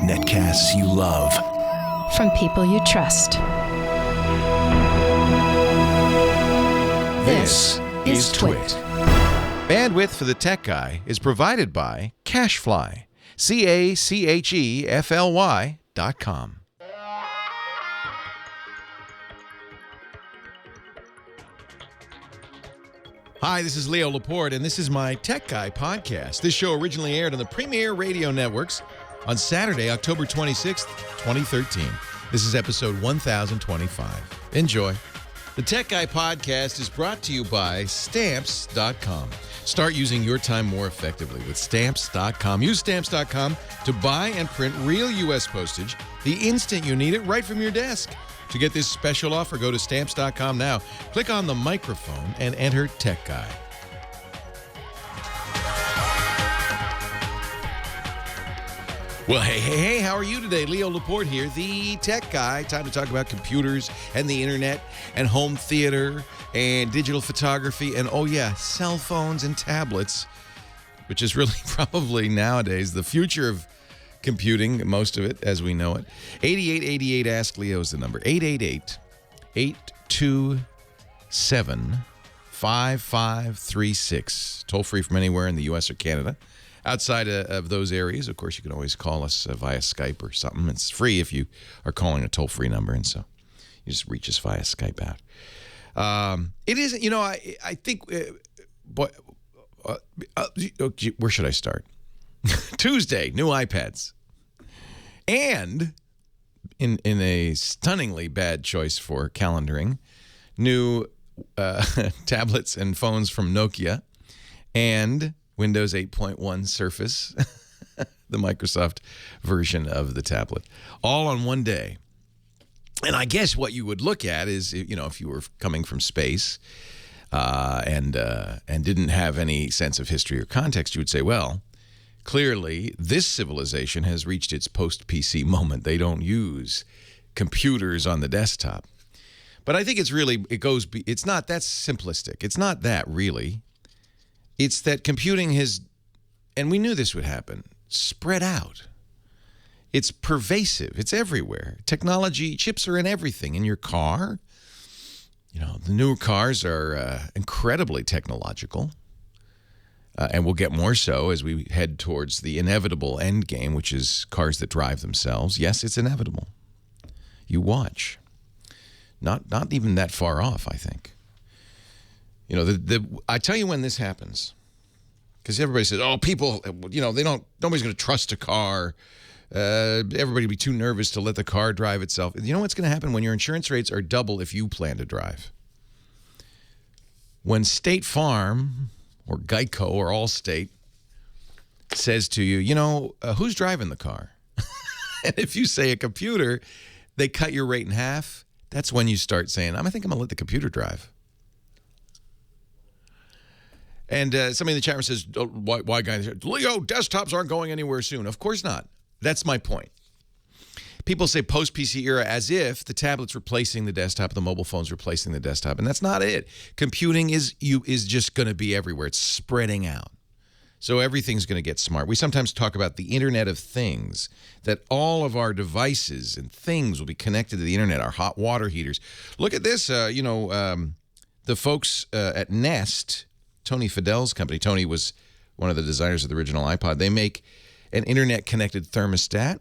Netcasts you love. From people you trust. This is Twit. Bandwidth for the Tech Guy is provided by CacheFly. CacheFly.com. Hi, this is Leo Laporte, and this is my Tech Guy podcast. This show originally aired on the Premier Radio Networks on Saturday, October 26th, 2013. This is episode 1025. Enjoy. The Tech Guy podcast is brought to you by Stamps.com. Start using your time more effectively with Stamps.com. Use Stamps.com to buy and print real U.S. postage the instant you need it right from your desk. To get this special offer, go to Stamps.com now. Click on the microphone and enter Tech Guy. Well, hey, how are you today? Leo Laporte here, the Tech Guy. Time to talk about computers and the internet and home theater and digital photography and, oh yeah, cell phones and tablets, which is really probably nowadays the future of computing, most of it as we know it. 8888 Ask Leo is the number. 888-827-5536. Toll free from anywhere in the U.S. or Canada. Outside of those areas, of course, you can always call us via Skype or something. It's free if you are calling a toll-free number, and so you just reach us via Skype out. It isn't, I think, where should I start? Tuesday, new iPads. And in a stunningly bad choice for calendaring, new tablets and phones from Nokia and Windows 8.1 Surface, the Microsoft version of the tablet, all on one day. And I guess what you would look at is, if you were coming from space and didn't have any sense of history or context, you would say, well, clearly this civilization has reached its post-PC moment. They don't use computers on the desktop. But I think it's not that simplistic. It's not that really. It's that computing has, and we knew this would happen, spread out. It's pervasive. It's everywhere. Technology, chips are in everything. In your car. The newer cars are incredibly technological. And we'll get more so as we head towards the inevitable end game, which is cars that drive themselves. Yes, it's inevitable. You watch. Not even that far off, I think. I tell you when this happens, because everybody says, "Oh, people, nobody's going to trust a car. Everybody will be too nervous to let the car drive itself." You know what's going to happen when your insurance rates are double if you plan to drive? When State Farm or Geico or Allstate says to you, who's driving the car? And if you say a computer, they cut your rate in half. That's when you start saying, I think I'm going to let the computer drive. And somebody in the chat room says, why guys? Leo, desktops aren't going anywhere soon. Of course not. That's my point. People say post-PC era as if the tablet's replacing the desktop, the mobile phone's replacing the desktop, and that's not it. Computing is just going to be everywhere. It's spreading out. So everything's going to get smart. We sometimes talk about the Internet of Things, that all of our devices and things will be connected to the Internet, our hot water heaters. Look at this, the folks at Nest, Tony Fidel's company. Tony was one of the designers of the original iPod. They make an Internet-connected thermostat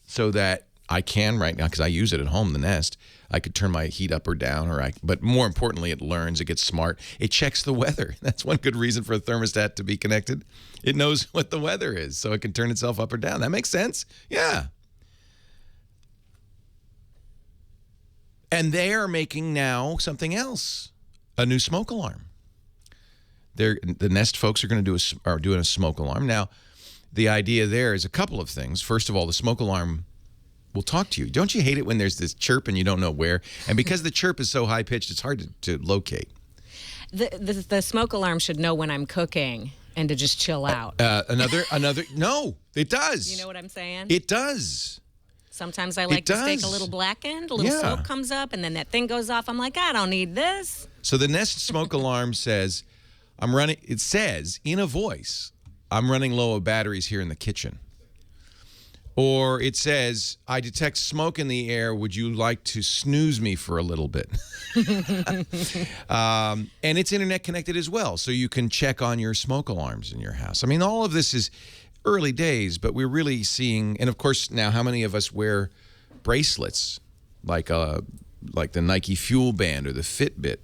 so that I can right now, because I use it at home, the Nest, I could turn my heat up or down, but more importantly, it learns, it gets smart. It checks the weather. That's one good reason for a thermostat to be connected. It knows what the weather is, so it can turn itself up or down. That makes sense? Yeah. And they are making now something else, a new smoke alarm. The Nest folks are going to doing a smoke alarm. Now, the idea there is a couple of things. First of all, the smoke alarm will talk to you. Don't you hate it when there's this chirp and you don't know where? And because the chirp is so high-pitched, it's hard to locate. The smoke alarm should know when I'm cooking and to just chill out. No, it does. You know what I'm saying? It does. Sometimes I like the steak a little blackened, a little smoke comes up, and then that thing goes off. I'm like, I don't need this. So the Nest smoke alarm says, it says in a voice, I'm running low of batteries here in the kitchen. Or it says, I detect smoke in the air. Would you like to snooze me for a little bit? And it's internet connected as well, so you can check on your smoke alarms in your house. I mean, all of this is early days, but we're really seeing, and of course now how many of us wear bracelets like the Nike Fuel Band or the Fitbit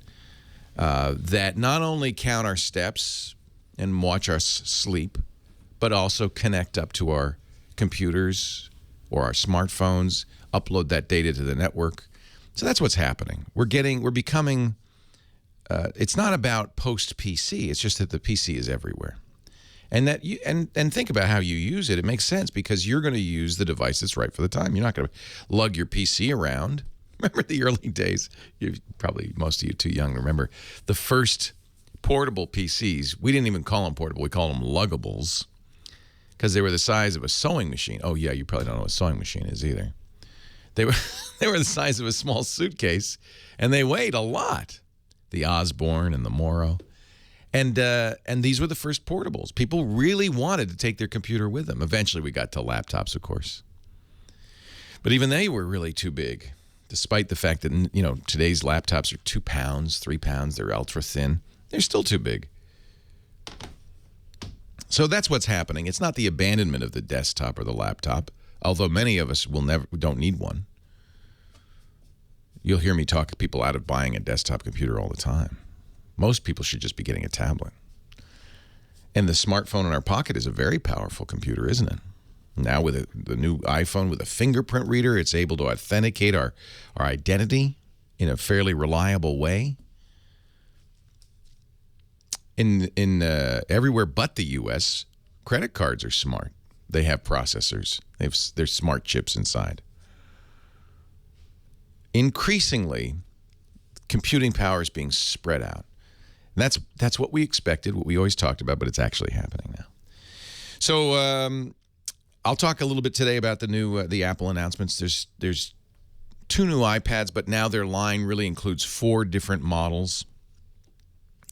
that not only count our steps and watch us sleep, but also connect up to our computers or our smartphones, upload that data to the network. So that's what's happening. We're becoming, it's not about post-PC, it's just that the PC is everywhere. And and think about how you use it. It makes sense because you're going to use the device that's right for the time. You're not going to lug your PC around. Remember the early days? Probably most of you too young to remember. The first portable PCs, we didn't even call them portable. We called them luggables because they were the size of a sewing machine. Oh, yeah, you probably don't know what a sewing machine is either. They were the size of a small suitcase, and they weighed a lot. The Osborne and the Morrow. And these were the first portables. People really wanted to take their computer with them. Eventually, we got to laptops, of course. But even they were really too big, despite the fact that, you know, today's laptops are 2 pounds, 3 pounds. They're ultra thin. They're still too big. So that's what's happening. It's not the abandonment of the desktop or the laptop, although many of us don't need one. You'll hear me talk people out of buying a desktop computer all the time. Most people should just be getting a tablet. And the smartphone in our pocket is a very powerful computer, isn't it? Now with the new iPhone with a fingerprint reader, it's able to authenticate our identity in a fairly reliable way. In everywhere but the U.S., credit cards are smart. They have processors. There's smart chips inside. Increasingly, computing power is being spread out. And that's what we expected, what we always talked about, but it's actually happening now. So I'll talk a little bit today about the Apple announcements. There's 2 new iPads, but now their line really includes 4 different models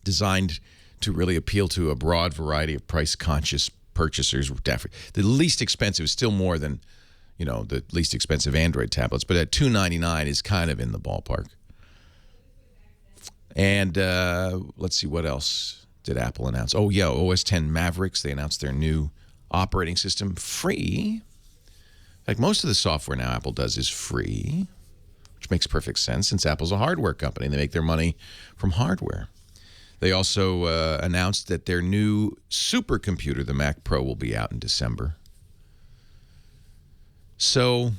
designed to really appeal to a broad variety of price-conscious purchasers. The least expensive is still more than, you know, the least expensive Android tablets, but at $299 is kind of in the ballpark. And let's see, what else did Apple announce? Oh, yeah, OS X Mavericks. They announced their new operating system, free. Like most of the software now Apple does is free, which makes perfect sense since Apple's a hardware company. They make their money from hardware. They also announced that their new supercomputer, the Mac Pro, will be out in December. So,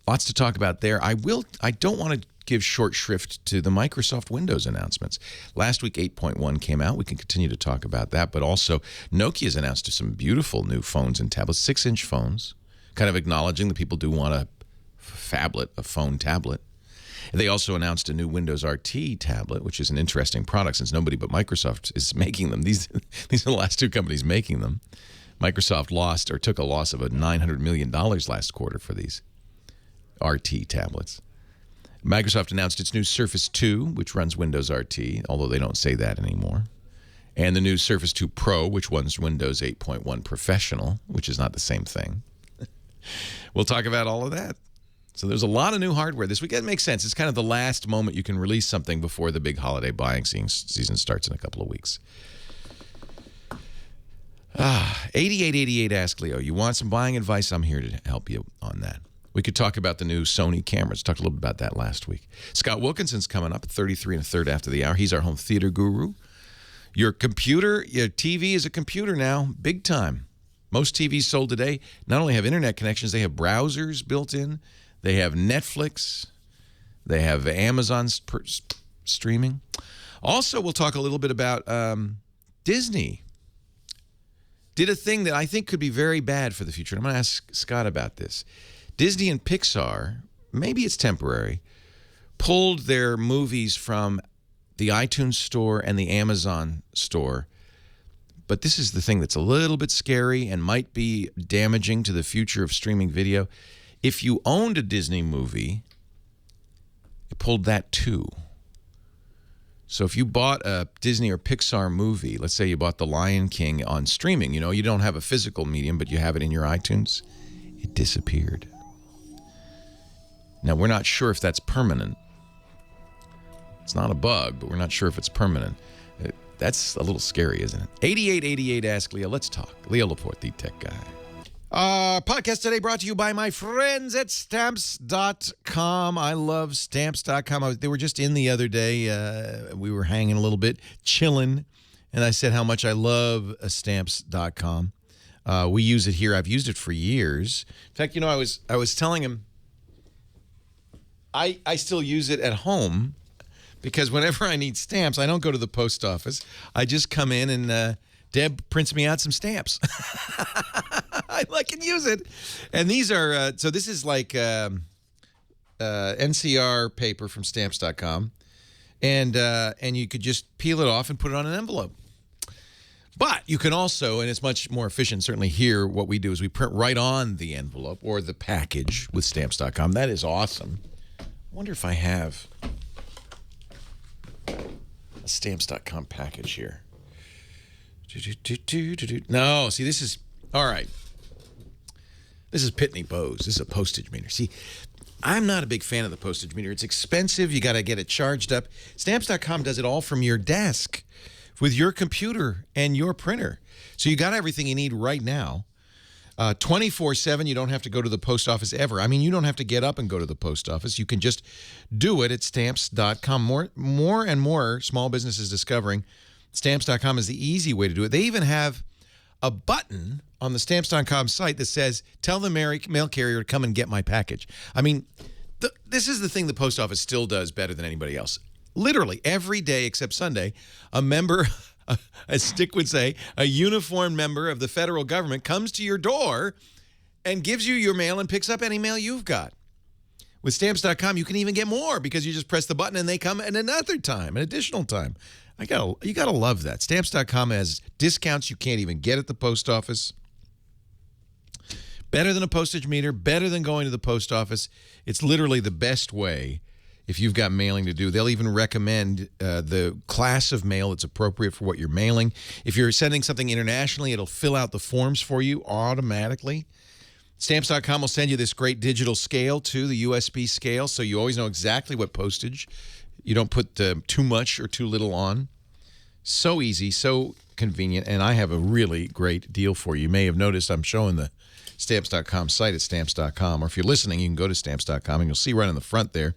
lots to talk about there. I don't want to give short shrift to the Microsoft Windows announcements. Last week, 8.1 came out. We can continue to talk about that. But also, Nokia's announced some beautiful new phones and tablets, 6-inch phones, kind of acknowledging that people do want a phablet, a phone tablet. They also announced a new Windows RT tablet, which is an interesting product since nobody but Microsoft is making them. These are the last 2 companies making them. Microsoft took a loss of $900 million last quarter for these RT tablets. Microsoft announced its new Surface 2, which runs Windows RT, although they don't say that anymore. And the new Surface 2 Pro, which runs Windows 8.1 Professional, which is not the same thing. We'll talk about all of that. So there's a lot of new hardware this week. That makes sense. It's kind of the last moment you can release something before the big holiday buying season starts in a couple of weeks. 8888 Ask Leo. You want some buying advice? I'm here to help you on that. We could talk about the new Sony cameras. Talked a little bit about that last week. Scott Wilkinson's coming up at 33 1/3 after the hour. He's our home theater guru. Your computer, your TV is a computer now, big time. Most TVs sold today not only have internet connections, they have browsers built in. They have Netflix. They have Amazon streaming. Also, we'll talk a little bit about Disney. Did a thing that I think could be very bad for the future. I'm going to ask Scott about this. Disney and Pixar, maybe it's temporary, pulled their movies from the iTunes store and the Amazon store. But this is the thing that's a little bit scary and might be damaging to the future of streaming video. If you owned a Disney movie, it pulled that too. So if you bought a Disney or Pixar movie, let's say you bought The Lion King on streaming, you don't have a physical medium, but you have it in your iTunes, it disappeared. Now, we're not sure if that's permanent. It's not a bug, but we're not sure if it's permanent. That's a little scary, isn't it? 8888 Ask Leo. Let's talk. Leo Laporte, the tech guy. Podcast today brought to you by my friends at Stamps.com. I love Stamps.com. They were just in the other day. We were hanging a little bit, chilling, and I said how much I love Stamps.com. We use it here. I've used it for years. In fact, I was telling him I still use it at home because whenever I need stamps, I don't go to the post office. I just come in and Deb prints me out some stamps. I can use it. And these are, so this is like NCR paper from Stamps.com. And you could just peel it off and put it on an envelope. But you can also, and it's much more efficient, certainly here, what we do is we print right on the envelope or the package with Stamps.com. That is awesome. I wonder if I have a Stamps.com package here. No, see, this is, all right. This is Pitney Bowes. This is a postage meter. See, I'm not a big fan of the postage meter. It's expensive. You got to get it charged up. Stamps.com does it all from your desk with your computer and your printer. So you got everything you need right now. 24/7, you don't have to go to the post office ever. I mean, you don't have to get up and go to the post office. You can just do it at Stamps.com. More and more small businesses discovering Stamps.com is the easy way to do it. They even have a button on the Stamps.com site that says, tell the mail carrier to come and get my package. I mean, this is the thing the post office still does better than anybody else. Literally every day except Sunday, a member, as Stick would say, a uniformed member of the federal government comes to your door and gives you your mail and picks up any mail you've got. With Stamps.com, you can even get more because you just press the button and they come at another time, an additional time. You gotta love that. Stamps.com has discounts you can't even get at the post office. Better than a postage meter, better than going to the post office. It's literally the best way if you've got mailing to do. They'll even recommend the class of mail that's appropriate for what you're mailing. If you're sending something internationally, it'll fill out the forms for you automatically. Stamps.com will send you this great digital scale, too, the USB scale, so you always know exactly what postage. You don't put too much or too little on. So easy, so convenient, and I have a really great deal for you. You may have noticed I'm showing the Stamps.com site at Stamps.com, or if you're listening, you can go to Stamps.com, and you'll see right on the front there,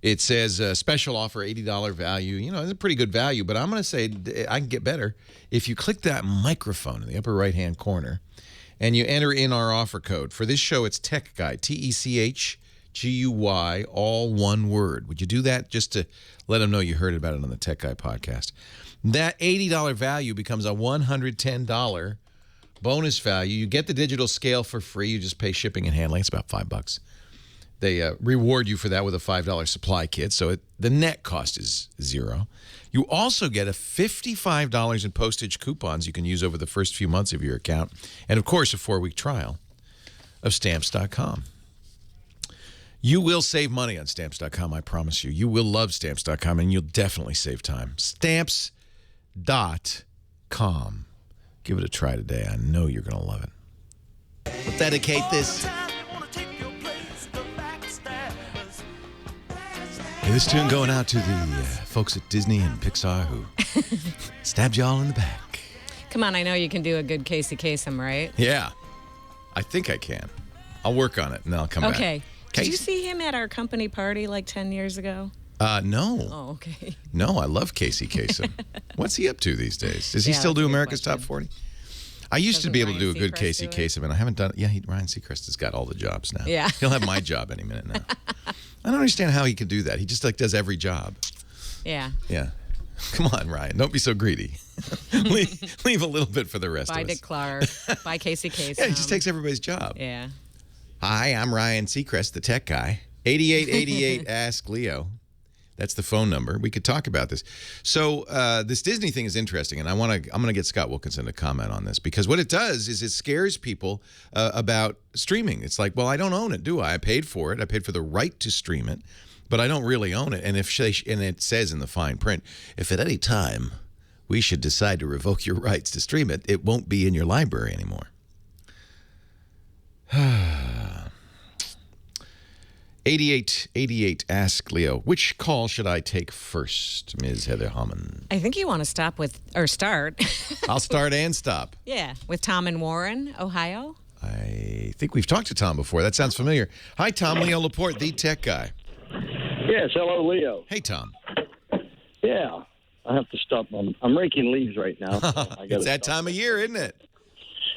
it says special offer, $80 value. It's a pretty good value, but I'm going to say I can get better. If you click that microphone in the upper right-hand corner, and you enter in our offer code. For this show, it's Tech Guy, TECHGUY, all one word. Would you do that just to let them know you heard about it on the Tech Guy podcast? That $80 value becomes a $110 bonus value. You get the digital scale for free. You just pay shipping and handling. It's about $5. They reward you for that with a $5 supply kit, so the net cost is $0. You also get a $55 in postage coupons you can use over the first few months of your account, and, of course, a 4-week trial of Stamps.com. You will save money on Stamps.com, I promise you. You will love Stamps.com, and you'll definitely save time. Stamps.com. Give it a try today. I know you're going to love it. We'll dedicate this. This tune going out to the folks at Disney and Pixar who stabbed y'all in the back. Come on, I know you can do a good Casey Kasem, right? Yeah, I think I can. I'll work on it, and then I'll come back. Okay. Did you see him at our company party like 10 years ago? No. Oh, okay. No, I love Casey Kasem. What's he up to these days? Does he still do America's Top 40? I used to be able to do a good Casey Kasem, and I haven't done it. Yeah, Ryan Seacrest has got all the jobs now. Yeah. He'll have my job any minute now. I don't understand how he can do that. He just does every job. Yeah. Yeah. Come on, Ryan. Don't be so greedy. leave a little bit for the rest of us. Bye, Dick Clark. Bye, Casey Kasem. Yeah, he just takes everybody's job. Yeah. Hi, I'm Ryan Seacrest, the tech guy. 8888 Ask Leo. That's the phone number. We could talk about this. So this Disney thing is interesting, and I'm going to get Scott Wilkinson to comment on this, because what it does is it scares people about streaming. It's like, well, I don't own it, do I? I paid for it. I paid for the right to stream it. but I don't really own it. And and it says in the fine print, if at any time we should decide to revoke your rights to stream it, it won't be in your library anymore. 8888 ask Leo, which call should I take first, Ms. Heather Hammond? I think you want to start. I'll start and stop. Yeah, with Tom in Warren, Ohio. I think we've talked to Tom before. That sounds familiar. Hi, Tom. Leo Laporte, the tech guy. Yes, hello, Leo. Hey, Tom. Yeah, I have to stop. I'm raking leaves right now. So it's that time of year, isn't it?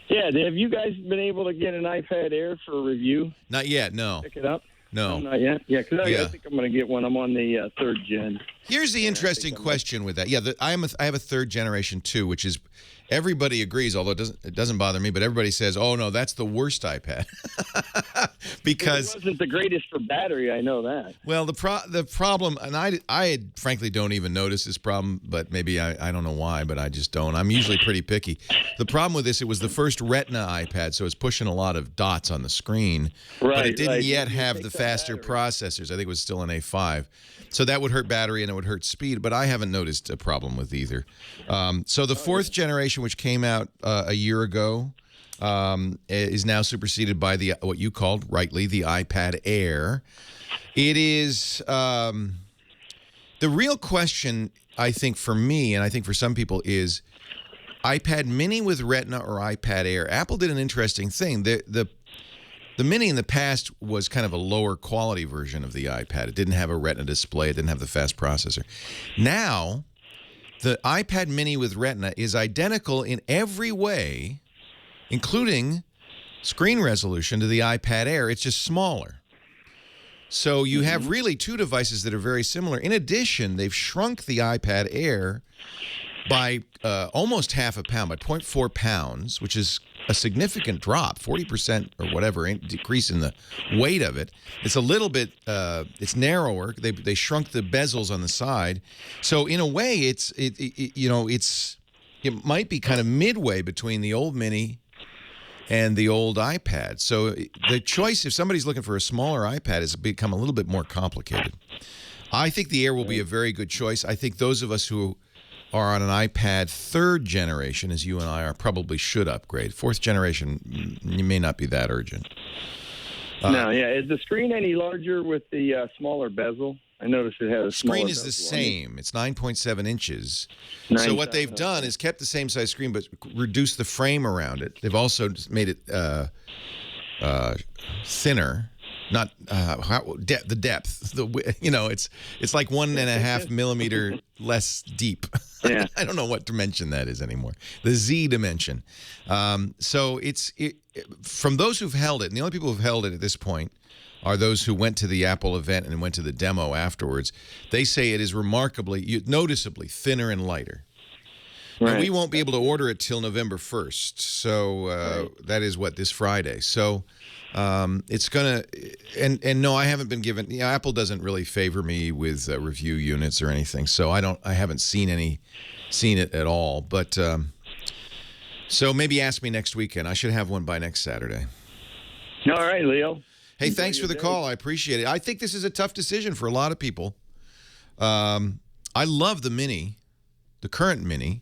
Yeah, have you guys been able to get an iPad Air for a review? Not yet, no. Pick it up? No. Not yet? Yeah, because I think I'm going to get one. I'm on the third gen. Here's the interesting question with that. Yeah, I have a third generation too, which is everybody agrees, although it doesn't bother me, but everybody says, "Oh no, that's the worst iPad." Because it wasn't the greatest for battery, I know that. Well, the problem, and I frankly don't even notice this problem, but maybe I don't know why, but I just don't. I'm usually pretty picky. The problem with this, it was the first Retina iPad, so it's pushing a lot of dots on the screen, but it didn't yet have the faster processors. I think it was still an A5. So that would hurt battery and it would hurt speed, but I haven't noticed a problem with either. So the fourth generation, which came out a year ago, is now superseded by what you called, rightly, the iPad Air. It is the real question, I think, for me, and I think for some people, is iPad Mini with Retina or iPad Air. Apple did an interesting thing. The Mini in the past was kind of a lower quality version of the iPad. It didn't have a Retina display. It didn't have the fast processor. Now, the iPad Mini with Retina is identical in every way, including screen resolution, to the iPad Air. It's just smaller. So you have really two devices that are very similar. In addition, they've shrunk the iPad Air by almost half a pound, by 0.4 pounds, which is a significant drop, 40% or whatever decrease in the weight of it. It's a little bit, it's narrower. They shrunk the bezels on the side. So in a way, it might be kind of midway between the old Mini and the old iPad. So the choice, if somebody's looking for a smaller iPad, has become a little bit more complicated. I think the Air will be a very good choice. I think those of us who are on an iPad third generation, as you and I are, probably should upgrade. Fourth generation, you may not be that urgent. No, yeah. Is the screen any larger with the smaller bezel? I noticed it has a smaller screen is the bezel. same. It's 9.7 inches. So what they've done is kept the same size screen, but reduced the frame around it. They've also made it thinner. Not the depth. It's like 1.5 millimeter less deep. Yeah. I don't know what dimension that is anymore. The Z dimension. So from those who've held it, and the only people who've held it at this point are those who went to the Apple event and went to the demo afterwards. They say it is noticeably thinner and lighter. Right. And we won't be able to order it till November 1st. So that is this Friday. So it's going to, and no, I haven't been given, Apple doesn't really favor me with review units or anything. So I haven't seen it at all. But so maybe ask me next weekend. I should have one by next Saturday. All right, Leo. Hey, thanks for the call. I appreciate it. I think this is a tough decision for a lot of people. I love the Mini, the current Mini,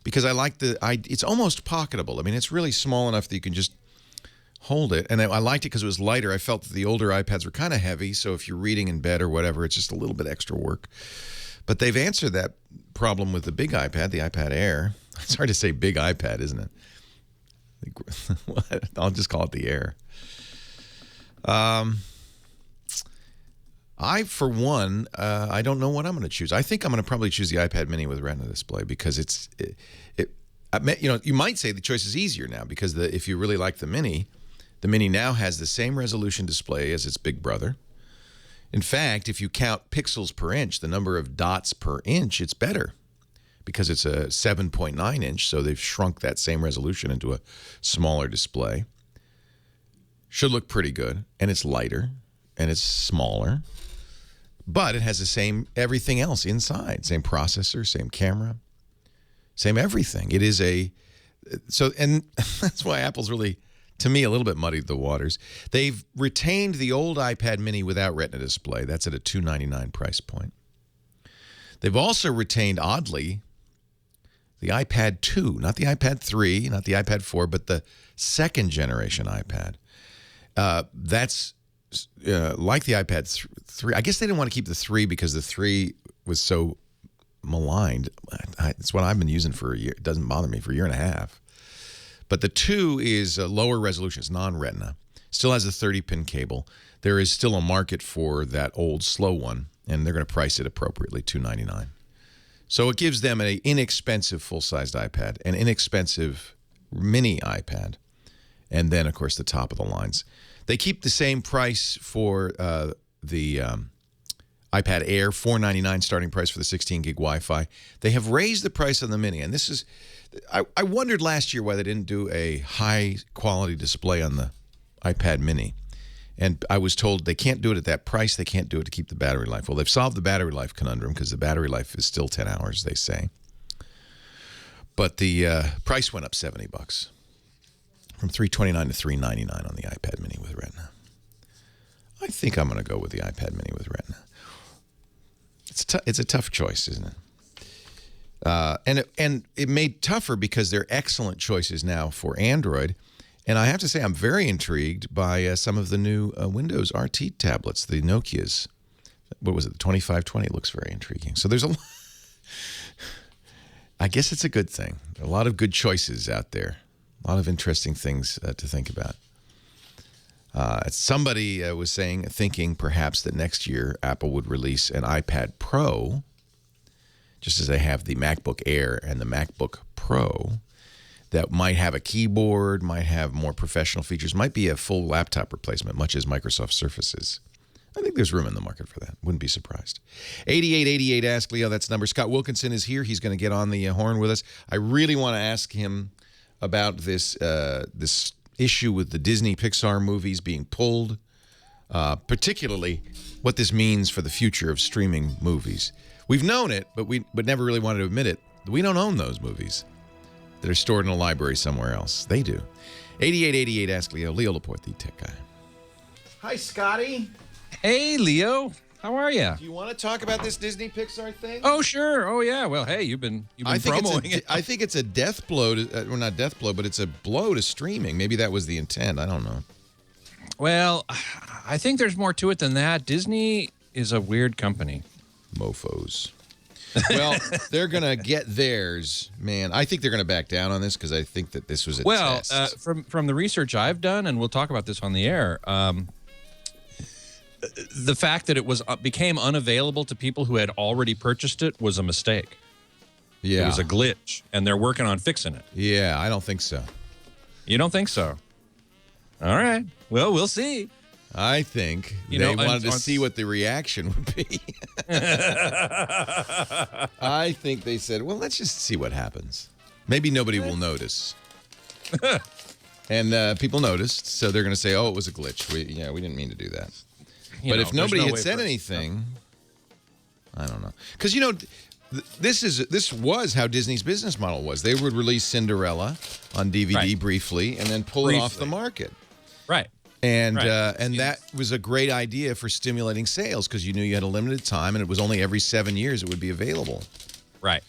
because I like it's almost pocketable. I mean, it's really small enough that you can just hold it. And I liked it because it was lighter. I felt that the older iPads were kind of heavy, so if you're reading in bed or whatever, it's just a little bit extra work. But they've answered that problem with the big iPad, the iPad Air. It's hard to say big iPad, isn't it? I'll just call it the Air. I, for one, I don't know what I'm going to choose. I think I'm going to probably choose the iPad Mini with Retina display because you might say the choice is easier now because if you really like the Mini now has the same resolution display as its big brother. In fact, if you count pixels per inch, the number of dots per inch, it's better because it's a 7.9 inch, so they've shrunk that same resolution into a smaller display. Should look pretty good, and it's lighter, and it's smaller, but it has the same everything else inside. Same processor, same camera, same everything. It is and that's why Apple's really to me, a little bit muddied the waters. They've retained the old iPad mini without Retina display. That's at a $299 price point. They've also retained, oddly, the iPad 2, not the iPad 3, not the iPad 4, but the second generation iPad. That's like the iPad 3. I guess they didn't want to keep the 3 because the 3 was so maligned. It's what I've been using for a year. It doesn't bother me for a year and a half. But the 2 is a lower resolution. It's non-Retina. Still has a 30-pin cable. There is still a market for that old slow one, and they're going to price it appropriately, $299. So it gives them an inexpensive full-sized iPad, an inexpensive mini iPad, and then, of course, the top of the lines. They keep the same price for the iPad Air, $499 starting price for the 16-gig Wi-Fi. They have raised the price on the mini, and this is... I wondered last year why they didn't do a high-quality display on the iPad mini. And I was told they can't do it at that price. They can't do it to keep the battery life. Well, they've solved the battery life conundrum because the battery life is still 10 hours, they say. But the price went up $70, from $329 to $399 on the iPad mini with Retina. I think I'm going to go with the iPad mini with Retina. It's a tough choice, isn't it? And it made tougher because they're excellent choices now for Android. And I have to say, I'm very intrigued by some of the new Windows RT tablets, the Nokias. What was it, the 2520? It looks very intriguing. So there's I guess it's a good thing. A lot of good choices out there. A lot of interesting things to think about. Somebody was thinking perhaps that next year Apple would release an iPad Pro, just as they have the MacBook Air and the MacBook Pro, that might have a keyboard, might have more professional features, might be a full laptop replacement, much as Microsoft Surface is. I think there's room in the market for that. Wouldn't be surprised. 8888 Ask Leo, that's the number. Scott Wilkinson is here. He's going to get on the horn with us. I really want to ask him about this issue with the Disney Pixar movies being pulled, particularly what this means for the future of streaming movies. We've known it, but never really wanted to admit it. We don't own those movies that are stored in a library somewhere else. They do. 8888 Ask Leo. Leo Laporte, the tech guy. Hi, Scotty. Hey, Leo. How are you? Do you want to talk about this Disney Pixar thing? Oh, sure. Oh, yeah. Well, hey, you've been promoting it. I think it's a death blow to, well, not death blow, but it's a blow to streaming. Maybe that was the intent. I don't know. Well, I think there's more to it than that. Disney is a weird company. Mofos. Well, they're going to get theirs, man. I think they're going to back down on this because I think that this was a test. From the research I've done, and we'll talk about this on the air, the fact that it became unavailable to people who had already purchased it was a mistake. Yeah. It was a glitch, and they're working on fixing it. Yeah, I don't think so. You don't think so? All right. Well, we'll see. I think they wanted to see what the reaction would be. I think they said, well, let's just see what happens. Maybe nobody will notice. And people noticed, so they're going to say, oh, it was a glitch. We didn't mean to do that. But if nobody had said anything, I don't know. Because, this was how Disney's business model was. They would release Cinderella on DVD briefly and then pull it off the market. Right. And that was a great idea for stimulating sales because you knew you had a limited time and it was only every 7 years it would be available. Right.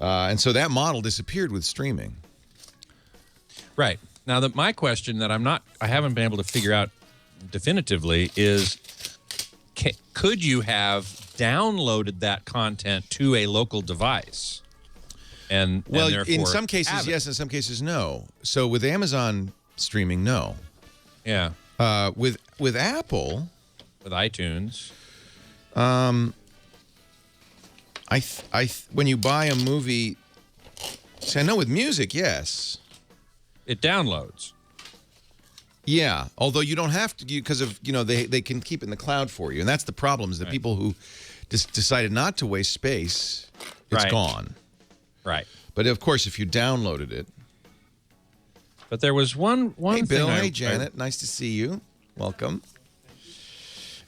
And so that model disappeared with streaming. Right. Now, my question that I haven't been able to figure out definitively is, could you have downloaded that content to a local device? And in some cases, yes. In some cases, no. So with Amazon streaming, no. Yeah. With Apple, with iTunes, when you buy a movie, I know with music, yes, it downloads. Yeah, although you don't have to because of they can keep it in the cloud for you, and that's the problem. Is that people who just decided not to waste space, it's gone. Right. But of course, if you downloaded it. But there was one Hey, Bill. thing Hey, Janet. Nice to see you. Welcome.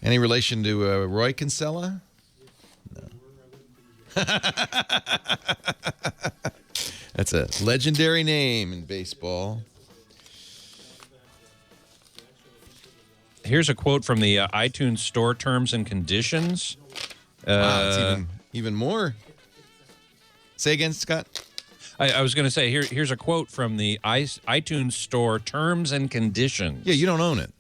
Any relation to Roy Kinsella? No. That's a legendary name in baseball. Here's a quote from the iTunes Store terms and conditions. Wow, it's even more. Say again, Scott. I was going to say, here's a quote from the iTunes Store terms and conditions. Yeah, you don't own it.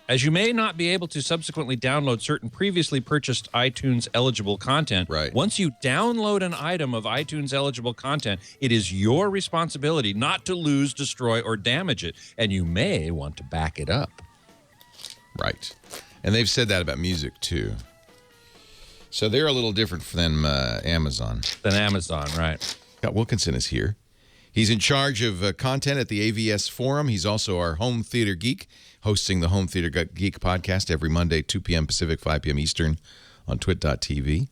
As you may not be able to subsequently download certain previously purchased iTunes eligible content, right. Once you download an item of iTunes eligible content, it is your responsibility not to lose, destroy, or damage it, and you may want to back it up. Right. And they've said that about music, too. So they're a little different than Amazon. Than Amazon, right. Scott Wilkinson is here. He's in charge of content at the AVS Forum. He's also our home theater geek, hosting the Home Theater Geek podcast every Monday, 2 p.m. Pacific, 5 p.m. Eastern on twit.tv.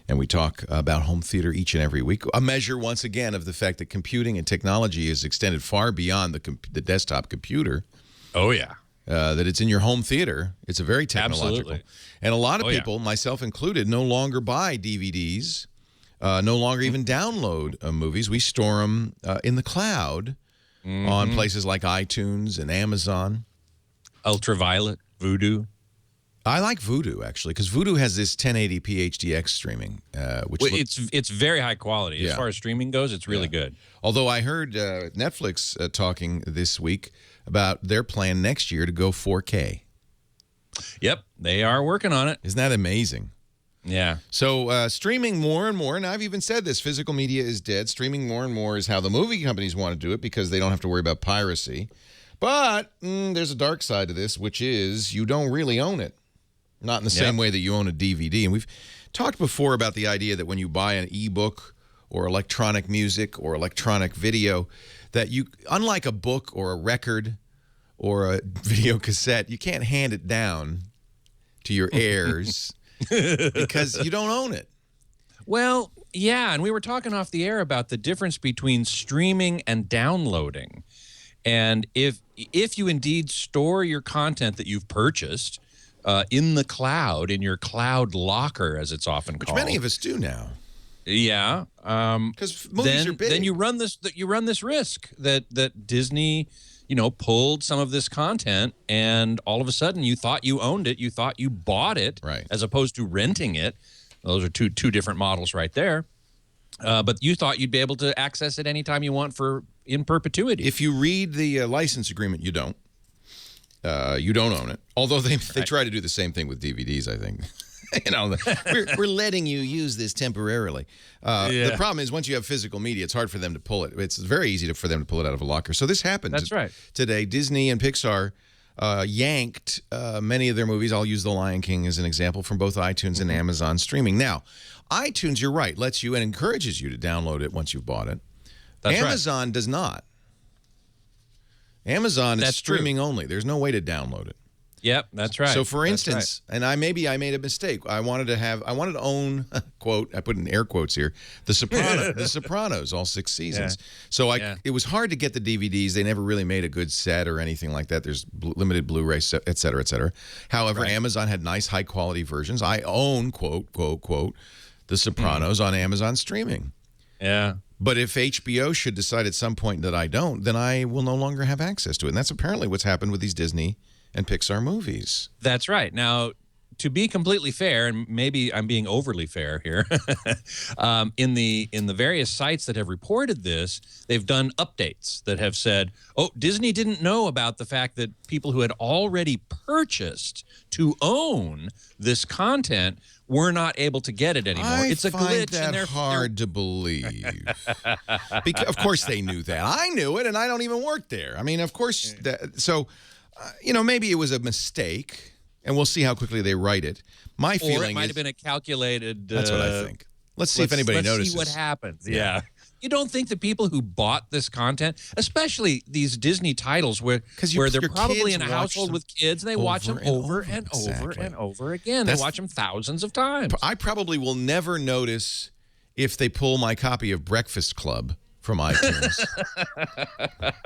And we talk about home theater each and every week. A measure, once again, of the fact that computing and technology is extended far beyond the desktop computer. Oh, yeah. That it's in your home theater. It's a very technological. Absolutely. And a lot of people, myself included, no longer buy DVDs, no longer even download movies. We store them in the cloud on places like iTunes and Amazon. Ultraviolet, Vudu. I like Vudu, actually, because Vudu has this 1080p HDX streaming. It's very high quality. Yeah. As far as streaming goes, it's really good. Although I heard Netflix talking this week about their plan next year to go 4K. Yep, they are working on it. Isn't that amazing? Yeah. So streaming more and more, and I've even said this, physical media is dead. Streaming more and more is how the movie companies want to do it because they don't have to worry about piracy. But there's a dark side to this, which is you don't really own it. Not in the same way that you own a DVD. And we've talked before about the idea that when you buy an ebook or electronic music or electronic video, that you, unlike a book or a record or a video cassette, you can't hand it down to your heirs because you don't own it. Well, yeah, and we were talking off the air about the difference between streaming and downloading. And if you indeed store your content that you've purchased in the cloud, in your cloud locker, as it's often called. Which many of us do now. Yeah. Because movies are big. Then you run this risk that Disney, pulled some of this content, and all of a sudden you thought you owned it, you thought you bought it, right, as opposed to renting it. Those are two different models right there. But you thought you'd be able to access it anytime you want in perpetuity. If you read the license agreement, you don't. You don't own it. Although they try to do the same thing with DVDs, I think. We're letting you use this temporarily. The problem is once you have physical media, it's hard for them to pull it. It's very easy for them to pull it out of a locker. So this happened today. Disney and Pixar yanked many of their movies. I'll use The Lion King as an example from both iTunes and Amazon streaming. Now, iTunes, you're right, lets you and encourages you to download it once you've bought it. Amazon does not. Amazon is streaming only. There's no way to download it. Yep, that's right. So, for instance, and I made a mistake. I wanted to own, quote, I put in air quotes here, The Sopranos, all 6 seasons. Yeah. So it was hard to get the DVDs. They never really made a good set or anything like that. There's limited Blu-ray, et cetera, et cetera. However, Amazon had nice, high-quality versions. I own, quote, quote, quote, The Sopranos on Amazon streaming. Yeah. But if HBO should decide at some point that I don't, then I will no longer have access to it. And that's apparently what's happened with these Disney and Pixar movies. That's right. Now, to be completely fair, and maybe I'm being overly fair here, in the various sites that have reported this, they've done updates that have said, oh, Disney didn't know about the fact that people who had already purchased to own this content were not able to get it anymore. It's a glitch. That hard to believe. Because, of course they knew that. I knew it, and I don't even work there. I mean, of course. Maybe it was a mistake, and we'll see how quickly they write it. My feeling or it might have been a calculated. That's what I think. Let's see if anybody notices. Let's see what happens. Yeah. You don't think that people who bought this content, especially these Disney titles where they're probably in a household with kids, and they watch them over and over and over again. They watch them thousands of times. I probably will never notice if they pull my copy of Breakfast Club from iTunes.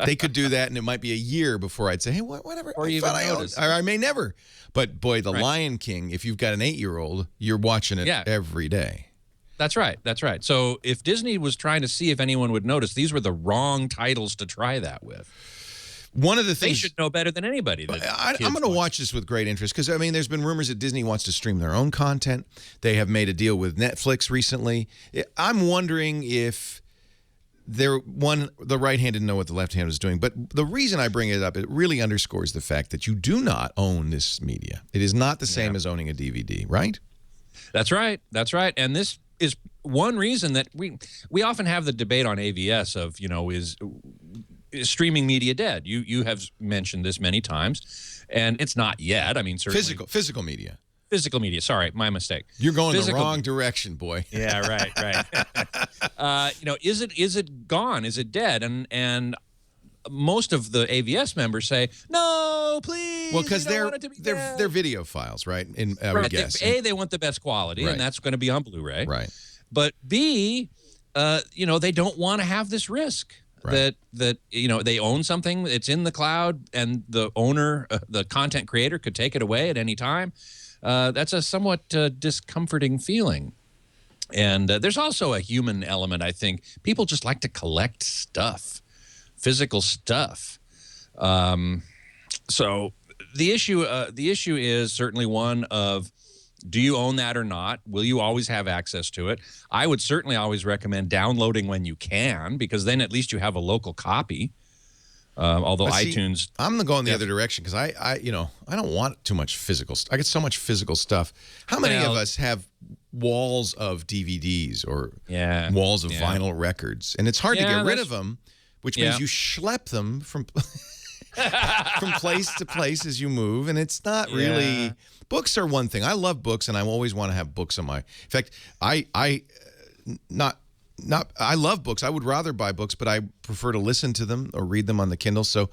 They could do that, and it might be a year before I'd say, hey, whatever. Or you even notice. I may never. But, boy, The Lion King, if you've got an 8-year-old, you're watching it every day. That's right. That's right. So if Disney was trying to see if anyone would notice, these were the wrong titles to try that with. One of the They things should know better than anybody. I'm going to watch this with great interest because, I mean, there's been rumors that Disney wants to stream their own content. They have made a deal with Netflix recently. I'm wondering if the right hand didn't know what the left hand was doing. But the reason I bring it up, it really underscores the fact that you do not own this media. It is not the same as owning a DVD, right? That's right. That's right. And this is one reason that we often have the debate on AVS of, is streaming media dead? You have mentioned this many times, and it's not yet. I mean, certainly physical media. Physical media. Sorry, my mistake. You're going the wrong direction, boy. Yeah, right. Is it gone? Is it dead? And most of the AVS members say, no, please. Well, because they're video files, right? I would guess. They want the best quality, and that's going to be on Blu-ray. Right. But B, they don't want to have this risk. Right. That they own something, it's in the cloud, and the owner, the content creator, could take it away at any time. That's a somewhat discomforting feeling. And there's also a human element, I think. People just like to collect stuff, physical stuff. So the issue is certainly one of, do you own that or not? Will you always have access to it? I would certainly always recommend downloading when you can, because then at least you have a local copy. Although iTunes, I'm going the other direction because I don't want too much physical. I get so much physical stuff. How many of us have walls of DVDs or walls of vinyl records, and it's hard to get rid of them, which means you schlep them from from place to place as you move, and it's not really. Books are one thing. I love books, and I always want to have books on my. In fact, I love books. I would rather buy books, but I prefer to listen to them or read them on the Kindle. So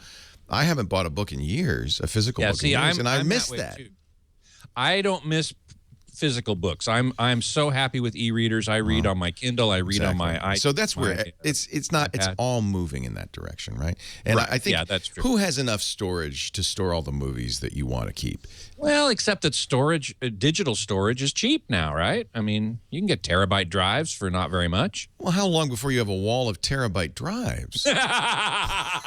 I haven't bought a book in years, a physical book in years, and I miss that. I don't miss physical books. I'm so happy with e-readers. I read on my Kindle. I read on my iPad. So that's where it's all moving in that direction, right? And I think that's true. Who has enough storage to store all the movies that you want to keep? Well, except that storage, digital storage is cheap now, right? I mean, you can get terabyte drives for not very much. Well, how long before you have a wall of terabyte drives? I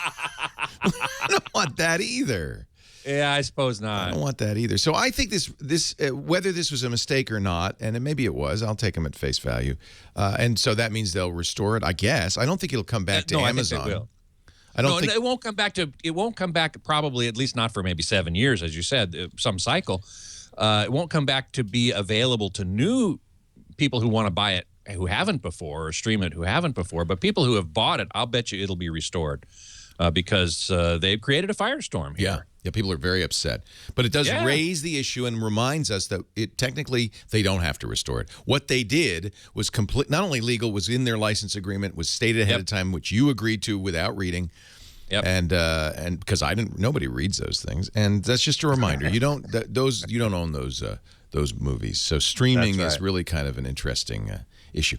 don't want that either. Yeah, I suppose not. I don't want that either. So I think this whether this was a mistake or not, and maybe it was, I'll take them at face value. And so that means they'll restore it, I guess. I don't think it'll come back to Amazon. I think they will. It won't come back it won't come back, probably, at least not for maybe 7 years, as you said, some cycle. It won't come back to be available to new people who want to buy it who haven't before, or stream it who haven't before. But people who have bought it, I'll bet you it'll be restored because they've created a firestorm here. Yeah, people are very upset. But it does raise the issue and reminds us that technically they don't have to restore it. What they did was not only legal, was in their license agreement, was stated ahead of time, which you agreed to without reading. Yep. And because nobody reads those things, and that's just a reminder. You don't own those movies. So streaming is really kind of an interesting issue.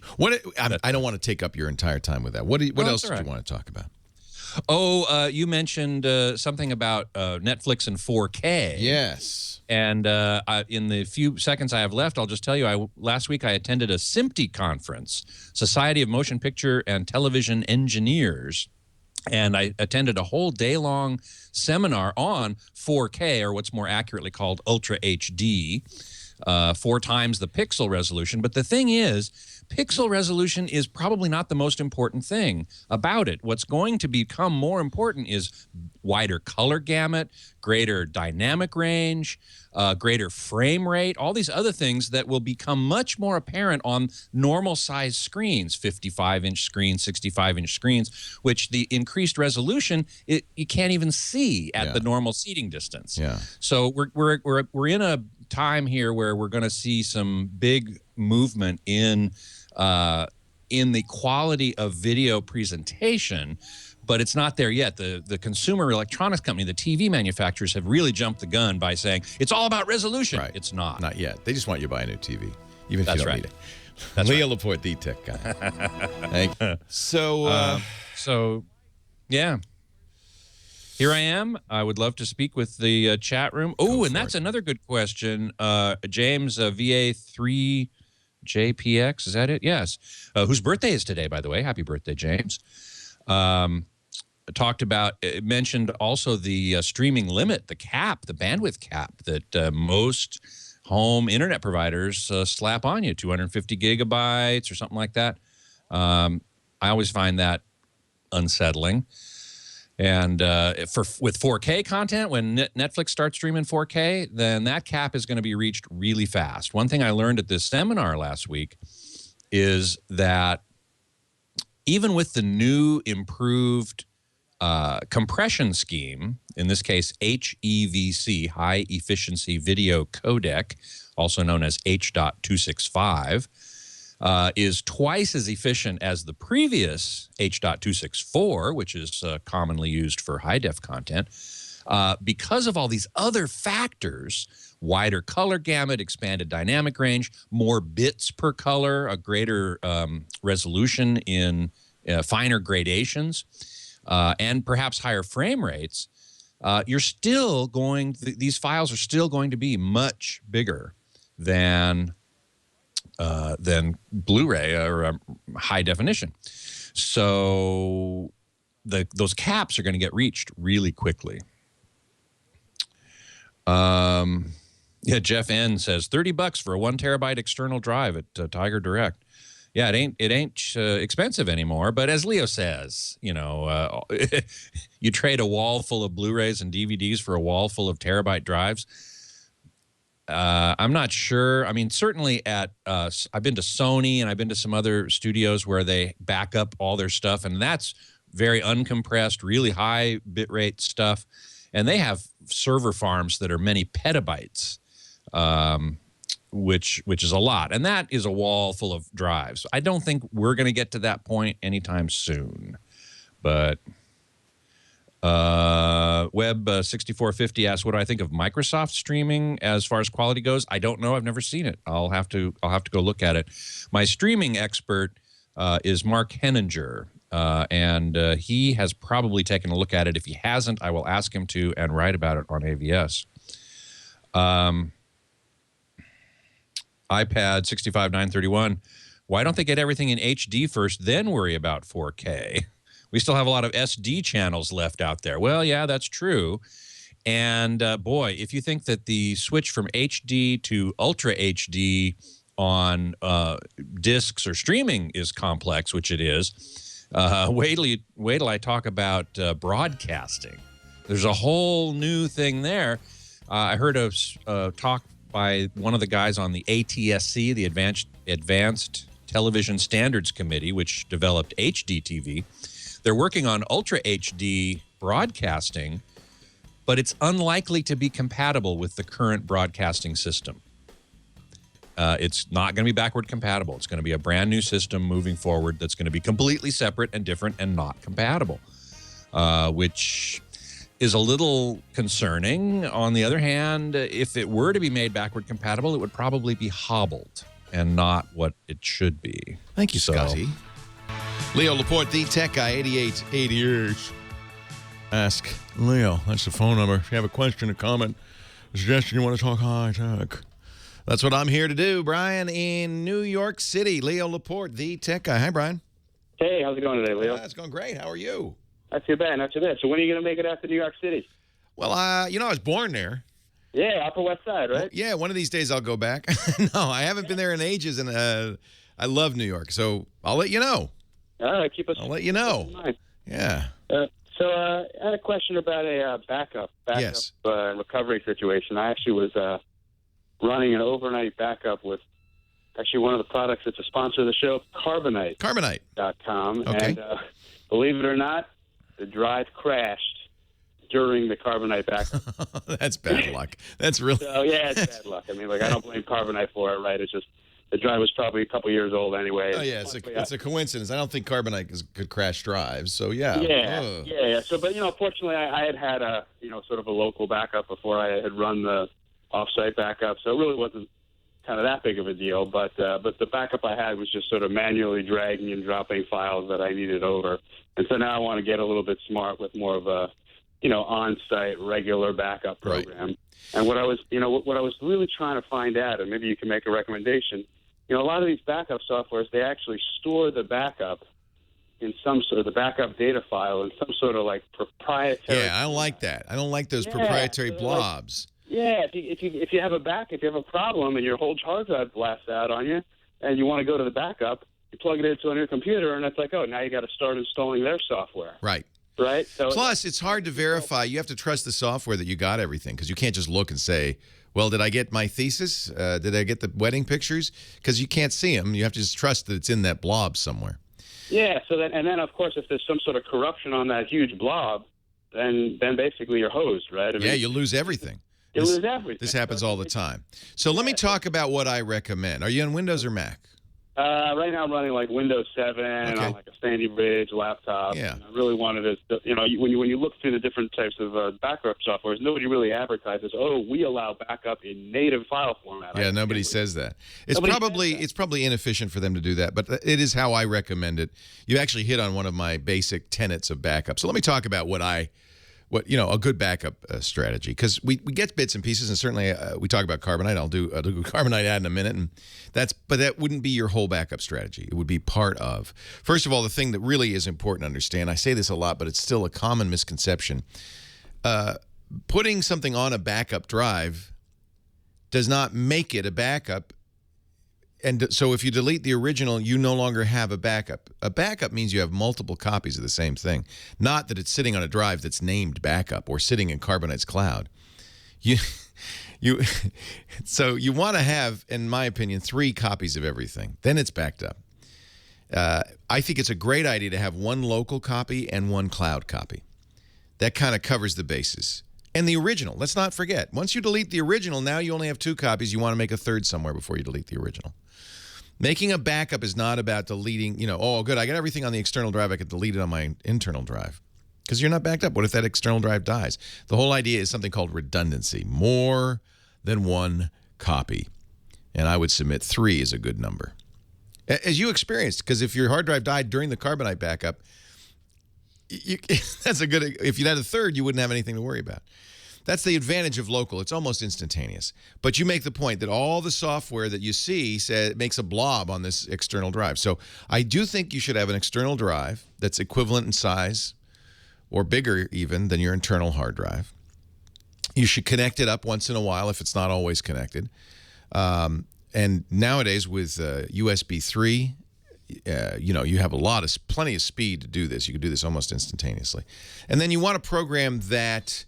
I don't want to take up your entire time with that. What else do you want to talk about? Oh, you mentioned something about Netflix and 4K. Yes. And in the few seconds I have left, I'll just tell you, last week I attended a SMPTE conference, Society of Motion Picture and Television Engineers. And I attended a whole day-long seminar on 4K, or what's more accurately called Ultra HD, 4 times the pixel resolution. But the thing is, pixel resolution is probably not the most important thing about it. What's going to become more important is wider color gamut, greater dynamic range, greater frame rate, all these other things that will become much more apparent on normal size screens, 55-inch screens, 65-inch screens, which the increased resolution, you can't even see at the normal seating distance. Yeah. So we're in a time here where we're going to see some big movement in the quality of video presentation, but it's not there yet. The consumer electronics company, the TV manufacturers, have really jumped the gun by saying it's all about resolution. Right. It's not. Not yet. They just want you to buy a new TV, even if That's you don't right. need it. That's Leo Laporte, the tech guy. Thank you. So, yeah. Here I am. I would love to speak with the chat room. Oh, and that's another good question. James, VA3 JPX, is that it? Yes. Whose birthday is today, by the way? Happy birthday, James. mentioned also the streaming limit, the bandwidth cap that most home internet providers slap on you, 250 gigabytes or something like that. I always find that unsettling. And with 4K content, when Netflix starts streaming 4K, then that cap is going to be reached really fast. One thing I learned at this seminar last week is that even with the new improved compression scheme, in this case HEVC, High Efficiency Video Codec, also known as H.265, is twice as efficient as the previous H.264, which is commonly used for high-def content. Because of all these other factors, wider color gamut, expanded dynamic range, more bits per color, a greater resolution in finer gradations, and perhaps higher frame rates, these files are still going to be much bigger than Blu-ray or high definition. So those caps are going to get reached really quickly. Jeff N says $30 for a 1 terabyte external drive at Tiger Direct. Yeah, it ain't expensive anymore. But as Leo says, you trade a wall full of Blu-rays and DVDs for a wall full of terabyte drives. I'm not sure. I mean, certainly I've been to Sony and I've been to some other studios where they back up all their stuff, and that's very uncompressed, really high bitrate stuff. And they have server farms that are many petabytes, which is a lot. And that is a wall full of drives. I don't think we're going to get to that point anytime soon. But Web 6450 asks, what do I think of Microsoft streaming as far as quality goes? I don't know. I've never seen it. I'll have to go look at it. My streaming expert is Mark Henninger, and he has probably taken a look at it. If he hasn't, I will ask him to and write about it on AVS. iPad 65931. Why don't they get everything in HD first, then worry about 4K? We still have a lot of SD channels left out there. Well, yeah, that's true. And boy, if you think that the switch from HD to Ultra HD on discs or streaming is complex, which it is, wait till I talk about broadcasting. There's a whole new thing there. I heard a talk by one of the guys on the ATSC, the Advanced Television Standards Committee, which developed HD TV. They're working on Ultra HD broadcasting, but it's unlikely to be compatible with the current broadcasting system. It's not going to be backward compatible. It's going to be a brand new system moving forward that's going to be completely separate and different and not compatible, which is a little concerning. On the other hand, if it were to be made backward compatible, it would probably be hobbled and not what it should be. Thank you, Scotty. Leo Laporte, the tech guy, 8888. Ask Leo. That's the phone number. If you have a question, a comment, a suggestion, you want to talk high tech. That's what I'm here to do. Brian in New York City. Leo Laporte, the tech guy. Hi, Brian. Hey, how's it going today, Leo? It's going great. How are you? Not too bad, not too bad. So when are you going to make it out to New York City? Well, I was born there. Yeah, Upper West Side, right? Well, yeah, one of these days I'll go back. No, I haven't been there in ages, and I love New York, so I'll let you know. All right, I'll let you know. Yeah. So I had a question about a backup yes. Recovery situation. I actually was running an overnight backup with actually one of the products that's a sponsor of the show, Carbonite. Carbonite.com. Okay. And believe it or not, the drive crashed during the Carbonite backup. That's bad luck. That's really... So, yeah, it's bad luck. I mean, I don't blame Carbonite for it, right? It's just the drive was probably a couple years old anyway. Oh, yeah, it's a coincidence. I don't think Carbonite could crash drives, so yeah. Yeah. So, but, fortunately, I had a, sort of a local backup before I had run the off-site backup, so it really wasn't kind of that big of a deal. But the backup I had was just sort of manually dragging and dropping files that I needed over. And so now I want to get a little bit smart with more of a, on-site regular backup program. Right. And what I was really trying to find out, and maybe you can make a recommendation, a lot of these backup softwares, they actually store the backup, in some sort of the backup data file in some sort of like proprietary. Yeah, I don't like that. I don't like those proprietary blobs. If you have a problem and your whole hard drive blasts out on you, and you want to go to the backup, you plug it into on your computer, and it's like, oh, now you got to start installing their software. Right. Right. So plus, it's hard to verify. You have to trust the software that you got everything, because you can't just look and say, well, did I get my thesis? Did I get the wedding pictures? Because you can't see them. You have to just trust that it's in that blob somewhere. Yeah. So then, of course, if there's some sort of corruption on that huge blob, then basically you're hosed, right? I mean, you'll lose everything. You'll lose everything. This happens all the time. So let me talk about what I recommend. Are you on Windows or Mac? Right now I'm running like Windows 7 on like a Sandy Bridge laptop. Yeah. And I really wanted to, when you look through the different types of backup softwares, nobody really advertises, oh, we allow backup in native file format. Yeah, nobody says that. It's probably inefficient for them to do that, but it is how I recommend it. You actually hit on one of my basic tenets of backup. So let me talk about what a good backup strategy, because we get bits and pieces, and certainly we talk about Carbonite. I'll do Carbonite ad in a minute, and but that wouldn't be your whole backup strategy. It would be part of. First of all, the thing that really is important to understand, I say this a lot, but it's still a common misconception. Putting something on a backup drive does not make it a backup. And so if you delete the original, you no longer have a backup. A backup means you have multiple copies of the same thing, not that it's sitting on a drive that's named backup or sitting in Carbonite's cloud. So you want to have, in my opinion, 3 copies of everything. Then it's backed up. I think it's a great idea to have 1 local copy and 1 cloud copy. That kind of covers the bases. And the original, let's not forget, once you delete the original, now you only have 2 copies. You want to make a 3rd somewhere before you delete the original. Making a backup is not about deleting, oh, good, I got everything on the external drive. I could delete it on my internal drive, because you're not backed up. What if that external drive dies? The whole idea is something called redundancy, more than 1 copy. And I would submit 3 is a good number. As you experienced, because if your hard drive died during the Carbonite backup, that's a good. If you had a 3rd, you wouldn't have anything to worry about. That's the advantage of local. It's almost instantaneous. But you make the point that all the software that you see makes a blob on this external drive. So I do think you should have an external drive that's equivalent in size or bigger even than your internal hard drive. You should connect it up once in a while if it's not always connected. And nowadays with USB 3, you have plenty of speed to do this. You can do this almost instantaneously. And then you want a program that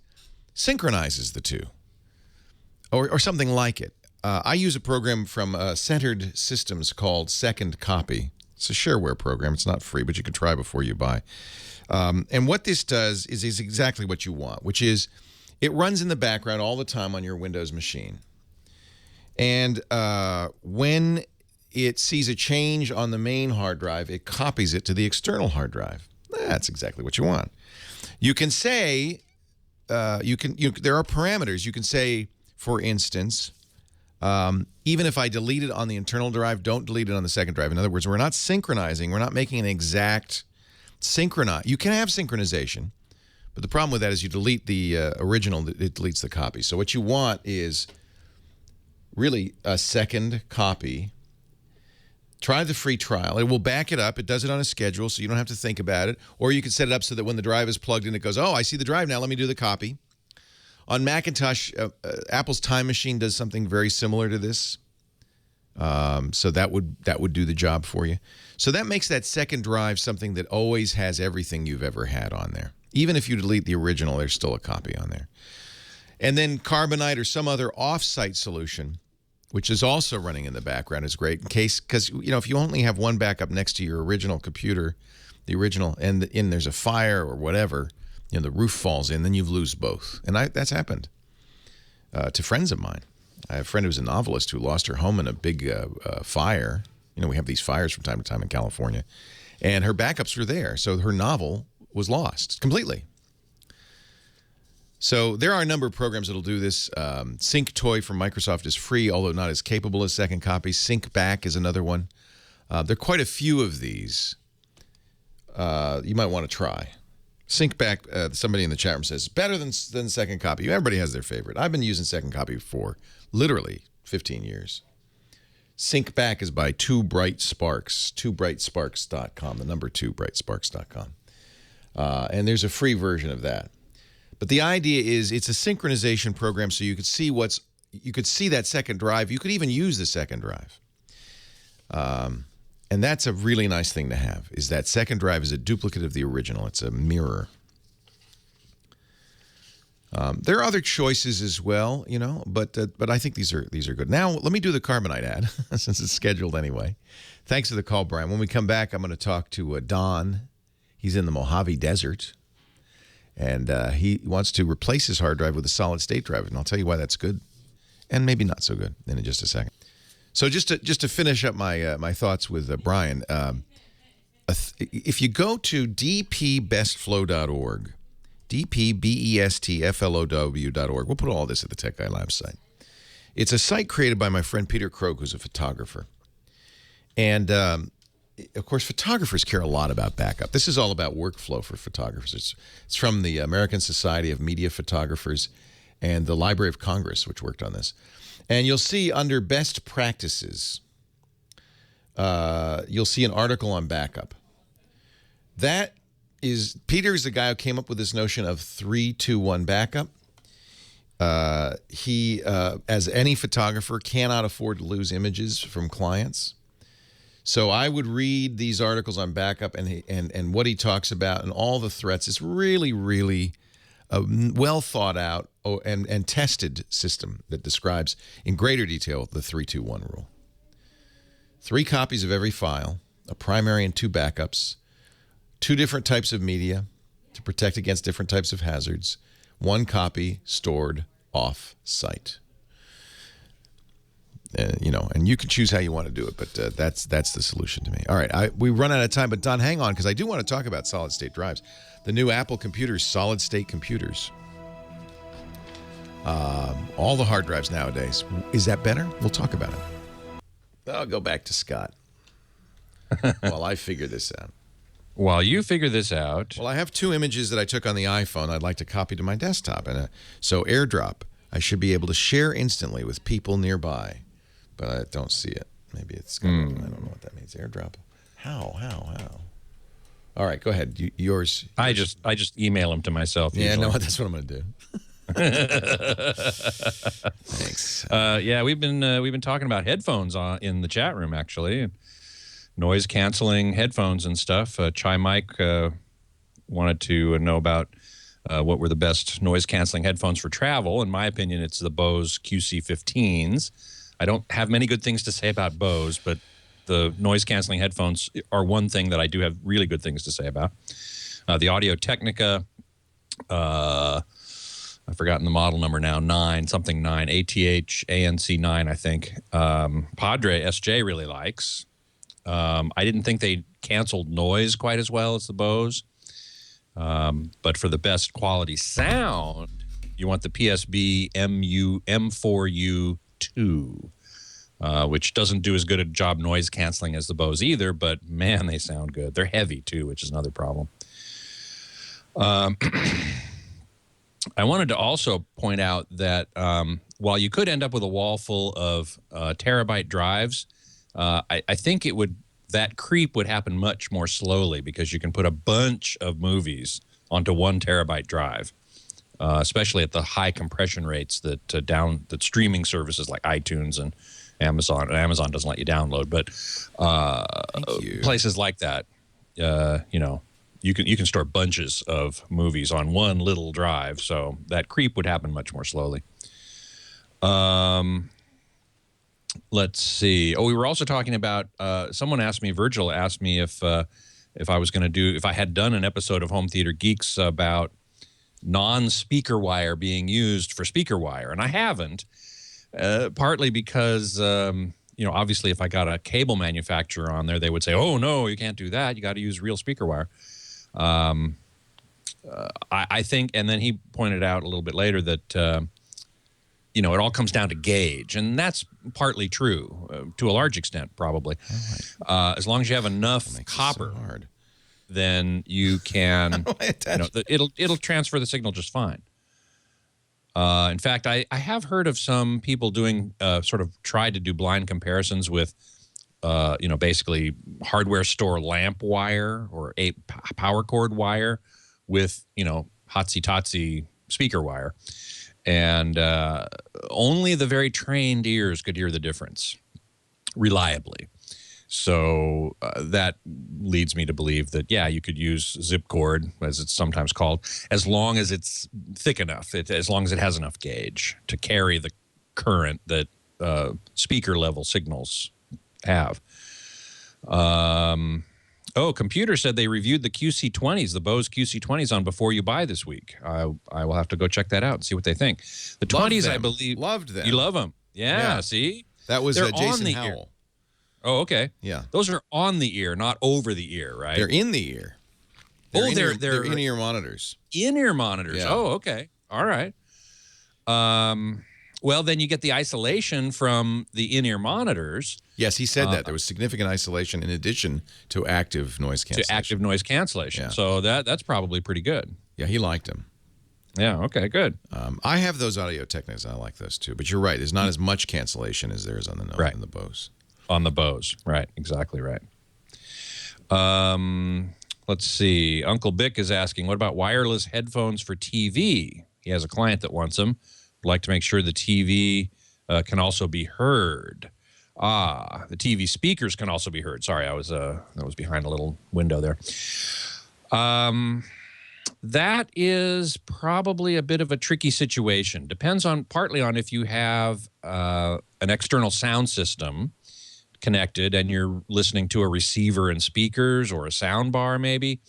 synchronizes the 2 or something like it. I use a program from Centered Systems called Second Copy. It's a shareware program. It's not free, but you can try before you buy. And what this does is exactly what you want, which is it runs in the background all the time on your Windows machine. And when it sees a change on the main hard drive, it copies it to the external hard drive. That's exactly what you want. You can say, there are parameters. You can say, for instance, even if I delete it on the internal drive, don't delete it on the second drive. In other words, we're not synchronizing. We're not making an exact synchronize. You can have synchronization, but the problem with that is you delete the original, it deletes the copy. So what you want is really a second copy. Try the free trial. It will back it up. It does it on a schedule, so you don't have to think about it. Or you can set it up so that when the drive is plugged in, it goes, oh, I see the drive now. Let me do the copy. On Macintosh, Apple's Time Machine does something very similar to this. So that would do the job for you. So that makes that second drive something that always has everything you've ever had on there. Even if you delete the original, there's still a copy on there. And then Carbonite or some other off-site solution, which is also running in the background, is great in case, because if you only have 1 backup next to your original computer, the original, and there's a fire or whatever, the roof falls in, then you lose both. And that's happened to friends of mine. I have a friend who's a novelist who lost her home in a big fire. We have these fires from time to time in California, and her backups were there, so her novel was lost completely. So there are a number of programs that will do this. Sync Toy from Microsoft is free, although not as capable as Second Copy. Sync Back is another one. There are quite a few of these you might want to try. Sync Back, somebody in the chat room says, better than Second Copy. Everybody has their favorite. I've been using Second Copy for literally 15 years. Sync Back is by 2 Bright Sparks, 2brightsparks.com, the number 2brightsparks.com. And there's a free version of that. But the idea is it's a synchronization program, so you could see that second drive. You could even use the second drive. And that's a really nice thing to have, is that second drive is a duplicate of the original. It's a mirror. There are other choices as well, but I think these are good. Now, let me do the Carbonite ad, since it's scheduled anyway. Thanks for the call, Brian. When we come back, I'm going to talk to Don. He's in the Mojave Desert, and he wants to replace his hard drive with a solid-state drive, and I'll tell you why that's good, and maybe not so good in just a second. So just to finish up my thoughts with Brian, if you go to dpbestflow.org, dpbestflow.org, we'll put all this at the Tech Guy Lab site. It's a site created by my friend Peter Krogh, who's a photographer. And, of course, photographers care a lot about backup. This is all about workflow for photographers. It's from the American Society of Media Photographers and the Library of Congress, which worked on this. And you'll see under best practices, you'll see an article on backup. Peter's the guy who came up with this notion of 3-2-1 backup. He, as any photographer, cannot afford to lose images from clients. So I would read these articles on backup and what he talks about and all the threats. It's really, really a well thought out and tested system that describes in greater detail the 3-2-1 rule. 3 copies of every file, a primary and 2 backups, 2 different types of media to protect against different types of hazards, 1 copy stored off-site. And you can choose how you want to do it, but that's the solution to me. All right, we run out of time, but Don, hang on, because I do want to talk about solid-state drives. The new Apple computers, solid-state computers. All the hard drives nowadays. Is that better? We'll talk about it. I'll go back to Scott while I figure this out. While you figure this out. Well, I have 2 images that I took on the iPhone I'd like to copy to my desktop. And so AirDrop, I should be able to share instantly with people nearby. But I don't see it. Maybe it's I don't know what that means. AirDrop. How? All right, go ahead. Yours. I just email them to myself. Yeah, usually. no, that's what I'm going to do. Thanks. Yeah, we've been talking about headphones in the chat room, actually. Noise canceling headphones and stuff. Chai Mike wanted to know about what were the best noise canceling headphones for travel. In my opinion, it's the Bose QC15s. I don't have many good things to say about Bose, but the noise canceling headphones are one thing that I do have really good things to say about. The Audio-Technica, I've forgotten the model number now, 9, ATH ANC 9, I think. Padre SJ really likes. I didn't think they canceled noise quite as well as the Bose. But for the best quality sound, you want the PSB M4U2, which doesn't do as good a job noise canceling as the Bose either, but man, they sound good. They're heavy too, which is another problem. I wanted to also point out that while you could end up with a wall full of terabyte drives, I think that creep would happen much more slowly because you can put a bunch of movies onto 1 terabyte drive. Especially at the high compression rates that streaming services like iTunes and Amazon doesn't let you download, but places like that, you can store bunches of movies on 1 little drive, so that creep would happen much more slowly. Let's see. Oh, we were also talking about. Virgil asked me if I had done an episode of Home Theater Geeks about non-speaker wire being used for speaker wire, and I haven't, partly because obviously if I got a cable manufacturer on there, they would say, oh no, you can't do that, you got to use real speaker wire. I think, and then he pointed out a little bit later that it all comes down to gauge, and that's partly true to a large extent, probably. As long as you have enough copper, then you can, it'll transfer the signal just fine. In fact, I have heard of some people doing sort of tried to do blind comparisons with, basically hardware store lamp wire or a power cord wire with, hotsy-totsy speaker wire. And only the very trained ears could hear the difference reliably. So that leads me to believe that, you could use zip cord, as it's sometimes called, as long as it's thick enough, as long as it has enough gauge to carry the current that speaker level signals have. Computer said they reviewed the QC20s, the Bose QC20s on Before You Buy this week. I will have to go check that out and see what they think. The 20s, I believe. Loved them. You love them. Yeah. See? That was They're Jason on the Howell. ear. Oh, okay. Yeah. Those are on the ear, not over the ear, right? They're in the ear. They're in-ear monitors. In-ear monitors. Yeah. Oh, okay. All right. Well, then you get the isolation from the in-ear monitors. Yes, he said that. There was significant isolation in addition to active noise cancellation. Yeah. So that's probably pretty good. Yeah, he liked them. Yeah, okay, good. I have those Audio Technicas. I like those too. But you're right. There's not as much cancellation as there is on the the Bose. On the Bose. Right, exactly right. Let's see. Uncle Bick is asking, what about wireless headphones for TV? He has a client that wants them. Would like to make sure the TV can also be heard. The TV speakers can also be heard. Sorry, I was behind a little window there. That is probably a bit of a tricky situation. Depends partly on if you have an external sound system connected and you're listening to a receiver and speakers or a sound bar maybe.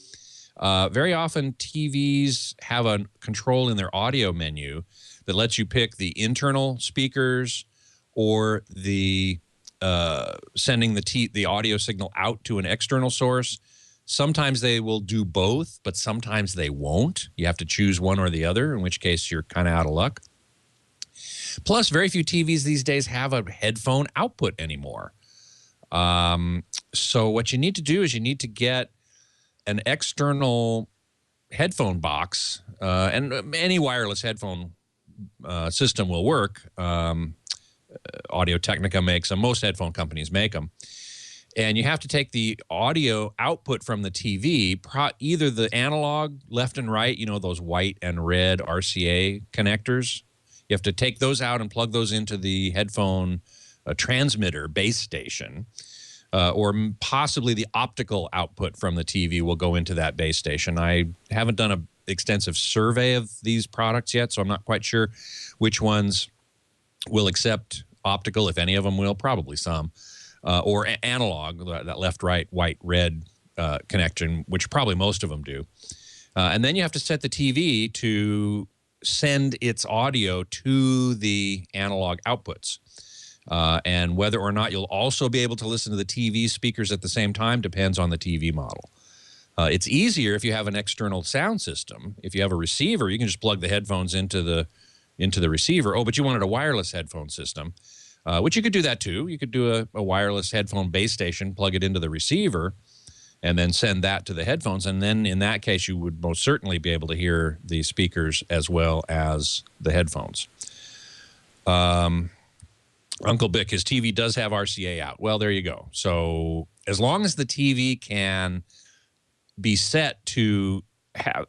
Very often TVs have a control in their audio menu that lets you pick the internal speakers or the sending the audio signal out to an external source. Sometimes they will do both, but sometimes they won't. You have to choose one or the other, in which case you're kind of out of luck. Plus, very few TVs these days have a headphone output anymore. So what you need to do is you need to get an external headphone box, and any wireless headphone system will work. Audio Technica makes them. Most headphone companies make them. And you have to take the audio output from the TV, either the analog left and right, those white and red RCA connectors. You have to take those out and plug those into the headphone transmitter base station, or possibly the optical output from the TV will go into that base station. I haven't done an extensive survey of these products yet, so I'm not quite sure which ones will accept optical, if any of them will, probably some. Or analog, that left-right, white-red connection, which probably most of them do. And then you have to set the TV to send its audio to the analog outputs. And whether or not you'll also be able to listen to the TV speakers at the same time depends on the TV model. It's easier if you have an external sound system. If you have a receiver, you can just plug the headphones into the receiver. Oh, but you wanted a wireless headphone system. Which you could do that too. You could do a wireless headphone base station, plug it into the receiver, and then send that to the headphones. And then in that case, you would most certainly be able to hear the speakers as well as the headphones. Uncle Bick, his TV does have RCA out. Well, there you go. So as long as the TV can be set to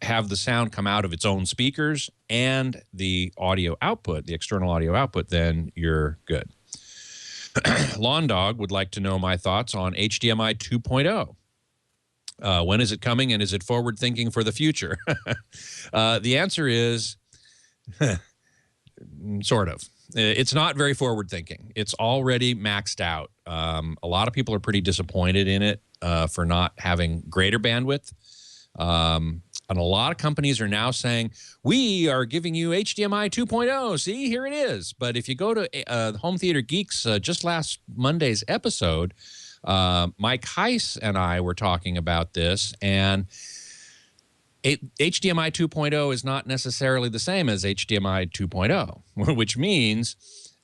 have the sound come out of its own speakers and the audio output, the external audio output, then you're good. Lawn Dog would like to know my thoughts on HDMI 2.0. When is it coming, and is it forward-thinking for the future? The answer is sort of. It's not very forward-thinking. It's already maxed out. A lot of people are pretty disappointed in it for not having greater bandwidth. And a lot of companies are now saying, we are giving you HDMI 2.0. See, here it is. But if you go to Home Theater Geeks, just last Monday's episode, Mike Heiss and I were talking about this. And HDMI 2.0 is not necessarily the same as HDMI 2.0, which means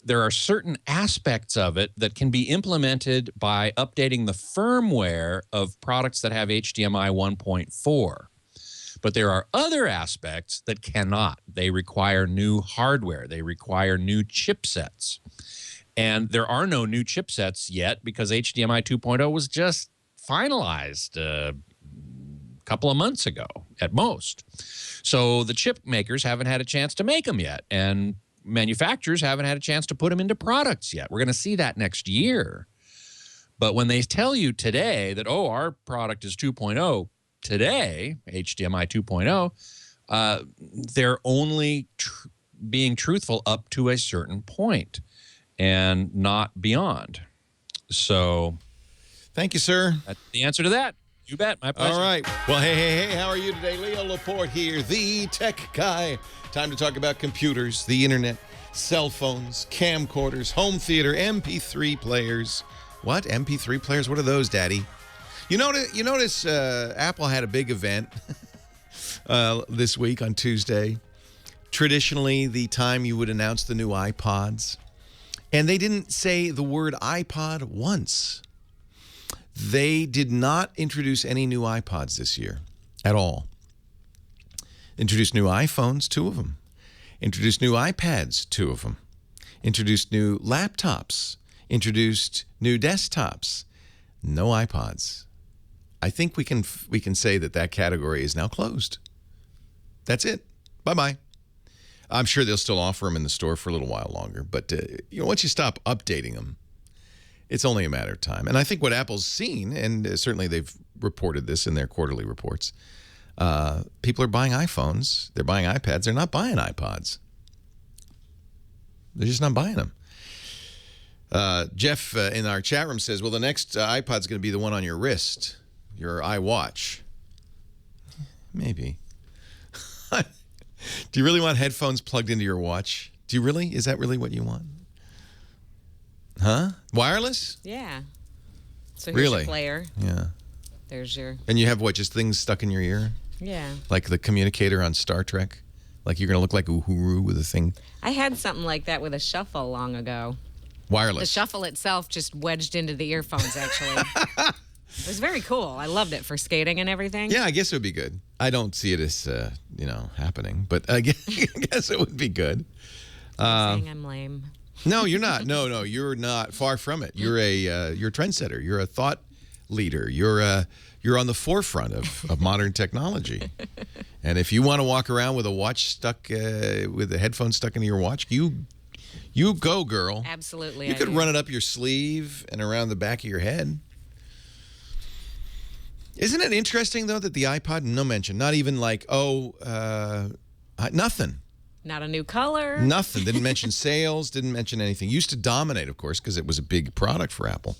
there are certain aspects of it that can be implemented by updating the firmware of products that have HDMI 1.4. But there are other aspects that cannot. They require new hardware. They require new chipsets. And there are no new chipsets yet because HDMI 2.0 was just finalized a couple of months ago at most. So the chip makers haven't had a chance to make them yet, and manufacturers haven't had a chance to put them into products yet. We're going to see that next year. But when they tell you today that, oh, our product is 2.0 today, HDMI 2.0, they're only being truthful up to a certain point and not beyond. So thank you, sir. That's the answer to that. You bet. My pleasure. All right. Well, hey, how are you today? Leo Laporte here, the tech guy. Time to talk about computers, the internet, cell phones, camcorders, home theater, MP3 players. What? MP3 players? What are those, Daddy? You notice Apple had a big event this week on Tuesday. Traditionally, the time you would announce the new iPods. And they didn't say the word iPod once. They did not introduce any new iPods this year at all. Introduced new iPhones, 2 of them. Introduced new iPads, 2 of them. Introduced new laptops. Introduced new desktops. No iPods. I think we can say that category is now closed. That's it. Bye-bye. I'm sure they'll still offer them in the store for a little while longer, but once you stop updating them, it's only a matter of time. And I think what Apple's seen, and certainly they've reported this in their quarterly reports, people are buying iPhones, they're buying iPads, they're not buying iPods. They're just not buying them. Jeff in our chat room says, well, the next iPod's going to be the one on your wrist, your iWatch. Maybe. Do you really want headphones plugged into your watch? Do you really? Is that really what you want? Huh? Wireless? Yeah. So here's your player. Yeah. There's your... And you have what, just things stuck in your ear? Yeah. Like the communicator on Star Trek? Like you're going to look like Uhuru with a thing? I had something like that with a shuffle long ago. Wireless? The shuffle itself just wedged into the earphones, actually. It was very cool. I loved it for skating and everything. Yeah, I guess it would be good. I don't see it as, happening, but I guess it would be good. I'm saying I'm lame. No, you're not. No, you're not. Far from it. You're a trendsetter. You're a thought leader. You're on the forefront of modern technology. And if you want to walk around with a watch stuck, with the headphones stuck into your watch, you go, girl. Absolutely. You could run it up your sleeve and around the back of your head. Isn't it interesting, though, that the iPod, no mention, not even like, nothing. Not a new color. Nothing. Didn't mention sales, didn't mention anything. Used to dominate, of course, because it was a big product for Apple.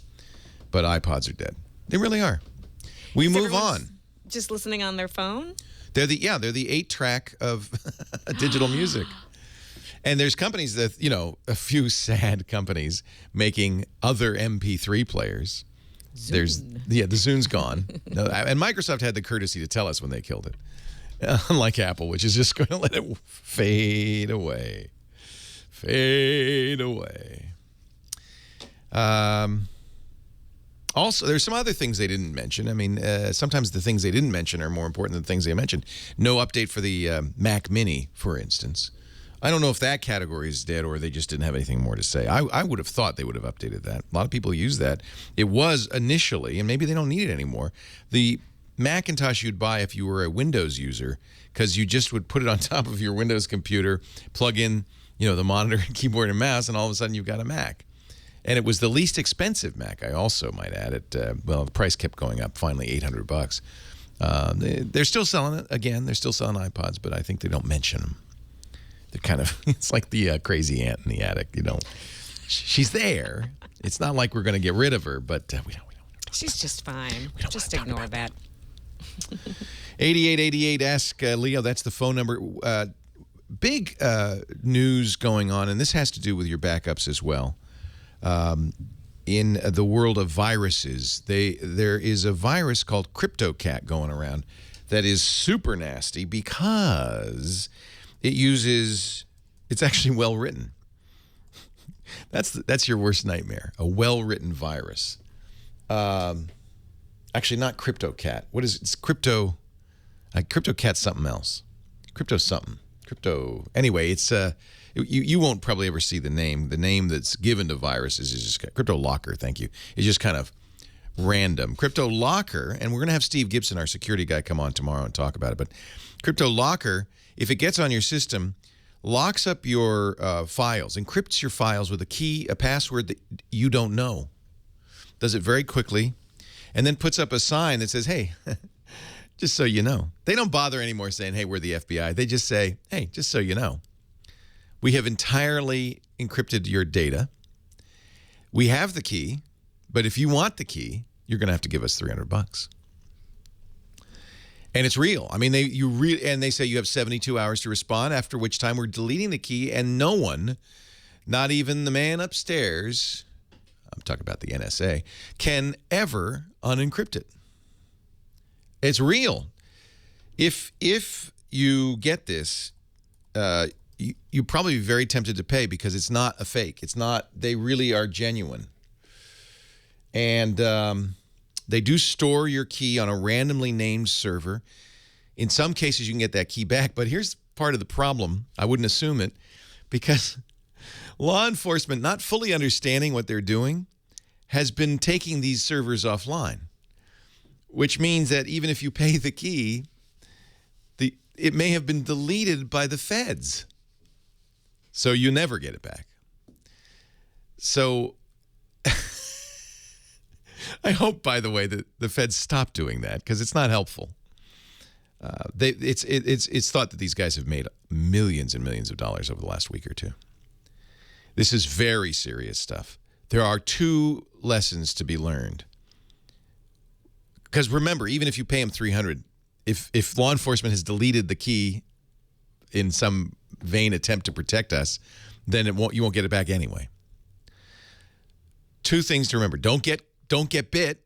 But iPods are dead. They really are. We move on. Just listening on their phone? They're the 8-track of digital music. And there's companies that, a few sad companies making other MP3 players. Zune. The Zune's gone. And Microsoft had the courtesy to tell us when they killed it. Unlike Apple, which is just going to let it fade away. Fade away. Also, there's some other things they didn't mention. I mean, sometimes the things they didn't mention are more important than the things they mentioned. No update for the Mac Mini, for instance. I don't know if that category is dead or they just didn't have anything more to say. I would have thought they would have updated that. A lot of people use that. It was initially, and maybe they don't need it anymore, the Macintosh you'd buy if you were a Windows user, because you just would put it on top of your Windows computer, plug in, the monitor, keyboard, and mouse, and all of a sudden you've got a Mac. And it was the least expensive Mac, I also might add. The price kept going up, finally $800. They're still selling it. Again, they're still selling iPods, but I think they don't mention them. They're kind of, it's like the crazy aunt in the attic. She's there. It's not like we're going to get rid of her, but we don't. She's just fine. Just ignore that. 8888, ask Leo. That's the phone number. Big news going on, and this has to do with your backups as well. In the world of viruses, there is a virus called CryptoCat going around that is super nasty because it's actually well written. That's your worst nightmare, a well-written virus. Actually, not CryptoCat. What is it? It's crypto. CryptoCat's something else. Crypto something. Crypto. Anyway, it's you won't probably ever see the name. The name that's given to viruses is just Crypto Locker. Thank you. It's just kind of random. Crypto Locker, and we're going to have Steve Gibson, our security guy, come on tomorrow and talk about it. But Crypto Locker, if it gets on your system, locks up your files, encrypts your files with a key, a password that you don't know. Does it very quickly, and then puts up a sign that says, hey, just so you know. They don't bother anymore saying, hey, we're the FBI. They just say, hey, just so you know. We have entirely encrypted your data. We have the key, but if you want the key, you're going to have to give us $300. And it's real. I mean, they say you have 72 hours to respond, after which time we're deleting the key, and no one, not even the man upstairs, I'm talking about the NSA, can ever unencrypt it. It's real. If you get this, you'll probably be very tempted to pay because it's not a fake. It's not. They really are genuine. And they do store your key on a randomly named server. In some cases, you can get that key back. But here's part of the problem. I wouldn't assume it, because law enforcement, not fully understanding what they're doing, has been taking these servers offline, which means that even if you pay the key, it may have been deleted by the feds. So you never get it back. So I hope, by the way, that the feds stop doing that, because it's not helpful. It's thought that these guys have made millions and millions of dollars over the last week or two. This is very serious stuff. There are two lessons to be learned. Because remember, even if you pay them $300, if law enforcement has deleted the key in some vain attempt to protect us, then you won't get it back anyway. Two things to remember: don't get bit.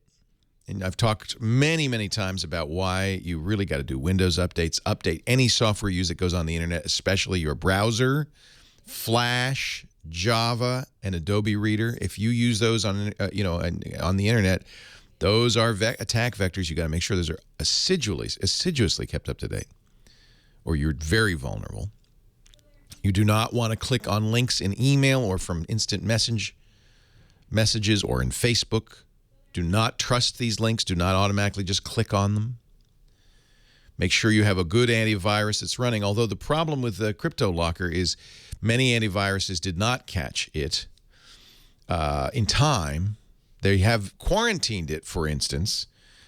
And I've talked many, many times about why you really got to do Windows updates. Update any software you use that goes on the internet, especially your browser, Flash, Java, and Adobe Reader. If you use those on the internet, those are attack vectors. You got to make sure those are assiduously kept up to date, or you're very vulnerable. You do not want to click on links in email or from instant messages or in Facebook. Do not trust these links. Do not automatically just click on them. Make sure you have a good antivirus that's running. Although the problem with the Crypto Locker is many antiviruses did not catch it in time. They have quarantined it, for instance.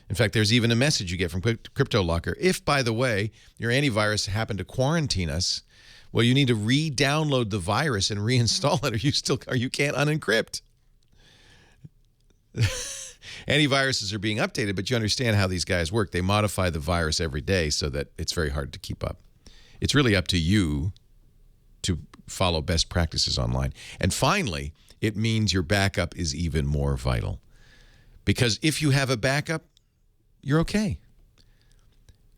In fact, there's even a message you get from Crypto Locker. If, by the way, your antivirus happened to quarantine us, well, you need to re-download the virus and reinstall it, or you can't unencrypt. Antiviruses are being updated, but you understand how these guys work. They modify the virus every day so that it's very hard to keep up. It's really up to you to follow best practices online. And finally, it means your backup is even more vital. Because if you have a backup, you're okay.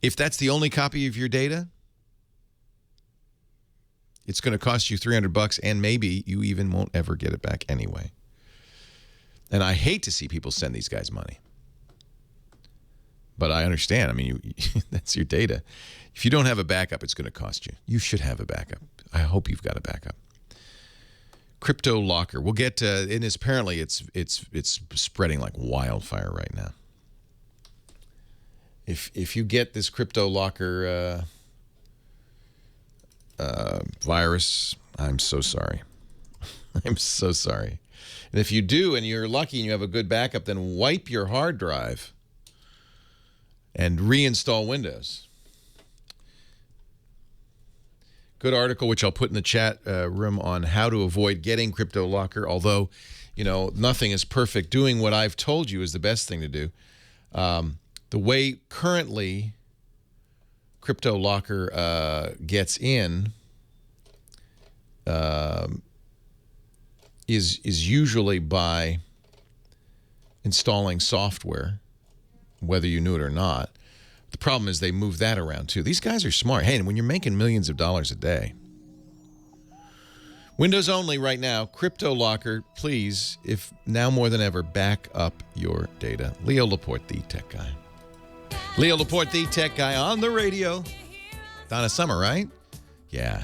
If that's the only copy of your data, it's going to cost you $300, and maybe you even won't ever get it back anyway. And I hate to see people send these guys money. But I understand. I mean, that's your data. If you don't have a backup, it's going to cost you. You should have a backup. I hope you've got a backup. Crypto Locker. We'll get to, and apparently it's spreading like wildfire right now. If you get this Crypto Locker virus, I'm so sorry. I'm so sorry. And if you do, and you're lucky and you have a good backup, then wipe your hard drive and reinstall Windows. Good article, which I'll put in the chat room, on how to avoid getting Crypto Locker. Although, nothing is perfect. Doing what I've told you is the best thing to do. The way currently Crypto Locker gets in is usually by installing software, whether you knew it or not. The problem is they move that around too. These guys are smart. Hey, and when you're making millions of dollars a day, Windows only right now, Crypto Locker, please, if now more than ever, back up your data. Leo Laporte, the tech guy. Leo Laporte, the tech guy on the radio. Donna Summer, right? Yeah.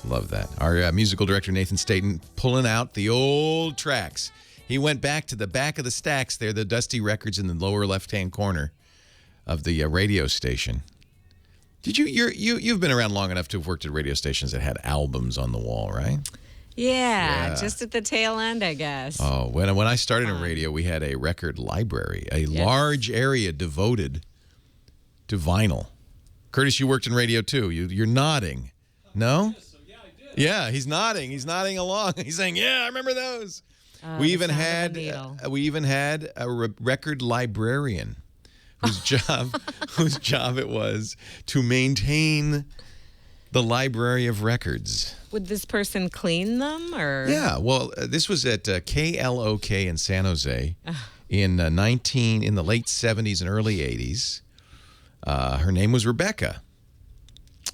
Love that. Our musical director, Nathan Staten, pulling out the old tracks. He went back to the back of the stacks there, the dusty records in the lower left-hand corner of the radio station. You've been around long enough to have worked at radio stations that had albums on the wall, right? Yeah, just at the tail end, I guess. Oh, when I started in radio, we had a record library, a large area devoted to vinyl. Curtis, you worked in radio too. You're nodding. No? Yeah, I did. Yeah, he's nodding. He's nodding along. He's saying, "Yeah, I remember those." We even had a record librarian whose job it was to maintain the library of records. Would this person clean them, or? Yeah, well, this was at KLOK in San Jose in the late 70s and early 80s. Her name was Rebecca.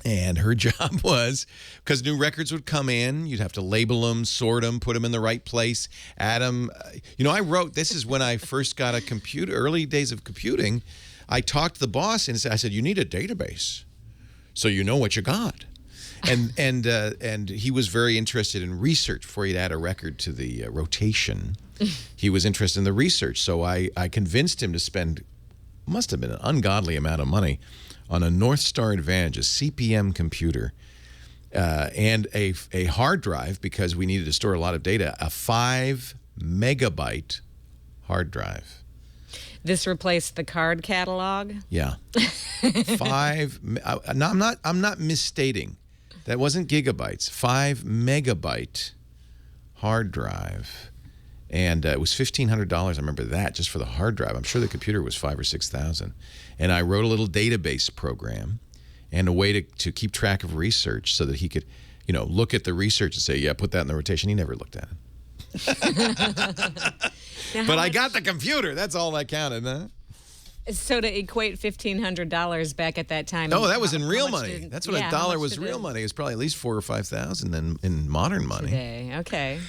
And her job was, because new records would come in, you'd have to label them, sort them, put them in the right place, add them. This is when I first got a computer, early days of computing. I talked to the boss and I said, you need a database so you know what you got. And he was very interested in research before he'd add a record to the rotation. He was interested in the research. So I convinced him to spend, must have been an ungodly amount of money, on a North Star Advantage, a CPM computer, and a hard drive, because we needed to store a lot of data, a 5 megabyte hard drive. This replaced the card catalog? Yeah. No, I'm not misstating. That wasn't gigabytes. 5 megabyte hard drive. And it was $1,500. I remember that, just for the hard drive. I'm sure the computer was $5,000 or $6,000. And I wrote a little database program and a way to keep track of research so that he could, look at the research and say, yeah, put that in the rotation. He never looked at it. But I got the computer. That's all that counted, huh? So to equate $1,500 back at that time. Oh, that was in real money. That's when a dollar was real money. It was probably at least $4,000 or $5,000 in modern money. Today, okay.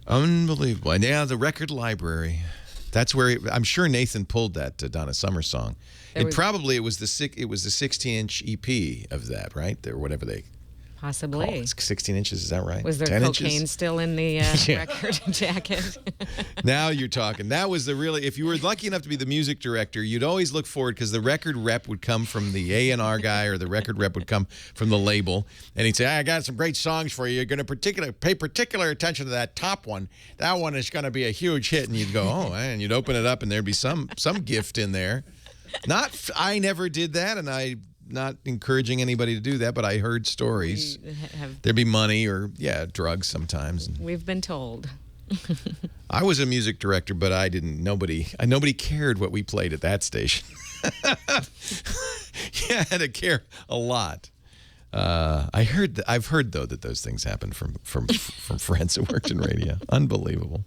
Unbelievable. And yeah, the record library. That's where I'm sure Nathan pulled that Donna Summer song. It was the 16-inch EP of that, right? Or whatever they possibly call it. 16 inches, is that right? Was there 10 cocaine inches? still in the record jacket? Now you're talking. That was if you were lucky enough to be the music director, you'd always look forward, because the record rep would come from the A&R guy, or the record rep would come from the label, and he'd say, I got some great songs for you. You're going to pay particular attention to that top one. That one is going to be a huge hit. And you'd go, oh, and you'd open it up, and there'd be some gift in there. I never did that, and not encouraging anybody to do that, but I heard stories. There'd be money or, drugs sometimes. We've been told. I was a music director, but nobody cared what we played at that station. I had to care a lot. I've heard though that those things happen from friends who worked in radio. Unbelievable.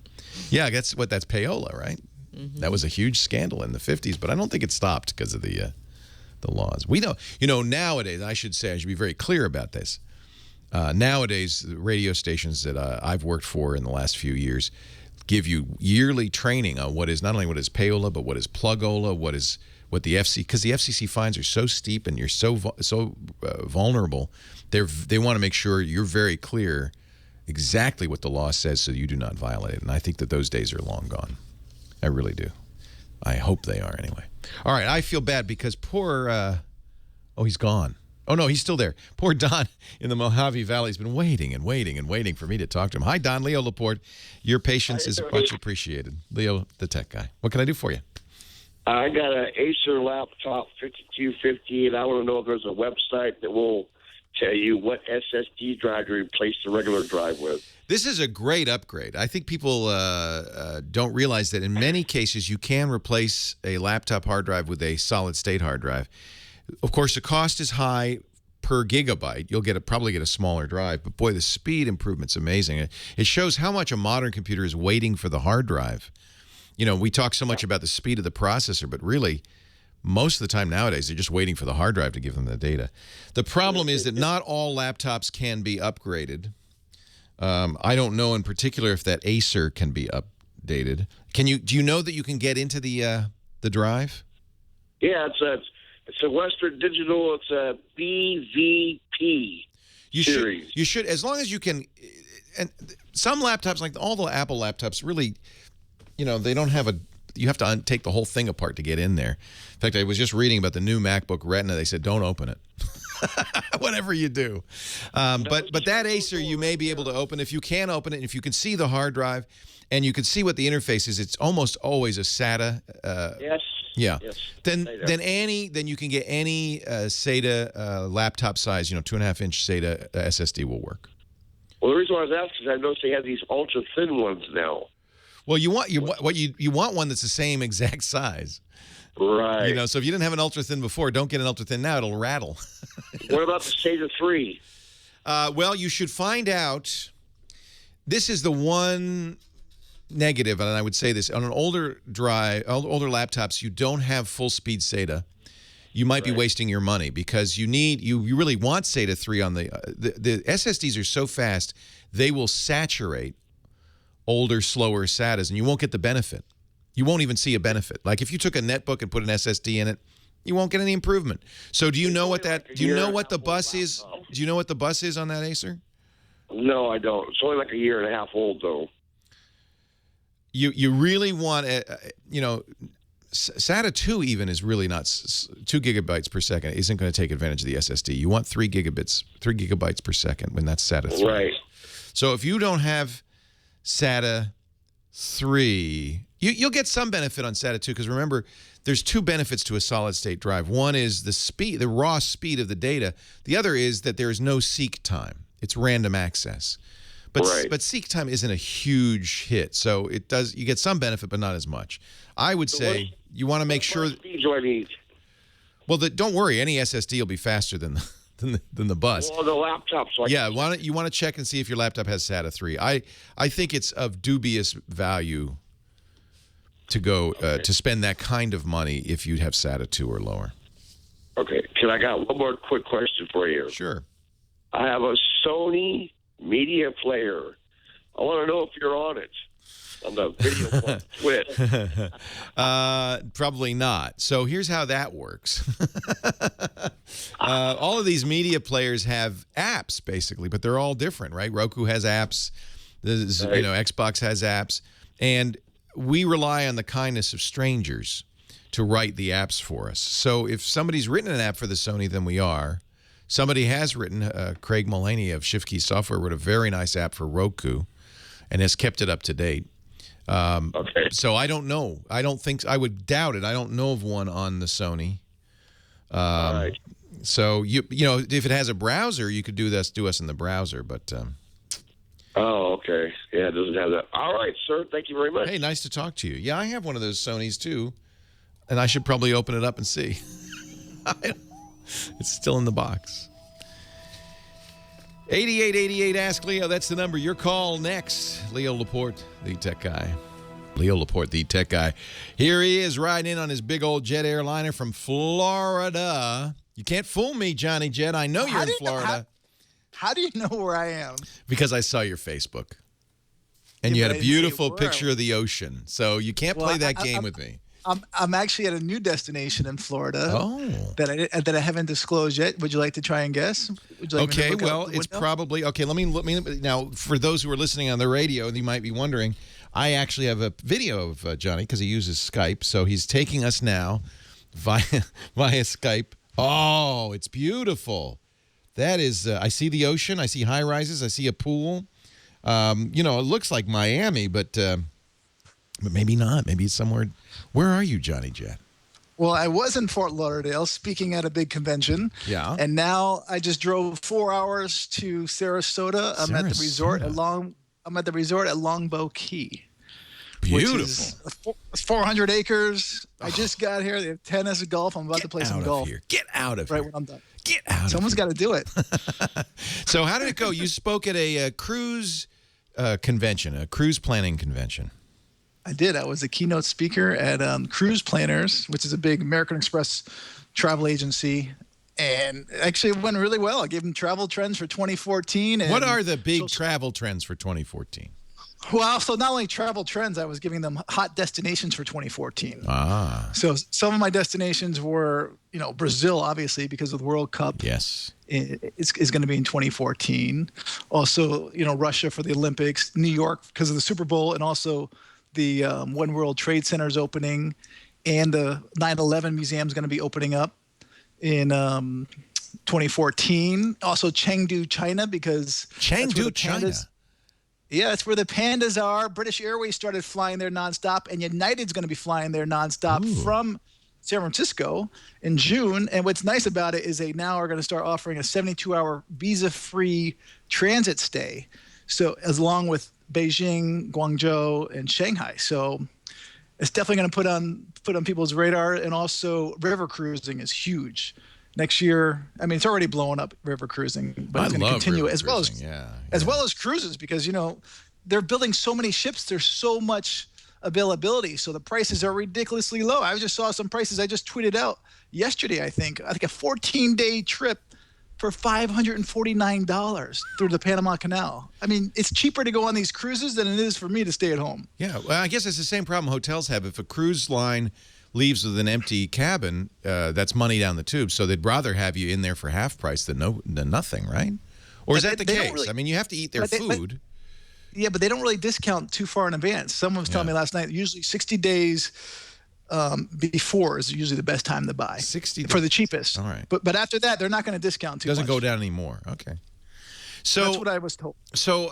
Yeah, that's payola, right? Mm-hmm. That was a huge scandal in the 50s, but I don't think it stopped because of the laws. We know, nowadays, I should be very clear about this. Nowadays, the radio stations that I've worked for in the last few years give you yearly training on not only what is payola, but what is plugola, what the FCC, because the FCC fines are so steep and you're so vulnerable. They want to make sure you're very clear exactly what the law says so you do not violate it. And I think that those days are long gone. I really do. I hope they are anyway. All right, I feel bad because poor, he's gone. Oh, no, he's still there. Poor Don in the Mojave Valley has been waiting and waiting and waiting for me to talk to him. Hi, Don. Leo Laporte. Your patience is much appreciated. Leo, the tech guy. What can I do for you? I got an Acer laptop, 5250, and I want to know if there's a website that will tell you what SSD drive to replace the regular drive with. This is a great upgrade. I think people don't realize that in many cases you can replace a laptop hard drive with a solid-state hard drive. Of course, the cost is high per gigabyte. You'll probably get a smaller drive, but boy, the speed improvement's amazing. It shows how much a modern computer is waiting for the hard drive. We talk so much about the speed of the processor, but really, most of the time nowadays, they're just waiting for the hard drive to give them the data. The problem is that not all laptops can be upgraded. I don't know in particular if that Acer can be updated. Do you know that you can get into the drive? Yeah, it's a Western Digital. It's a BVP series. You should, as long as you can. And some laptops, like all the Apple laptops, really, they don't have a. You have to take the whole thing apart to get in there. In fact, I was just reading about the new MacBook Retina. They said don't open it. Whatever you do, but that Acer you may be able to open. If you can open it, if you can see the hard drive, and you can see what the interface is, it's almost always a SATA. Yes. Yeah. Yes. Then you can get any SATA laptop size. 2.5-inch SATA SSD will work. Well, the reason why I was asking is I noticed they have these ultra thin ones now. Well, you want one that's the same exact size. Right. So if you didn't have an ultra thin before, don't get an ultra thin now. It'll rattle. What about the SATA 3? Well, you should find out. This is the one negative, and I would say this on an older laptops, you don't have full speed SATA. You might be wasting your money because you really want SATA 3 on the SSDs are so fast they will saturate older, slower SATAs, and you won't get the benefit. You won't even see a benefit. Like if you took a netbook and put an SSD in it, you won't get any improvement. So do you know what that? Do you know what the bus is? Do you know what the bus is on that Acer? No, I don't. It's only like a year and a half old though. You really want SATA 2 even is really not 2 gigabytes per second isn't going to take advantage of the SSD. You want 3 gigabytes per second when that's SATA 3. Right. So if you don't have SATA 3, you'll get some benefit on SATA 2 because remember, there's two benefits to a solid-state drive. One is the speed, the raw speed of the data. The other is that there is no seek time. It's random access. But seek time isn't a huge hit, so you get some benefit, but not as much. I would say you want to make sure. Speed do I need? Well, don't worry. Any SSD will be faster than the bus. Well, the laptop's like. Yeah, you want to check and see if your laptop has SATA 3. I think it's of dubious value to go to spend that kind of money if you have SATA 2 or lower. Okay, I got one more quick question for you. Sure. I have a Sony media player. I want to know if you're on it. On the video Twit. Probably not. So here's how that works. All of these media players have apps, basically, but they're all different, right? Roku has apps. Xbox has apps. And we rely on the kindness of strangers to write the apps for us. So if somebody's written an app for the Sony, then we are. Somebody has written, Craig Mullaney of ShiftKey Software wrote a very nice app for Roku and has kept it up to date. So I don't know. I would doubt it. I don't know of one on the Sony. All right. So if it has a browser, you could do us in the browser, but oh, okay. Yeah, it doesn't have that. All right, sir. Thank you very much. Hey, nice to talk to you. Yeah, I have one of those Sonys too, and I should probably open it up and see. It's still in the box. 8888 Ask Leo. That's the number. Your call next. Leo Laporte, the tech guy. Leo Laporte, the tech guy. Here he is riding in on his big old jet airliner from Florida. You can't fool me, Johnny Jet. I know you're in Florida. How do you know where I am? Because I saw your Facebook. And you had a beautiful picture of the ocean. So you can't play that game with me. I'm actually at a new destination in Florida that I haven't disclosed yet. Would you like to try and guess? Would you like me to look out the it's window? probably okay. Let me now. For those who are listening on the radio, you might be wondering. I actually have a video of Johnny because he uses Skype. So he's taking us now via Skype. Oh, it's beautiful. That is. I see the ocean. I see high rises. I see a pool. It looks like Miami, but maybe not. Maybe it's somewhere. Where are you, Johnny Jet? Well, I was in Fort Lauderdale speaking at a big convention. Yeah. And now I just drove 4 hours to Sarasota. I'm at the resort at Longbow Key. Beautiful. Which is 400 acres. I just got here. They have tennis, golf. I'm about to play some golf. Get out of here. Right when I'm done. Get out. Someone's got to do it. So how did it go? You spoke at a cruise convention, a cruise planning convention. I did. I was a keynote speaker at Cruise Planners, which is a big American Express travel agency. And actually it went really well. I gave them travel trends for 2014. And what are the big travel trends for 2014? Well, so not only travel trends, I was giving them hot destinations for 2014. So some of my destinations were, Brazil, obviously, because of the World Cup. Yes. Is going to be in 2014. Also, Russia for the Olympics, New York because of the Super Bowl, and also the One World Trade Center is opening, and the 9/11 Museum is going to be opening up in 2014. Also, Chengdu, China, because Chengdu, China. Yeah, that's where the pandas are. British Airways started flying there nonstop, and United's going to be flying there nonstop from San Francisco in June. And what's nice about it is they now are going to start offering a 72-hour visa-free transit stay, so as long with Beijing, Guangzhou, and Shanghai. So it's definitely going to put on people's radar. And also, river cruising is huge. Next year, it's already blowing up river cruising, but it's going to continue as well as cruises, because they're building so many ships. There's so much availability, so the prices are ridiculously low. I just saw some prices I just tweeted out yesterday. I think a 14-day trip for $549 through the Panama Canal. It's cheaper to go on these cruises than it is for me to stay at home. Yeah, well, I guess it's the same problem hotels have. If a cruise line leaves with an empty cabin, that's money down the tube. So they'd rather have you in there for half price than nothing, right? Or is that the case? You have to eat their food. But they don't really discount too far in advance. Someone was telling me last night, usually 60 days before is usually the best time to buy. 60 days. For the cheapest. All right. But after that, they're not going to discount too much. Doesn't go down anymore. Okay. So that's what I was told. So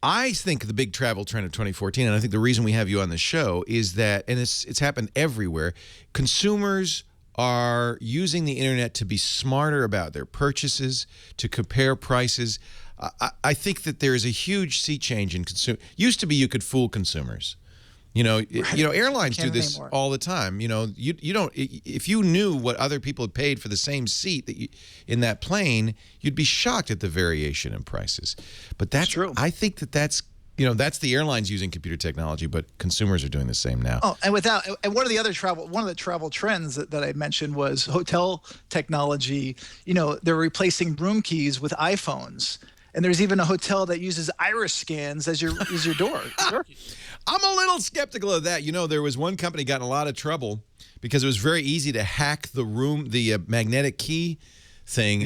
I think the big travel trend of 2014, and I think the reason we have you on the show is that, and it's happened everywhere, consumers are using the internet to be smarter about their purchases, to compare prices. I think that there is a huge sea change in consumer. Used to be you could fool consumers. Airlines do this all the time. You don't, if you knew what other people had paid for the same seat in that plane, you'd be shocked at the variation in prices. But that's true. I think that's the airlines using computer technology, but consumers are doing the same now. Oh, and one of the travel trends that I mentioned was hotel technology. They're replacing room keys with iPhones. And there's even a hotel that uses iris scans as your door. I'm a little skeptical of that. There was one company got in a lot of trouble because it was very easy to hack the magnetic key thing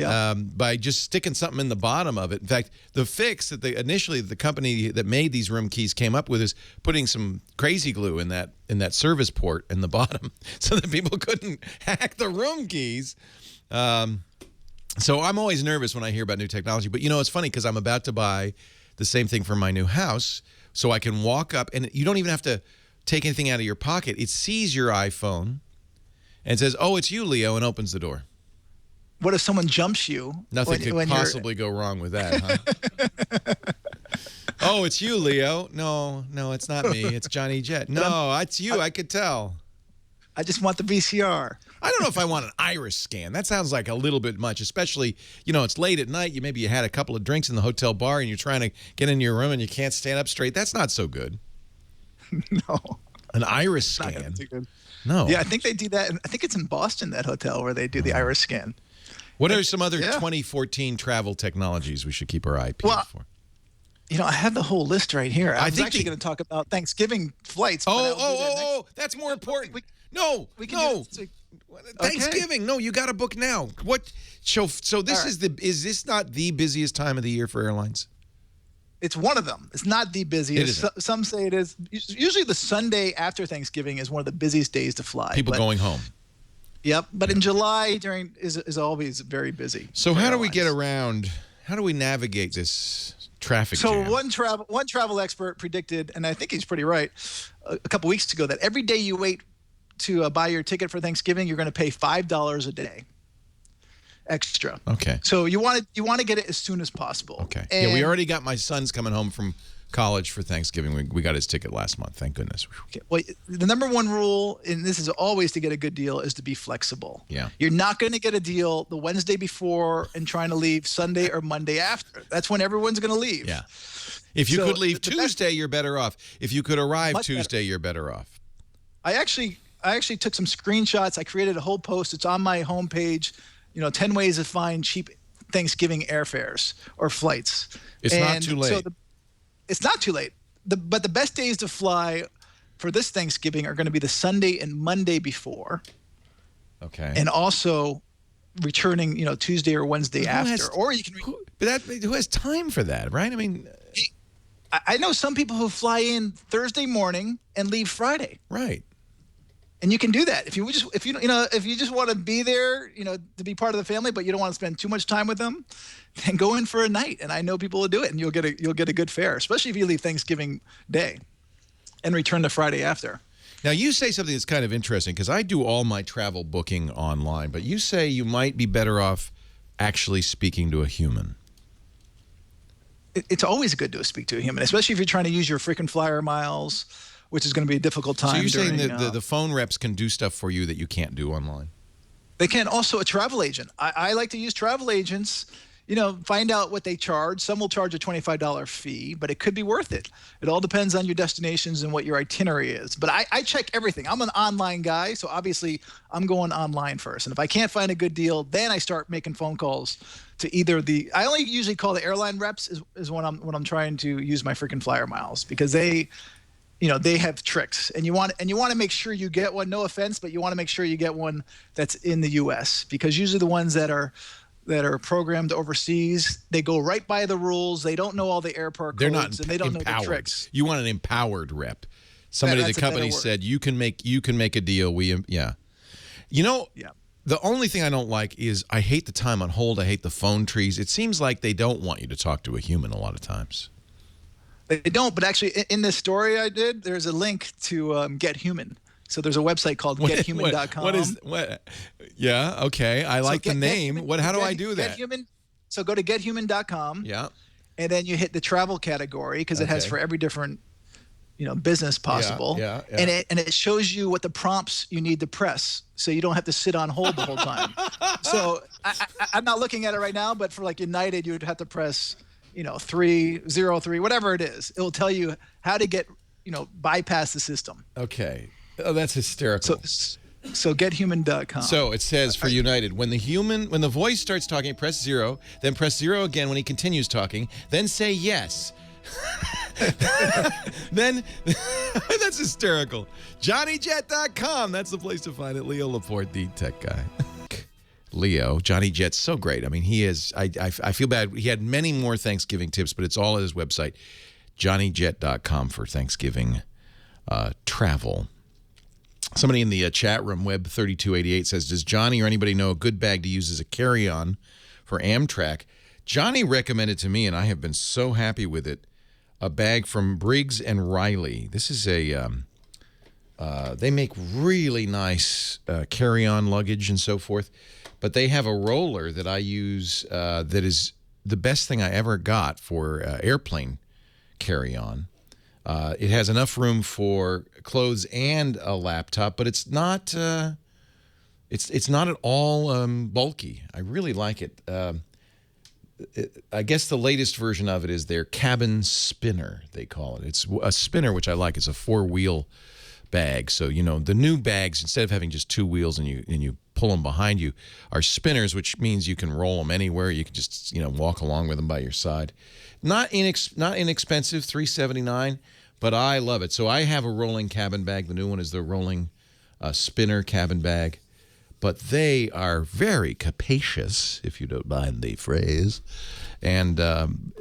by just sticking something in the bottom of it. In fact, the fix that initially the company that made these room keys came up with is putting some crazy glue in that service port in the bottom so that people couldn't hack the room keys. So I'm always nervous when I hear about new technology. But, it's funny because I'm about to buy the same thing for my new house. So I can walk up, and you don't even have to take anything out of your pocket. It sees your iPhone and says, "Oh, it's you, Leo," and opens the door. What if someone jumps you? Nothing could possibly go wrong with that, huh? "Oh, it's you, Leo." No, it's not me. It's Johnny Jet. No, it's you. I could tell. I just want the VCR. I don't know if I want an iris scan. That sounds like a little bit much, especially, it's late at night. Maybe you had a couple of drinks in the hotel bar and you're trying to get in your room and you can't stand up straight. That's not so good. No. An iris scan. No. Yeah, I think they do that. I think it's in Boston, that hotel, where they do the iris scan. What are some other 2014 travel technologies we should keep our eye peeled for? I have the whole list right here. I was actually going to talk about Thanksgiving flights. That's more important. Thanksgiving. No, you got to book now. What? So this is this not the busiest time of the year for airlines? It's one of them. It's not the busiest. Some say it is. Usually the Sunday after Thanksgiving is one of the busiest days to fly. People going home. Yep. But in July is always very busy. So how do we get around? How do we navigate this traffic jam? So one travel expert predicted, and I think he's pretty right, a couple weeks ago, that every day you wait to buy your ticket for Thanksgiving, you're going to pay $5 a day extra. Okay. So you want to get it as soon as possible. Okay. And we already got my son's coming home from college for Thanksgiving. We got his ticket last month. Thank goodness. Okay. Well, the number one rule, and this is always to get a good deal, is to be flexible. Yeah. You're not going to get a deal the Wednesday before and trying to leave Sunday or Monday after. That's when everyone's going to leave. Yeah. If you could leave Tuesday, you're better off. If you could arrive Tuesday, you're better off. I actually took some screenshots. I created a whole post. It's on my homepage. 10 ways to find cheap Thanksgiving airfares or flights. It's not too late. It's not too late. But the best days to fly for this Thanksgiving are going to be the Sunday and Monday before. Okay. And also returning, Tuesday or Wednesday after. Or you can. Who has time for that, right? I mean, I know some people who fly in Thursday morning and leave Friday. Right. And you can do that if you just want to be there, to be part of the family, but you don't want to spend too much time with them, then go in for a night. And I know people will do it, and you'll get a good fare, especially if you leave Thanksgiving Day and return the Friday after. Now, you say something that's kind of interesting, because I do all my travel booking online, but you say you might be better off actually speaking to a human. It's always good to speak to a human, especially if you're trying to use your frequent flyer miles, which is going to be a difficult time. So you're saying that the phone reps can do stuff for you that you can't do online? They can. Also, a travel agent. I like to use travel agents, find out what they charge. Some will charge a $25 fee, but it could be worth it. It all depends on your destinations and what your itinerary is. But I check everything. I'm an online guy, so obviously I'm going online first. And if I can't find a good deal, then I start making phone calls to either I only usually call the airline reps is when I'm trying to use my frequent flyer miles, because they have tricks, and you want to make sure you get one. No offense, but you want to make sure you get one that's in the U.S., because usually the ones that are programmed overseas, they go right by the rules. They don't know all the airport codes, and they don't know the tricks. You want an empowered rep, somebody the company said you can make a deal. The only thing I don't like is I hate the time on hold. I hate the phone trees. It seems like they don't want you to talk to a human a lot of times. They don't, but actually in this story I did, there's a link to Get Human. So there's a website called gethuman.com. What? Yeah, okay. I like the name. How do I do that? So go to gethuman.com. Yeah. And then you hit the travel category, because it has for every different business possible. Yeah. And it shows you what the prompts you need to press, so you don't have to sit on hold the whole time. So I'm not looking at it right now, but for like United, you would have to press 303, whatever it is. It will tell you how to get, bypass the system. Okay. Oh, that's hysterical. So gethuman.com. So it says for United, when the voice starts talking, press 0, then press 0 again when he continues talking, then say yes. Then that's hysterical. JohnnyJet.com. That's the place to find it. Leo Laporte, the tech guy. Leo, Johnny Jet's so great. I mean, he is. I feel bad. He had many more Thanksgiving tips, but it's all at his website, JohnnyJet.com, for Thanksgiving travel. Somebody in the chat room, Web3288, says, does Johnny or anybody know a good bag to use as a carry-on for Amtrak? Johnny recommended to me, and I have been so happy with it, a bag from Briggs & Riley. This is they make really nice carry-on luggage and so forth, but they have a roller that I use that is the best thing I ever got for airplane carry-on. It has enough room for clothes and a laptop, but it's not it's not at all bulky. I really like it. I guess the latest version of it is their cabin spinner, they call it. It's a spinner, which I like. It's a 4-wheel bag. So, the new bags, instead of having just 2 wheels and you pull them behind you, are spinners, which means you can roll them anywhere. You can just, walk along with them by your side. Not inexpensive, $3.79, but I love it. So I have a rolling cabin bag. The new one is the rolling spinner cabin bag. But they are very capacious, if you don't mind the phrase. And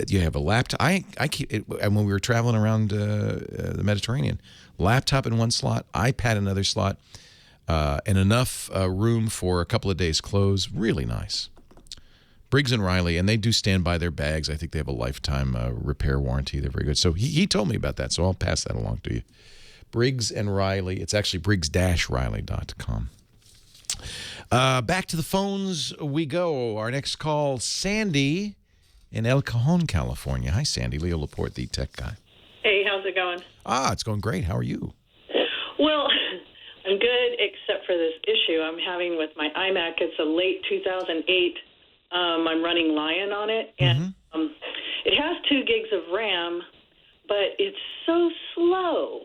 you have a laptop. I keep it, and when we were traveling around the Mediterranean, laptop in one slot, iPad in another slot, and enough room for a couple of days' clothes. Really nice. Briggs & Riley, and they do stand by their bags. I think they have a lifetime repair warranty. They're very good. So he told me about that, so I'll pass that along to you. Briggs & Riley. It's actually briggs-riley.com. Back to the phones we go. Our next call, Sandy in El Cajon, California. Hi, Sandy. Leo Laporte, the tech guy. Hey, how's it going? It's going great. How are you? Well, I'm good, except for this issue I'm having with my iMac. It's a late 2008. I'm running Lion on it, and it has 2 gigs of RAM, but it's so slow.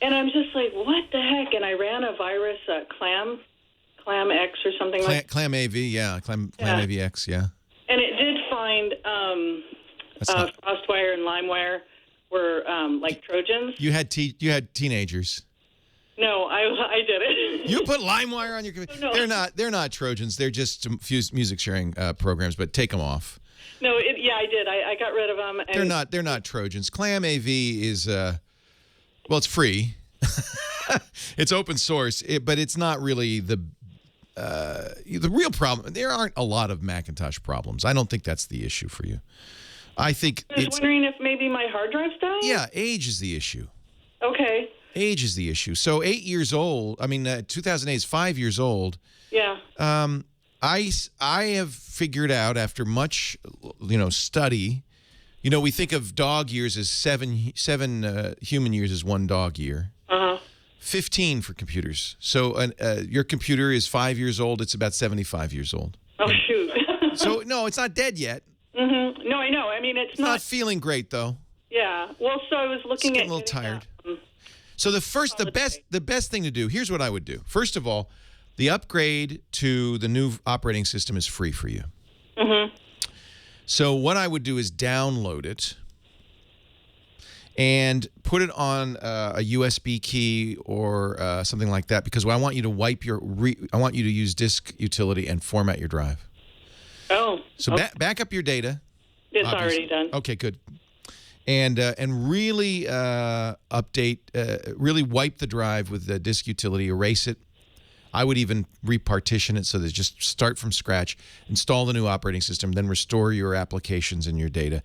And I'm just like, what the heck? And I ran a virus, Clam X or something like that. Clam AV, yeah. Clam AVX, yeah. And it did find FrostWire and LimeWire were like Trojans. You had teenagers. No, I did it. You put LimeWire on your computer. No. They're not Trojans. They're just some music sharing programs. But take them off. No, I did. I got rid of them. And They're not Trojans. Clam AV is it's free. It's open source, but it's not really the real problem. There aren't a lot of Macintosh problems. I don't think that's the issue for you. I think I was wondering if maybe my hard drive's dying. Yeah, age is the issue. Okay. Age is the issue. So 8 years old. 2008 is 5 years old. Yeah. I have figured out after much, study. We think of dog years as seven human years as one dog year. 15 for computers. So your computer is 5 years old. It's about 75 years old. Oh, shoot. So, no, it's not dead yet. Mm-hmm. No, I know. It's not feeling great, though. Yeah. Well, so I was looking at... a little tired. So the best thing to do, here's what I would do. First of all, the upgrade to the new operating system is free for you. Mm-hmm. So what I would do is download it and put it on a USB key or something like that, because I want you to I want you to use disk utility and format your drive. Oh. So back up your data. It's obviously. already done. Okay, good. And really really wipe the drive with the disk utility, erase it. I would even repartition it so that just start from scratch, install the new operating system, then restore your applications and your data.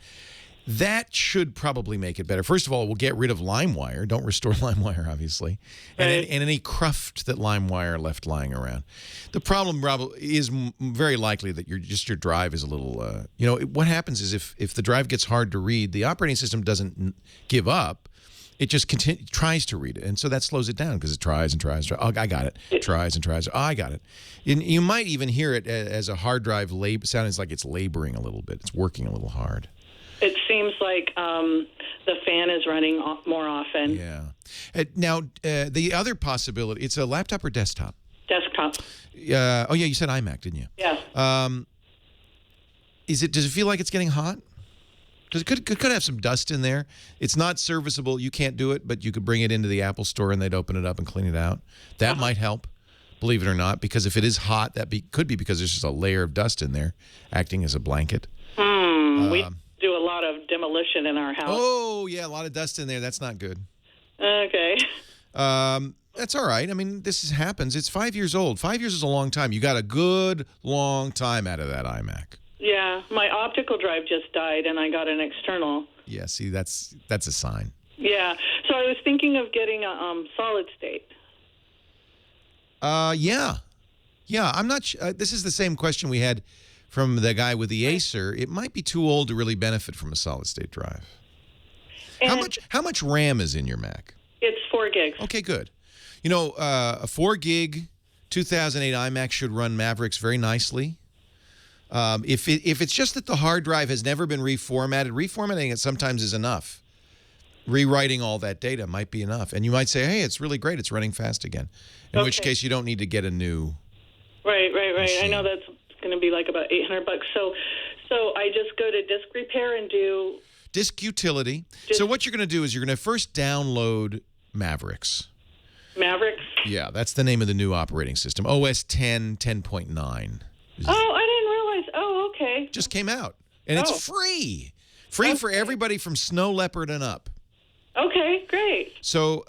That should probably make it better. First of all, we'll get rid of LimeWire. Don't restore LimeWire, obviously. And any cruft that LimeWire left lying around. The problem is very likely that your drive is a little, what happens is if the drive gets hard to read, the operating system doesn't give up. It just tries to read it. And so that slows it down because it tries and tries. Oh, I got it. It tries and tries. Oh, I got it. And you might even hear it as a hard drive sounding like it's laboring a little bit. It's working a little hard. It seems like the fan is running more often. Yeah. Now, the other possibility, it's a laptop or desktop? Desktop. Yeah, you said iMac, didn't you? Yeah. Does it feel like it's getting hot? Because it could have some dust in there. It's not serviceable. You can't do it, but you could bring it into the Apple store and they'd open it up and clean it out. That might help, believe it or not, because if it is hot, could be because there's just a layer of dust in there acting as a blanket. We do a lot of demolition in our house. Oh, yeah, a lot of dust in there. That's not good. Okay. That's all right. This happens. It's 5 years old. 5 years is a long time. You got a good long time out of that iMac. Yeah, my optical drive just died, and I got an external. Yeah, see, that's a sign. Yeah, so I was thinking of getting a solid state. Yeah. I'm not. This is the same question we had from the guy with the Acer. It might be too old to really benefit from a solid state drive. And How much RAM is in your Mac? It's 4 gigs. Okay, good. A 4 gig 2008 iMac should run Mavericks very nicely. If it's just that the hard drive has never been reformatting it sometimes is enough. Rewriting all that data might be enough. And you might say, hey, it's really great. It's running fast again. In which case, you don't need to get a new Right. machine. I know that's going to be like about $800. So I just go to disk repair and do... Disk utility. So what you're going to do is you're going to first download Mavericks. Mavericks? Yeah, that's the name of the new operating system. OS 10, 10.9. Oh, I didn't realize. Oh, okay. Just came out. And it's free. Free for everybody from Snow Leopard and up. Okay, great. So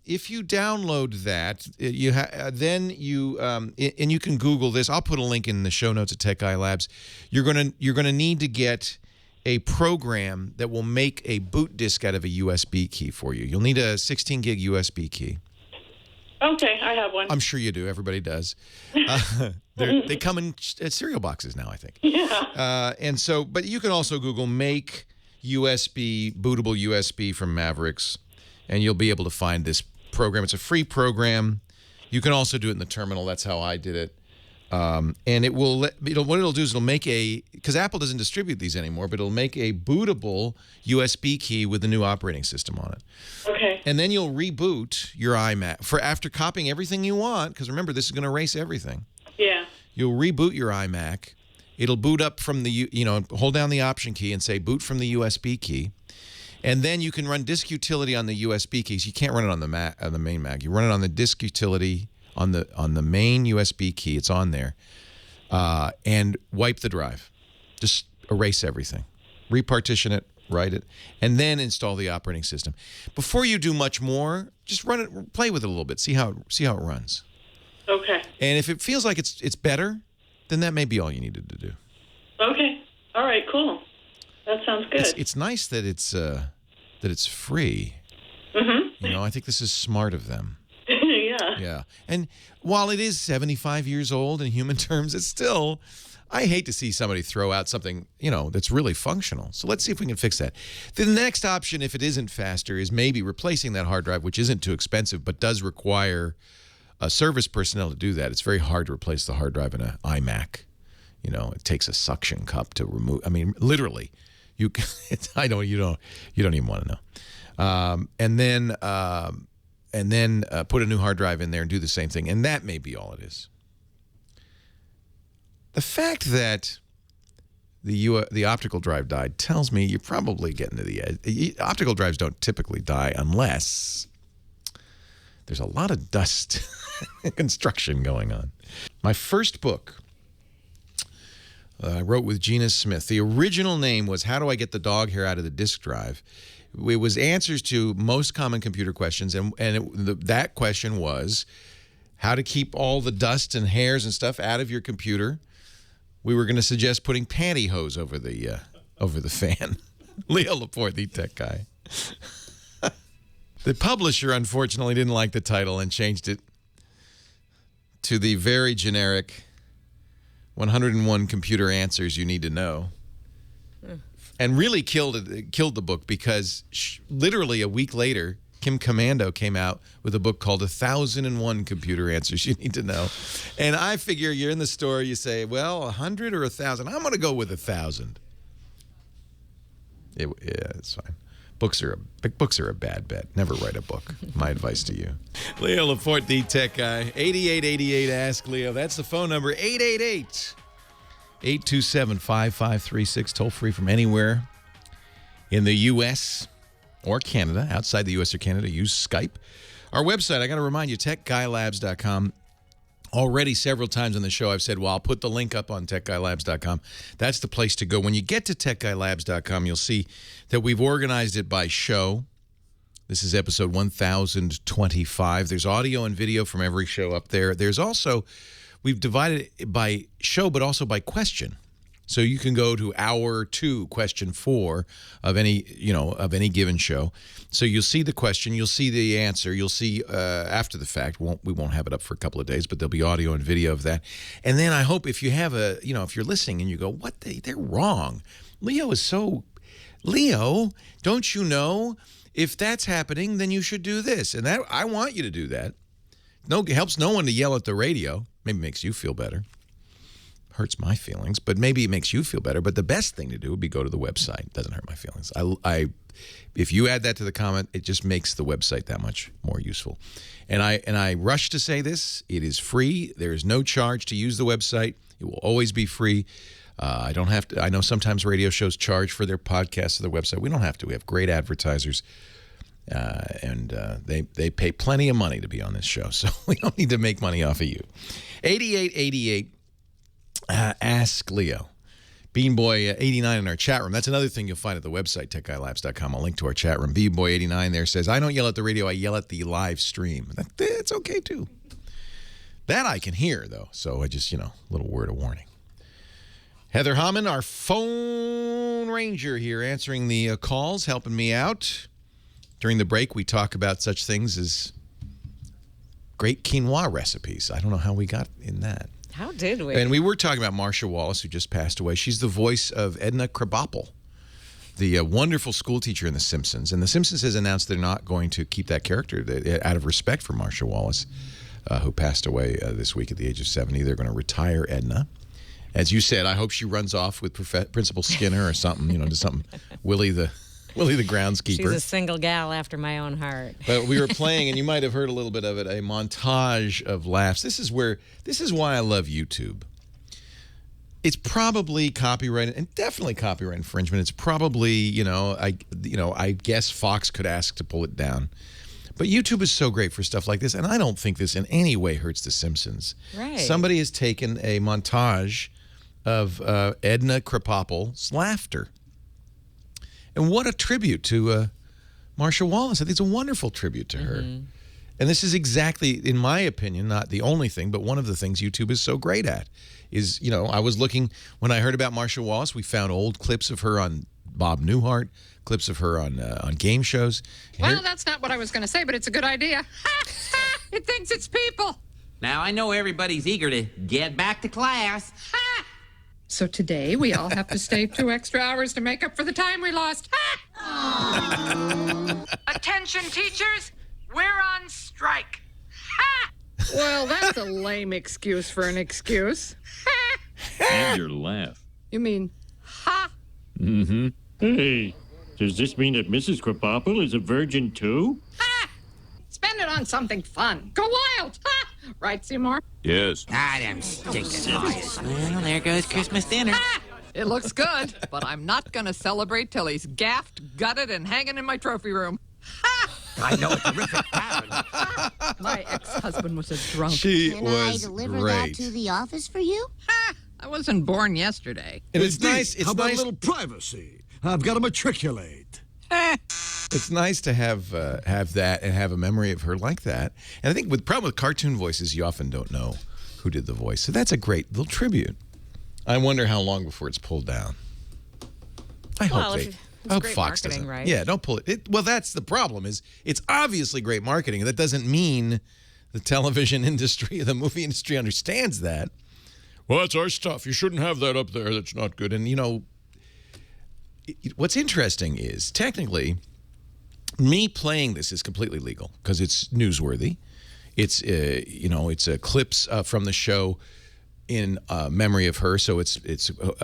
if you download that, then you and you can Google this. I'll put a link in the show notes at Tech Guy Labs. You're gonna need to get a program that will make a boot disk out of a USB key for you. You'll need a 16 gig USB key. Okay, I have one. I'm sure you do. Everybody does. They come in cereal boxes now, I think. Yeah. But you can also Google make bootable USB from Mavericks, and you'll be able to find this program. It's a free program. You can also do it in the terminal. That's how I did it. And it will what it'll do is it'll make because Apple doesn't distribute these anymore, but it'll make a bootable USB key with the new operating system on it. Okay. And then you'll reboot your iMac after copying everything you want, because remember, this is going to erase everything. Yeah. You'll reboot your iMac, It'll boot up from the, hold down the Option key and say boot from the USB key. And then you can run disk utility on the USB keys. You can't run it on the main Mac. You run it on the disk utility on the main USB key. It's on there. And wipe the drive. Just erase everything. Repartition it, write it, and then install the operating system. Before you do much more, just run it, play with it a little bit, see how it runs. Okay. And if it feels like it's better, then that may be all you needed to do. Okay. All right. Cool. That sounds good. It's nice that it's free. Mm-hmm. I think this is smart of them. Yeah. Yeah. And while it is 75 years old in human terms, it's still, I hate to see somebody throw out something, that's really functional. So let's see if we can fix that. The next option, if it isn't faster, is maybe replacing that hard drive, which isn't too expensive, but does require service personnel to do that. It's very hard to replace the hard drive in an iMac. It takes a suction cup to remove. I mean, literally, you don't even want to know. And then put a new hard drive in there and do the same thing. And that may be all it is. The fact that the optical drive died tells me you're probably getting to the edge. Optical drives don't typically die unless there's a lot of dust construction going on. My first book I wrote with Gina Smith. The original name was How Do I Get the Dog Hair Out of the Disk Drive? It was answers to most common computer questions, and that question was how to keep all the dust and hairs and stuff out of your computer. We were going to suggest putting pantyhose over the fan. Leo Laporte, the tech guy. The publisher, unfortunately, didn't like the title and changed it to the very generic 101 computer answers you need to know. And really killed the book because literally a week later, Kim Commando came out with a book called 1,001 Computer Answers You Need to Know. And I figure you're in the store, you say, well, 100 or 1,000? I'm going to go with 1,000. Yeah, it's fine. Books are a bad bet. Never write a book. My advice to you. Leo Laporte, the tech guy. 8888 Ask Leo. That's the phone number. 888-827-5536. Toll free from anywhere in the U.S. or Canada. Outside the U.S. or Canada, use Skype. Our website, I got to remind you, techguylabs.com. Already several times on the show I've said, well, I'll put the link up on techguylabs.com. That's the place to go. When you get to techguylabs.com, you'll see that we've organized it by show. This is episode 1025. There's audio and video from every show up there. There's also, we've divided it by show, but also by question. So you can go to hour 2, question 4 of any given show. So you'll see the question, you'll see the answer, you'll see after the fact. We won't have it up for a couple of days, but there'll be audio and video of that. And then I hope if you have if you're listening and you go, what, they're wrong. Leo, don't you know if that's happening, then you should do this. And that I want you to do that. It helps no one to yell at the radio. Maybe makes you feel better. Hurts my feelings, but maybe it makes you feel better. But the best thing to do would be go to the website. It doesn't hurt my feelings. If you add that to the comment, it just makes the website that much more useful. And I rush to say this: it is free. There is no charge to use the website. It will always be free. I don't have to. I know sometimes radio shows charge for their podcasts or their website. We don't have to. We have great advertisers, and they pay plenty of money to be on this show, so we don't need to make money off of you. 8888. Ask Leo. Beanboy89 in our chat room. That's another thing you'll find at the website, techguylabs.com. I'll link to our chat room. Beanboy89 there says, I don't yell at the radio, I yell at the live stream. That's okay, too. That I can hear, though. So I just, little word of warning. Heather Hammond, our phone ranger here, answering the calls, helping me out. During the break, we talk about such things as great quinoa recipes. I don't know how we got in that. How did we? And we were talking about Marsha Wallace, who just passed away. She's the voice of Edna Krabappel, the wonderful school teacher in The Simpsons. And The Simpsons has announced they're not going to keep that character out of respect for Marsha Wallace, who passed away this week at the age of 70. They're going to retire Edna. As you said, I hope she runs off with Principal Skinner or something, to something Willie the groundskeeper. She's a single gal after my own heart. But we were playing, and you might have heard a little bit of it, a montage of laughs. This is why I love YouTube. It's probably copyright and definitely copyright infringement. It's probably, I guess Fox could ask to pull it down. But YouTube is so great for stuff like this, and I don't think this in any way hurts The Simpsons. Right. Somebody has taken a montage of Edna Krabappel's laughter. And what a tribute to Marcia Wallace. I think it's a wonderful tribute to her. And this is exactly, in my opinion, not the only thing, but one of the things YouTube is so great at is, I was looking, when I heard about Marcia Wallace, we found old clips of her on Bob Newhart, clips of her on game shows. Well, that's not what I was going to say, but it's a good idea. It thinks it's people. Now, I know everybody's eager to get back to class. So today, we all have to stay 2 extra hours to make up for the time we lost. Attention, teachers. We're on strike. Well, that's a lame excuse for an excuse. And your laugh. You mean, ha? Mm-hmm. Hey, does this mean that Mrs. Krabappel is a virgin too? Spend it on something fun. Go wild. Right, Seymour? Yes. I'm stinking nice. Well, there goes Christmas dinner. It looks good, but I'm not going to celebrate till he's gaffed, gutted, and hanging in my trophy room. I know a terrific pattern. My ex-husband was a drunk. Can I deliver that to the office for you? I wasn't born yesterday. And it's nice. It's How about nice. a little privacy? I've got to matriculate. It's nice to have that and have a memory of her like that. And I think the problem with cartoon voices, you often don't know who did the voice. So that's a great little tribute. I wonder how long before it's pulled down. I hope Fox doesn't. Right? Yeah, don't pull it. Well, that's the problem. Is it's obviously great marketing. That doesn't mean the television industry, the movie industry understands that. Well, that's our stuff. You shouldn't have that up there. That's not good. And what's interesting is technically, me playing this is completely legal because it's newsworthy. It's it's clips from the show in memory of her. So it's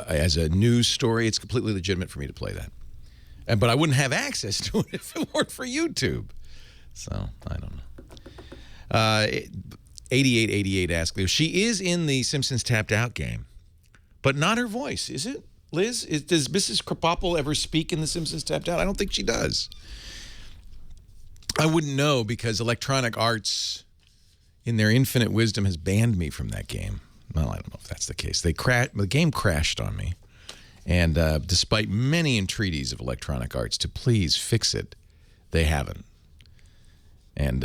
as a news story. It's completely legitimate for me to play that. But I wouldn't have access to it if it weren't for YouTube. So, I don't know. 8888 asks Leo. She is in the Simpsons Tapped Out game, but not her voice, is it, Liz? Does Mrs. Krabappel ever speak in the Simpsons Tapped Out? I don't think she does. I wouldn't know because Electronic Arts, in their infinite wisdom, has banned me from that game. Well, I don't know if that's the case. The game crashed on me. And despite many entreaties of Electronic Arts to please fix it, they haven't. And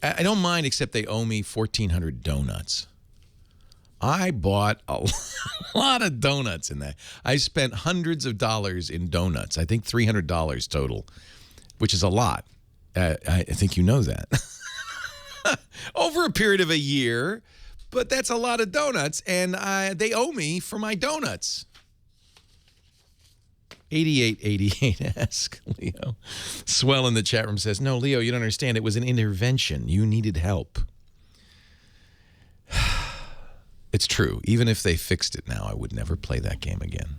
I don't mind, except they owe me 1,400 donuts. I bought a lot of donuts in that. I spent hundreds of dollars in donuts. I think $300 total, which is a lot. I think you know that. Over a period of a year, but that's a lot of donuts, and they owe me for my donuts. 8888 ask Leo. Swell in the chat room says, no, Leo, you don't understand. It was an intervention. You needed help. It's true. Even if they fixed it now, I would never play that game again.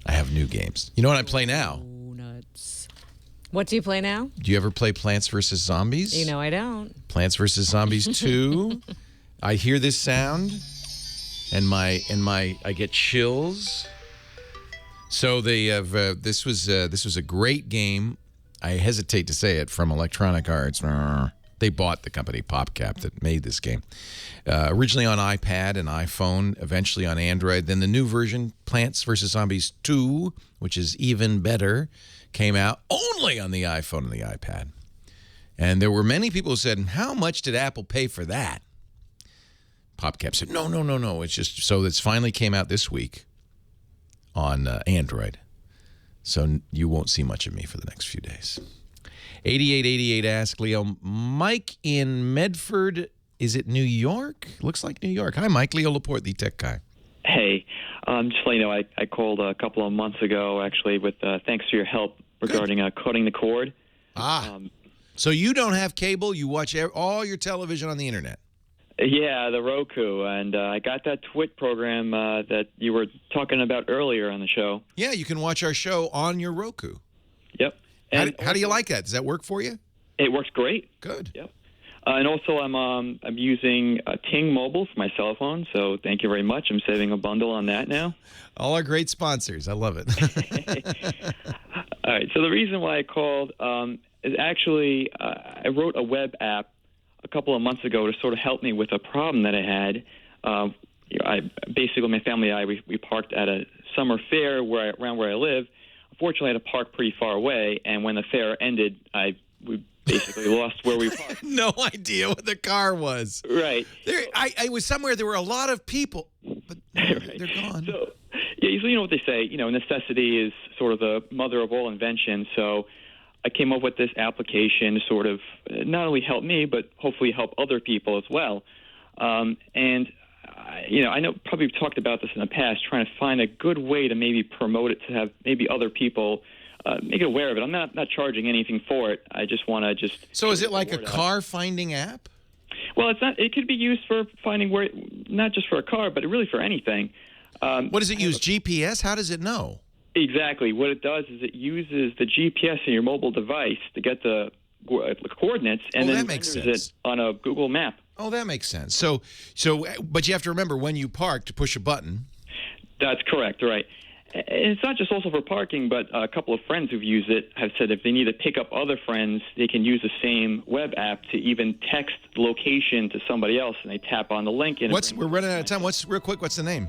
I have new games. You know what I play now? Nuts. What do you play now? Do you ever play Plants vs. Zombies? You know I don't. Plants vs. Zombies 2. I hear this sound, and I get chills. So they have this was a great game. I hesitate to say it, from Electronic Arts. They bought the company PopCap that made this game. Originally on iPad and iPhone, eventually on Android. Then the new version, Plants vs. Zombies 2, which is even better, came out only on the iPhone and the iPad. And there were many people who said, how much did Apple pay for that? PopCap said, no. It's just so it's finally came out this week on Android. So you won't see much of me for the next few days. 8888 ask Leo. Mike in Medford, is it New York? Looks like New York. Hi, Mike. Leo Laporte, the tech guy. Hey, just to let you know, I called a couple of months ago, actually, with thanks to your help regarding cutting the cord. So you don't have cable? You watch all your television on the internet? Yeah, the Roku, and I got that TWiT program that you were talking about earlier on the show. Yeah, you can watch our show on your Roku. Yep. And how do you like that? Does that work for you? It works great. Good. Yep. And also, I'm using Ting Mobile for my cell phone, so thank you very much. I'm saving a bundle on that now. All our great sponsors. I love it. All right, so the reason why I called is actually I wrote a web app a couple of months ago to sort of help me with a problem that I had. Basically, my family and I, we parked at a summer fair around where I live. Unfortunately, I had to park pretty far away, and when the fair ended, we basically lost where we parked. No idea what the car was. Right. I was somewhere, there were a lot of people, but right. They're gone. So you know what they say, necessity is sort of the mother of all invention. So I came up with this application to sort of not only help me, but hopefully help other people as well. I know probably we've talked about this in the past, trying to find a good way to maybe promote it to have maybe other people make it aware of it. I'm not charging anything for it. I just want to just. So is it like a car finding app? Well, it's not. It could be used for finding where, not just for a car, but really for anything. What does it use? GPS? How does it know? Exactly. What it does is it uses the GPS in your mobile device to get the coordinates, and then renders it on a Google map. Oh, that makes sense. So, but you have to remember when you park to push a button. That's correct, right. And it's not just also for parking, but a couple of friends who've used it have said if they need to pick up other friends, they can use the same web app to even text the location to somebody else, and they tap on the link. And we're running out of time. Real quick, what's the name?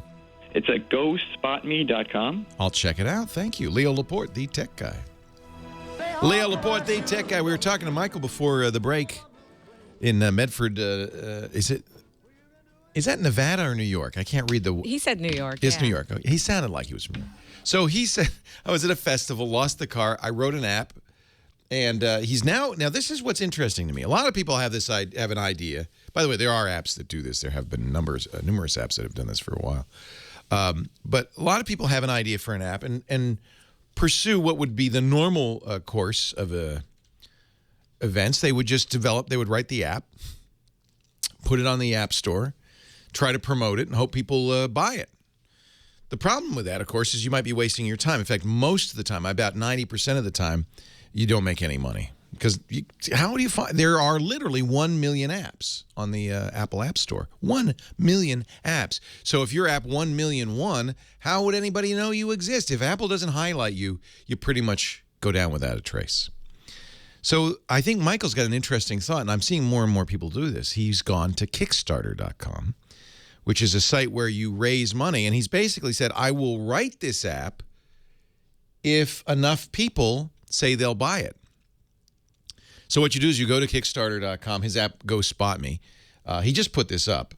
It's at gospotme.com. I'll check it out. Thank you. Leo Laporte, the tech guy. Leo Laporte, the tech guy. We were talking to Michael before the break in Medford. Is that Nevada or New York? I can't read the... He said New York. It's New York. Okay. He sounded like he was from New York. So he said, I was at a festival, lost the car. I wrote an app, and he's now this is what's interesting to me. A lot of people have an idea. By the way, there are apps that do this. There have been numerous apps that have done this for a while. But a lot of people have an idea for an app and pursue what would be the normal course of events. They would just they would write the app, put it on the App Store, try to promote it, and hope people buy it. The problem with that, of course, is you might be wasting your time. In fact, most of the time, about 90% of the time, you don't make any money. Because how do you find? There are literally 1 million apps on the Apple App Store. 1 million apps. So if you're app 1,000,001, how would anybody know you exist? If Apple doesn't highlight you, you pretty much go down without a trace. So I think Michael's got an interesting thought, and I'm seeing more and more people do this. He's gone to Kickstarter.com, which is a site where you raise money, and he's basically said, I will write this app if enough people say they'll buy it. So what you do is you go to Kickstarter.com. His app, Go Spot Me. He just put this up.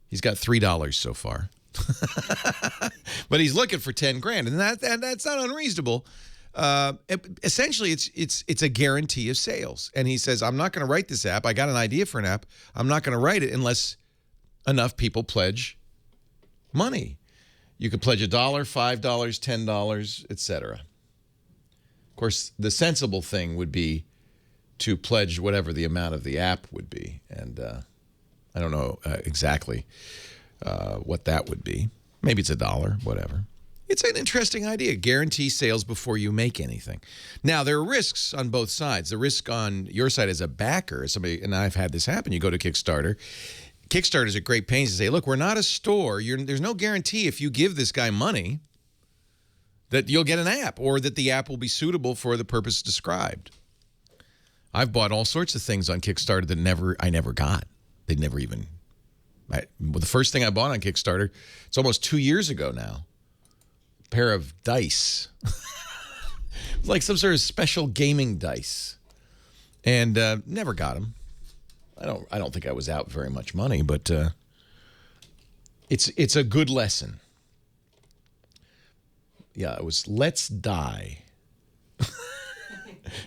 He's got $3 so far. But he's looking for 10 grand, and that's not unreasonable. Essentially, it's a guarantee of sales. And he says, I'm not going to write this app. I got an idea for an app. I'm not going to write it unless enough people pledge money. You could pledge $1, $5, $10, etc. Of course, the sensible thing would be to pledge whatever the amount of the app would be. And I don't know exactly what that would be. Maybe it's $1, whatever. It's an interesting idea. Guarantee sales before you make anything. Now, there are risks on both sides. The risk on your side as a backer, somebody, and I've had this happen. You go to Kickstarter. Kickstarter's at great pains to say, look, we're not a store. There's no guarantee if you give this guy money that you'll get an app or that the app will be suitable for the purpose described. I've bought all sorts of things on Kickstarter that I never got. They'd never even... the first thing I bought on Kickstarter, it's almost 2 years ago now. A pair of dice. Like some sort of special gaming dice. And never got them. I don't think I was out very much money, but it's a good lesson. Yeah, it was Let's Die.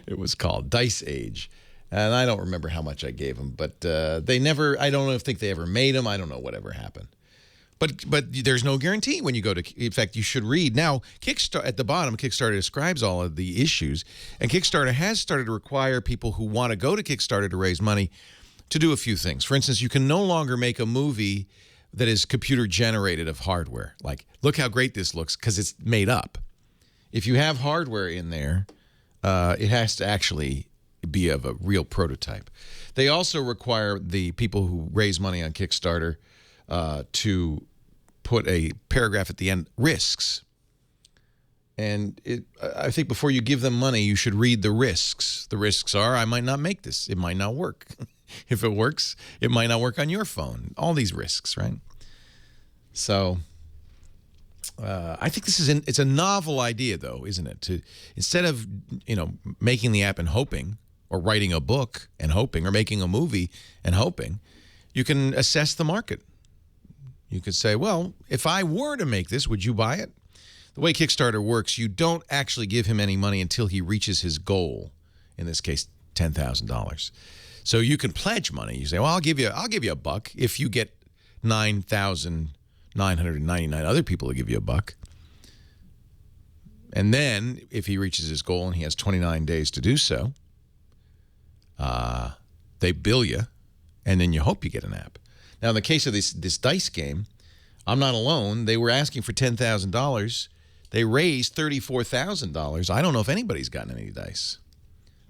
It was called Dice Age. And I don't remember how much I gave them, but they never, I don't think they ever made them. I don't know whatever happened. But there's no guarantee when you go to, in fact, you should read. Now, Kickstarter, at the bottom, Kickstarter describes all of the issues, and Kickstarter has started to require people who want to go to Kickstarter to raise money to do a few things. For instance, you can no longer make a movie that is computer-generated of hardware. Like, look how great this looks, because it's made up. If you have hardware in there, it has to actually be of a real prototype. They also require the people who raise money on Kickstarter to put a paragraph at the end, risks. And I think before you give them money, you should read the risks. The risks are, I might not make this. It might not work. If it works, it might not work on your phone. All these risks, right? So I think it's a novel idea, though, isn't it? Instead of making the app and hoping, or writing a book and hoping, or making a movie and hoping, you can assess the market. You could say, well, if I were to make this, would you buy it? The way Kickstarter works, you don't actually give him any money until he reaches his goal. In this case, $10,000. So you can pledge money. You say, well, I'll give you $1 if you get 9,999 other people to give you $1. And then if he reaches his goal and he has 29 days to do so, they bill you, and then you hope you get an app. Now, in the case of this dice game, I'm not alone. They were asking for $10,000. They raised $34,000. I don't know if anybody's gotten any dice.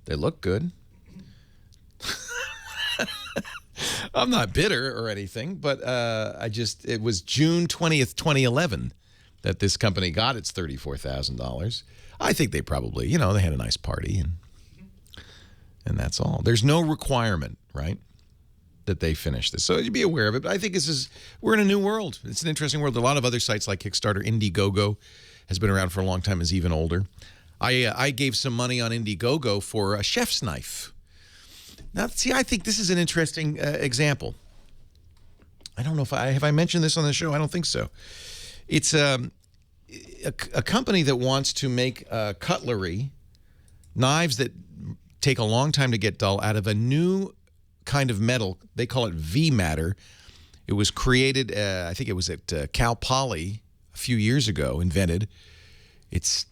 They look good. I'm not bitter or anything, but it was June 20th, 2011 that this company got its $34,000. I think they probably, they had a nice party and that's all. There's no requirement, right, that they finish this. So you'd be aware of it. But I think we're in a new world. It's an interesting world. A lot of other sites like Kickstarter, Indiegogo has been around for a long time, is even older. I gave some money on Indiegogo for a chef's knife. Now, see, I think this is an interesting example. I don't know if have I mentioned this on the show? I don't think so. It's a company that wants to make cutlery, knives that take a long time to get dull, out of a new kind of metal. They call it V-matter. It was created, I think it was at Cal Poly a few years ago, invented. It's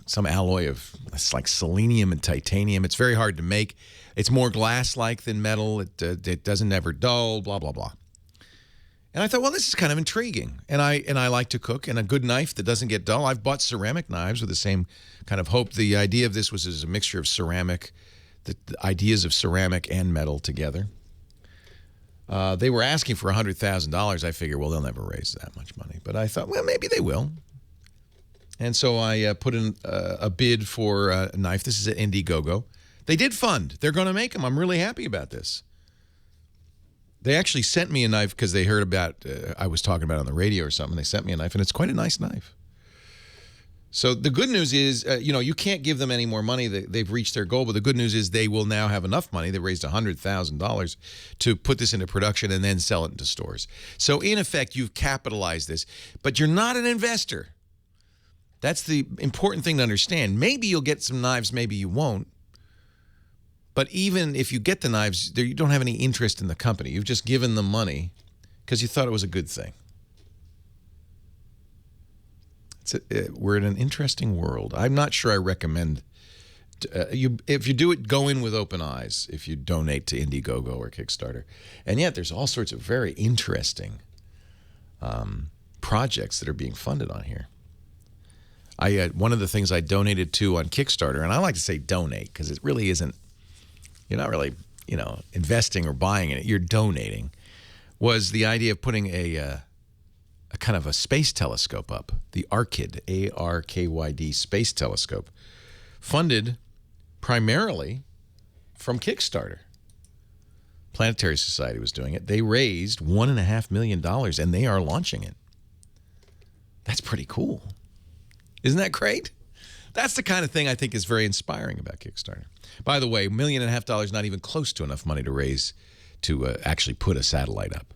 some alloy of, it's like selenium and titanium. It's very hard to make. It's more glass-like than metal. It doesn't ever dull, blah, blah, blah. And I thought, well, this is kind of intriguing. And I like to cook, and a good knife that doesn't get dull. I've bought ceramic knives with the same kind of hope. The idea of this was as a mixture of ceramic, the ideas of ceramic and metal together. They were asking for $100,000. I figured, well, they'll never raise that much money. But I thought, well, maybe they will. And so I put in a bid for a knife. This is at Indiegogo. They did fund. They're going to make them. I'm really happy about this. They actually sent me a knife because they heard about, I was talking about it on the radio or something. They sent me a knife, and it's quite a nice knife. So the good news is, you can't give them any more money. They've reached their goal, but the good news is they will now have enough money. They raised $100,000 to put this into production and then sell it into stores. So in effect, you've capitalized this, but you're not an investor. That's the important thing to understand. Maybe you'll get some knives, maybe you won't. But even if you get the knives, you don't have any interest in the company. You've just given them money because you thought it was a good thing. We're in an interesting world. I'm not sure I recommend if you do it, go in with open eyes if you donate to Indiegogo or Kickstarter. And yet there's all sorts of very interesting projects that are being funded on here. One of the things I donated to on Kickstarter, and I like to say donate because it really isn't, you're not really, investing or buying in it, you're donating, was the idea of putting a kind of a space telescope up, the ARKYD, A-R-K-Y-D space telescope, funded primarily from Kickstarter. Planetary Society was doing it. They raised $1.5 million, and they are launching it. That's pretty cool. Isn't that great? That's the kind of thing I think is very inspiring about Kickstarter. By the way, $1.5 million not even close to enough money to raise to actually put a satellite up.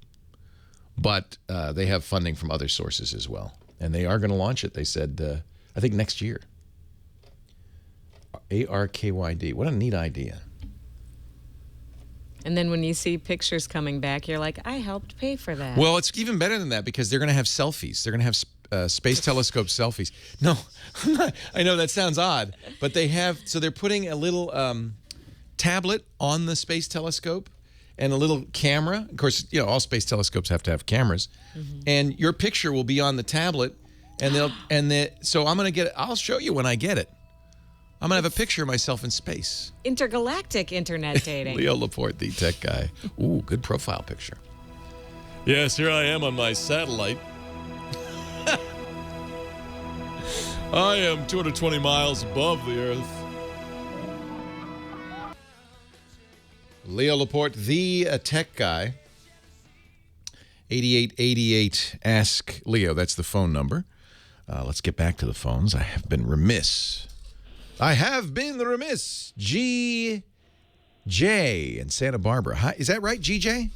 But they have funding from other sources as well. And they are going to launch it, they said, I think next year. ARKYD. What a neat idea. And then when you see pictures coming back, you're like, I helped pay for that. Well, it's even better than that because they're going to have selfies. They're going to have space telescope selfies. No, I'm not, I know that sounds odd, but they have, so they're putting a little tablet on the space telescope and a little camera. Of course, all space telescopes have to have cameras. Mm-hmm. And your picture will be on the tablet, and so I'm going to get it. I'll show you when I get it. I'm going to have a picture of myself in space. Intergalactic internet dating. Leo Laporte, the tech guy. Ooh, good profile picture. Yes, here I am on my satellite. I am 220 miles above the Earth. Leo Laporte, the tech guy. 8888 Ask Leo. That's the phone number. Let's get back to the phones. I have been remiss. GJ in Santa Barbara. Hi, is that right, GJ?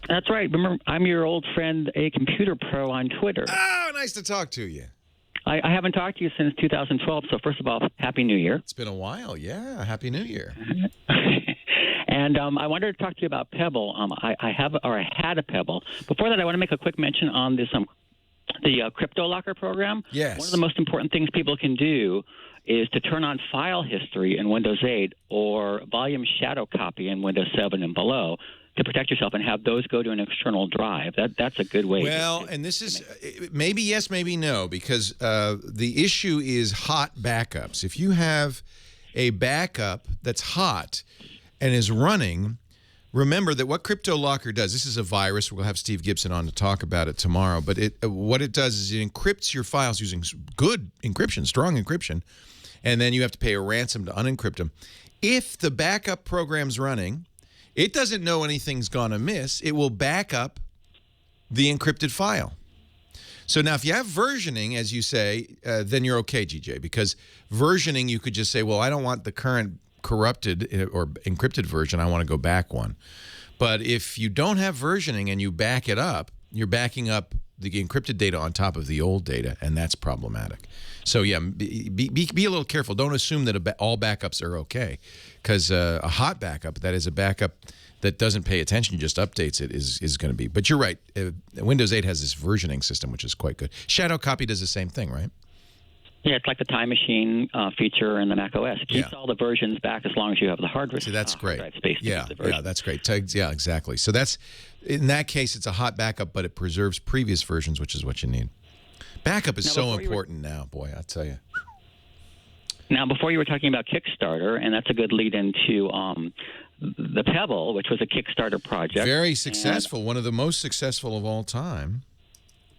That's right. Remember, I'm your old friend, A Computer Pro on Twitter. Oh, nice to talk to you. I haven't talked to you since 2012, so first of all, Happy New Year. It's been a while, yeah. Happy New Year. And I wanted to talk to you about Pebble. I had a Pebble. Before that, I want to make a quick mention on this the Crypto Locker program. Yes. One of the most important things people can do is to turn on file history in Windows 8 or volume shadow copy in Windows 7 and below to protect yourself and have those go to an external drive. That's a good way. Well, and this is maybe yes, maybe no, because the issue is hot backups. If you have a backup that's hot and is running, remember that what Crypto Locker does, this is a virus. We'll have Steve Gibson on to talk about it tomorrow. But what it does is it encrypts your files using good encryption, strong encryption, and then you have to pay a ransom to unencrypt them. If the backup program's running, it doesn't know anything's gone amiss. It will back up the encrypted file. So now if you have versioning, as you say, then you're okay, GJ, because versioning, you could just say, well, I don't want the current corrupted or encrypted version. I want to go back one. But if you don't have versioning and you back it up, you're backing up the encrypted data on top of the old data, and that's problematic. So yeah, be a little careful. Don't assume that all backups are okay, because a hot backup, that is a backup that doesn't pay attention, just updates it, is going to be. But you're right. Windows 8 has this versioning system, which is quite good. Shadow copy does the same thing, right? Yeah, it's like the time machine feature in the Mac OS. It keeps all the versions back as long as you have the hard drive. See, that's great. Space yeah, that's great. Yeah, exactly. So that's, in that case, it's a hot backup, but it preserves previous versions, which is what you need. Backup is so important now, boy, I tell you. Now, before you were talking about Kickstarter, and that's a good lead into the Pebble, which was a Kickstarter project. Very successful, one of the most successful of all time.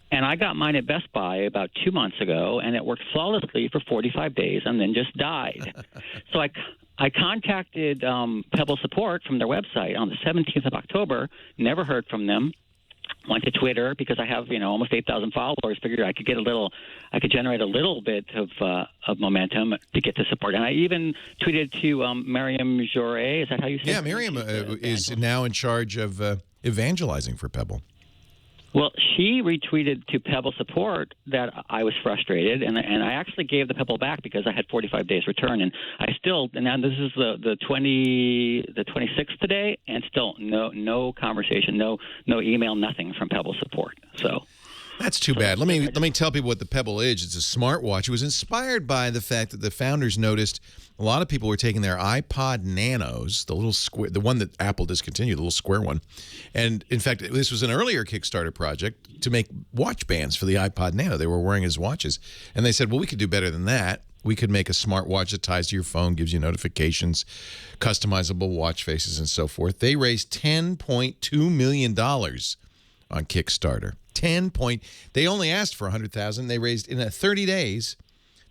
And I got mine at Best Buy about 2 months ago, and it worked flawlessly for 45 days and then just died. So I contacted Pebble support from their website on the 17th of October, never heard from them. Went to Twitter because I have, almost 8,000 followers. Figured I could generate a little bit of momentum to get the support. And I even tweeted to Miriam Jouret. Is that how you say it? Yeah, Miriam is now in charge of evangelizing for Pebble. Well, she retweeted to Pebble support that I was frustrated, and I actually gave the Pebble back because I had 45 days return, and now this is the 26th today, and still no conversation, no email, nothing from Pebble support. So that's too bad. Let me tell people what the Pebble is. It's a smartwatch. It was inspired by the fact that the founders noticed a lot of people were taking their iPod Nanos, the little square, the one that Apple discontinued, the little square one. And in fact, this was an earlier Kickstarter project to make watch bands for the iPod Nano. They were wearing as watches. And they said, well, we could do better than that. We could make a smartwatch that ties to your phone, gives you notifications, customizable watch faces, and so forth. They raised $10.2 million on Kickstarter. They only asked for 100,000. They raised in 30 days.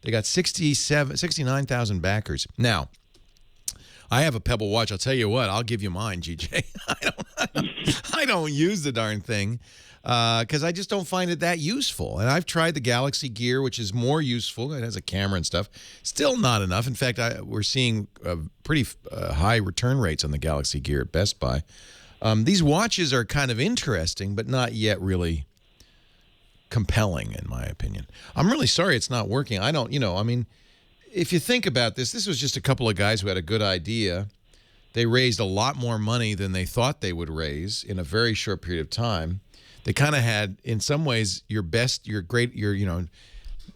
They got 69,000 backers. Now, I have a Pebble watch. I'll tell you what. I'll give you mine, GJ. I don't use the darn thing because I just don't find it that useful. And I've tried the Galaxy Gear, which is more useful. It has a camera and stuff. Still not enough. In fact, we're seeing pretty high return rates on the Galaxy Gear at Best Buy. These watches are kind of interesting, but not yet really compelling, in my opinion. I'm really sorry it's not working. I mean, if you think about this was just a couple of guys who had a good idea. They raised a lot more money than they thought they would raise in a very short period of time. They kind of had, in some ways, your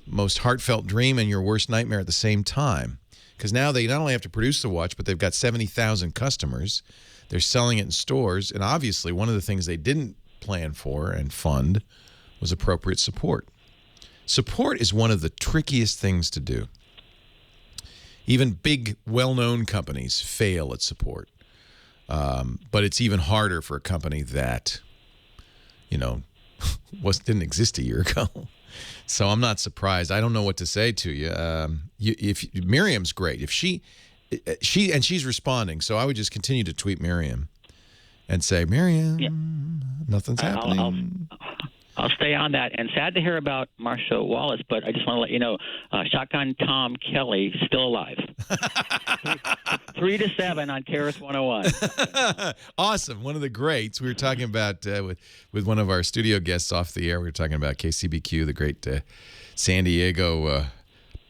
most heartfelt dream and your worst nightmare at the same time. Because now they not only have to produce the watch, but they've got 70,000 customers. They're selling it in stores. And obviously, one of the things they didn't plan for and fund was appropriate support. Support is one of the trickiest things to do. Even big, well-known companies fail at support. But it's even harder for a company that, didn't exist a year ago. So I'm not surprised. I don't know what to say to you. If Miriam's great. If she's responding, so I would just continue to tweet Miriam and say, Miriam, nothing's happening. I'll stay on that. And sad to hear about Marshall Wallace, but I just want to let you know, Shotgun Tom Kelly still alive. 3 to 7 on KRS 101. Awesome. One of the greats. We were talking about with one of our studio guests off the air. We were talking about KCBQ, the great San Diego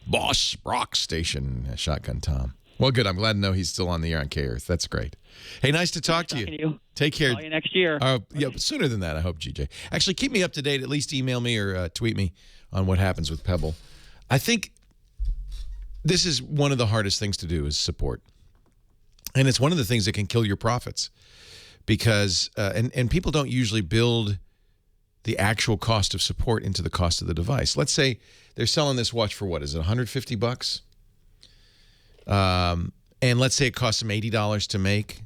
boss rock station, Shotgun Tom. Well, good. I'm glad to know he's still on the air on K-Earth. That's great. Hey, nice to talk to you. Take care. Call you next year. Yeah, sooner than that, I hope, GJ. Actually, keep me up to date. At least email me or tweet me on what happens with Pebble. I think this is one of the hardest things to do is support. And it's one of the things that can kill your profits because, and people don't usually build the actual cost of support into the cost of the device. Let's say they're selling this watch for what? Is it $150? And let's say it costs them $80 to make,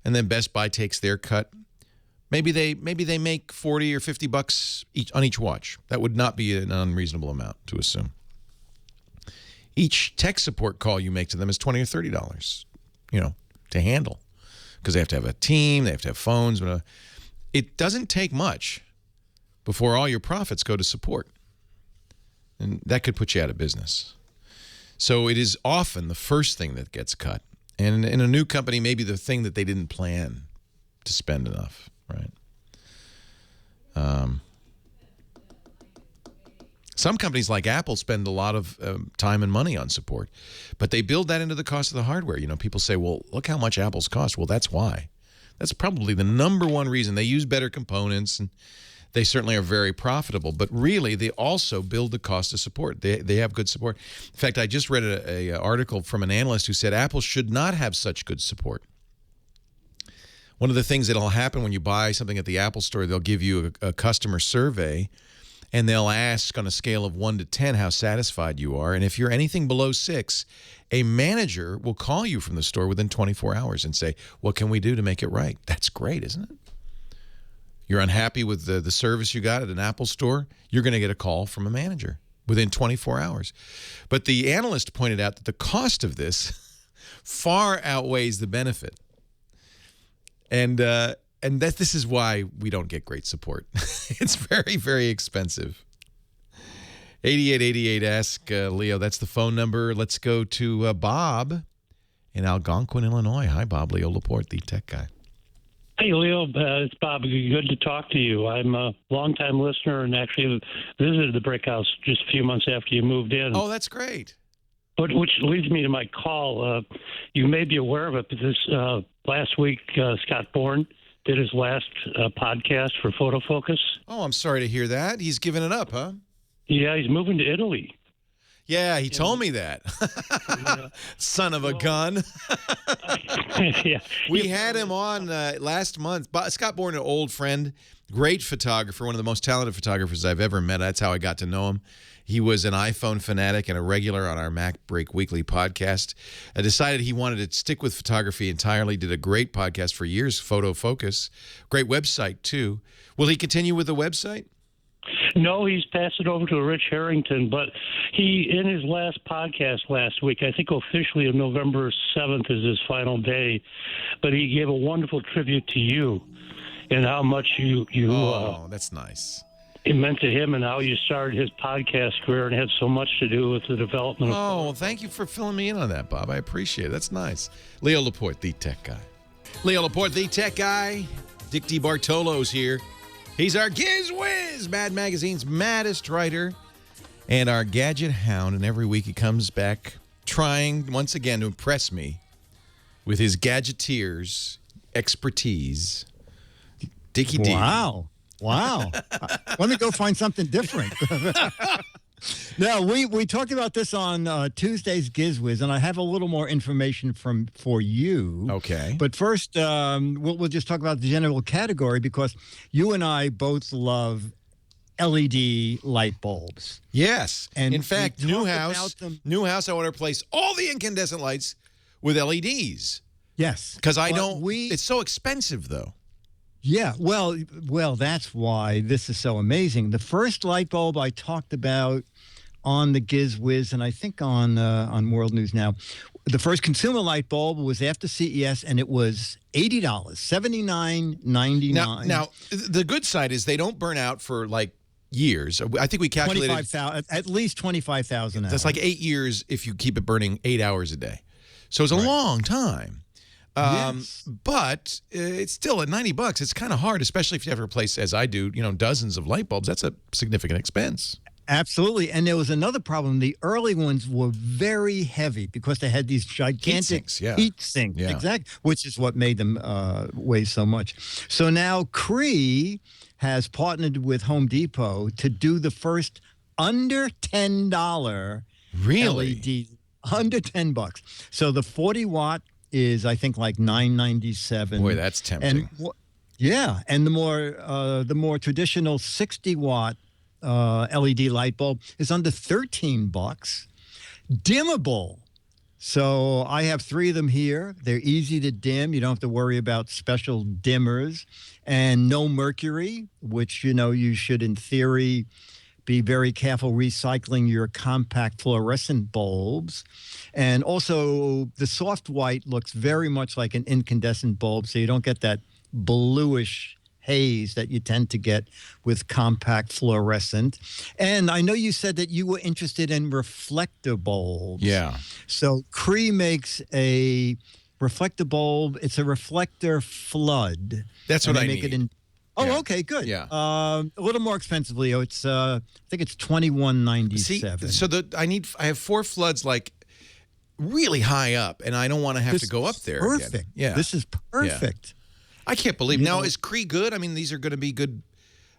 and then Best Buy takes their cut. Maybe they make $40 or $50 on each watch. That would not be an unreasonable amount to assume. Each tech support call you make to them is $20 or $30, to handle, because they have to have a team, they have to have phones. It doesn't take much before all your profits go to support, and that could put you out of business. So it is often the first thing that gets cut. And in a new company, maybe the thing that they didn't plan to spend enough, right? Some companies like Apple spend a lot of time and money on support, but they build that into the cost of the hardware. People say, well, look how much Apple's cost. Well, that's why. That's probably the number one reason. They use better components, and they certainly are very profitable, but really they also build the cost of support. They have good support. In fact, I just read an article from an analyst who said Apple should not have such good support. One of the things that will happen when you buy something at the Apple Store, they'll give you a customer survey, and they'll ask on a scale of 1 to 10 how satisfied you are. And if you're anything below 6, a manager will call you from the store within 24 hours and say, what can we do to make it right? That's great, isn't it? You're unhappy with the service you got at an Apple store, you're going to get a call from a manager within 24 hours. But the analyst pointed out that the cost of this far outweighs the benefit. And this is why we don't get great support. It's very, very expensive. 8888, ask Leo. That's the phone number. Let's go to Bob in Algonquin, Illinois. Hi, Bob. Leo Laporte, the tech guy. Hey, Leo. It's Bob. Good to talk to you. I'm a longtime listener and actually visited the Brick House just a few months after you moved in. Oh, that's great. But which leads me to my call. You may be aware of it, but this last week, Scott Bourne did his last podcast for Photo Focus. Oh, I'm sorry to hear that. He's given it up, huh? Yeah, he's moving to Italy. Yeah, he told me that. Son of a gun. Yeah. We had him on last month. Scott Bourne, an old friend, great photographer, one of the most talented photographers I've ever met. That's how I got to know him. He was an iPhone fanatic and a regular on our Mac Break Weekly podcast. I decided he wanted to stick with photography entirely, did a great podcast for years, Photo Focus. Great website, too. Will he continue with the website? No, he's passed it over to Rich Harrington, but he, in his last podcast last week, I think officially on November 7th is his final day, but he gave a wonderful tribute to you and how much you that's nice. It meant to him and how you started his podcast career and had so much to do with the development of... Oh, well, thank you for filling me in on that, Bob. I appreciate it. That's nice. Leo Laporte, the tech guy. Leo Laporte, the tech guy. Dick DeBartolo's here. He's our Giz Wiz, Mad Magazine's maddest writer, and our gadget hound. And every week he comes back trying once again to impress me with his gadgeteer's expertise. Dickie D. Wow. I want to go find something different. No, we talked about this on Tuesday's GizWiz, and I have a little more information for you. Okay. But first, we'll just talk about the general category because you and I both love LED light bulbs. Yes. And in fact, we new talked house, about them. I want to replace all the incandescent lights with LEDs. Yes. Because it's so expensive, though. Yeah, well, that's why this is so amazing. The first light bulb I talked about on the Giz Wiz, and I think on World News Now, the first consumer light bulb was after CES, and it was $80, $79.99. Now, the good side is they don't burn out for like years. I think we calculated 25,000, at least 25,000 hours. That's like 8 years if you keep it burning 8 hours a day. So it's a long time. Yes. But it's still at $90. It's kind of hard, especially if you have to replace, as I do, dozens of light bulbs. That's a significant expense. Absolutely. And there was another problem. The early ones were very heavy because they had these gigantic heat sinks. Yeah. Exactly. Which is what made them weigh so much. So now Cree has partnered with Home Depot to do the first under $10 LED. Under $10. So the 40-watt is, I think, like $9.97. Boy, that's tempting. And and the more traditional 60-watt LED light bulb is under $13. Dimmable. So I have 3 of them here. They're easy to dim. You don't have to worry about special dimmers, and no mercury, which you should in theory be very careful recycling your compact fluorescent bulbs. And also the soft white looks very much like an incandescent bulb, so you don't get that bluish haze that you tend to get with compact fluorescent. And I know you said that you were interested in reflector bulbs. Yeah. So Cree makes a reflector bulb. It's a reflector flood. That's what I need. Okay, good. Yeah. A little more expensive, Leo. It's I think it's $21.97. So I have 4 floods like really high up, and I don't want to have to go up there. Perfect. Again. Yeah. This is perfect. I can't believe. Now, is Cree good? I mean, these are going to be good.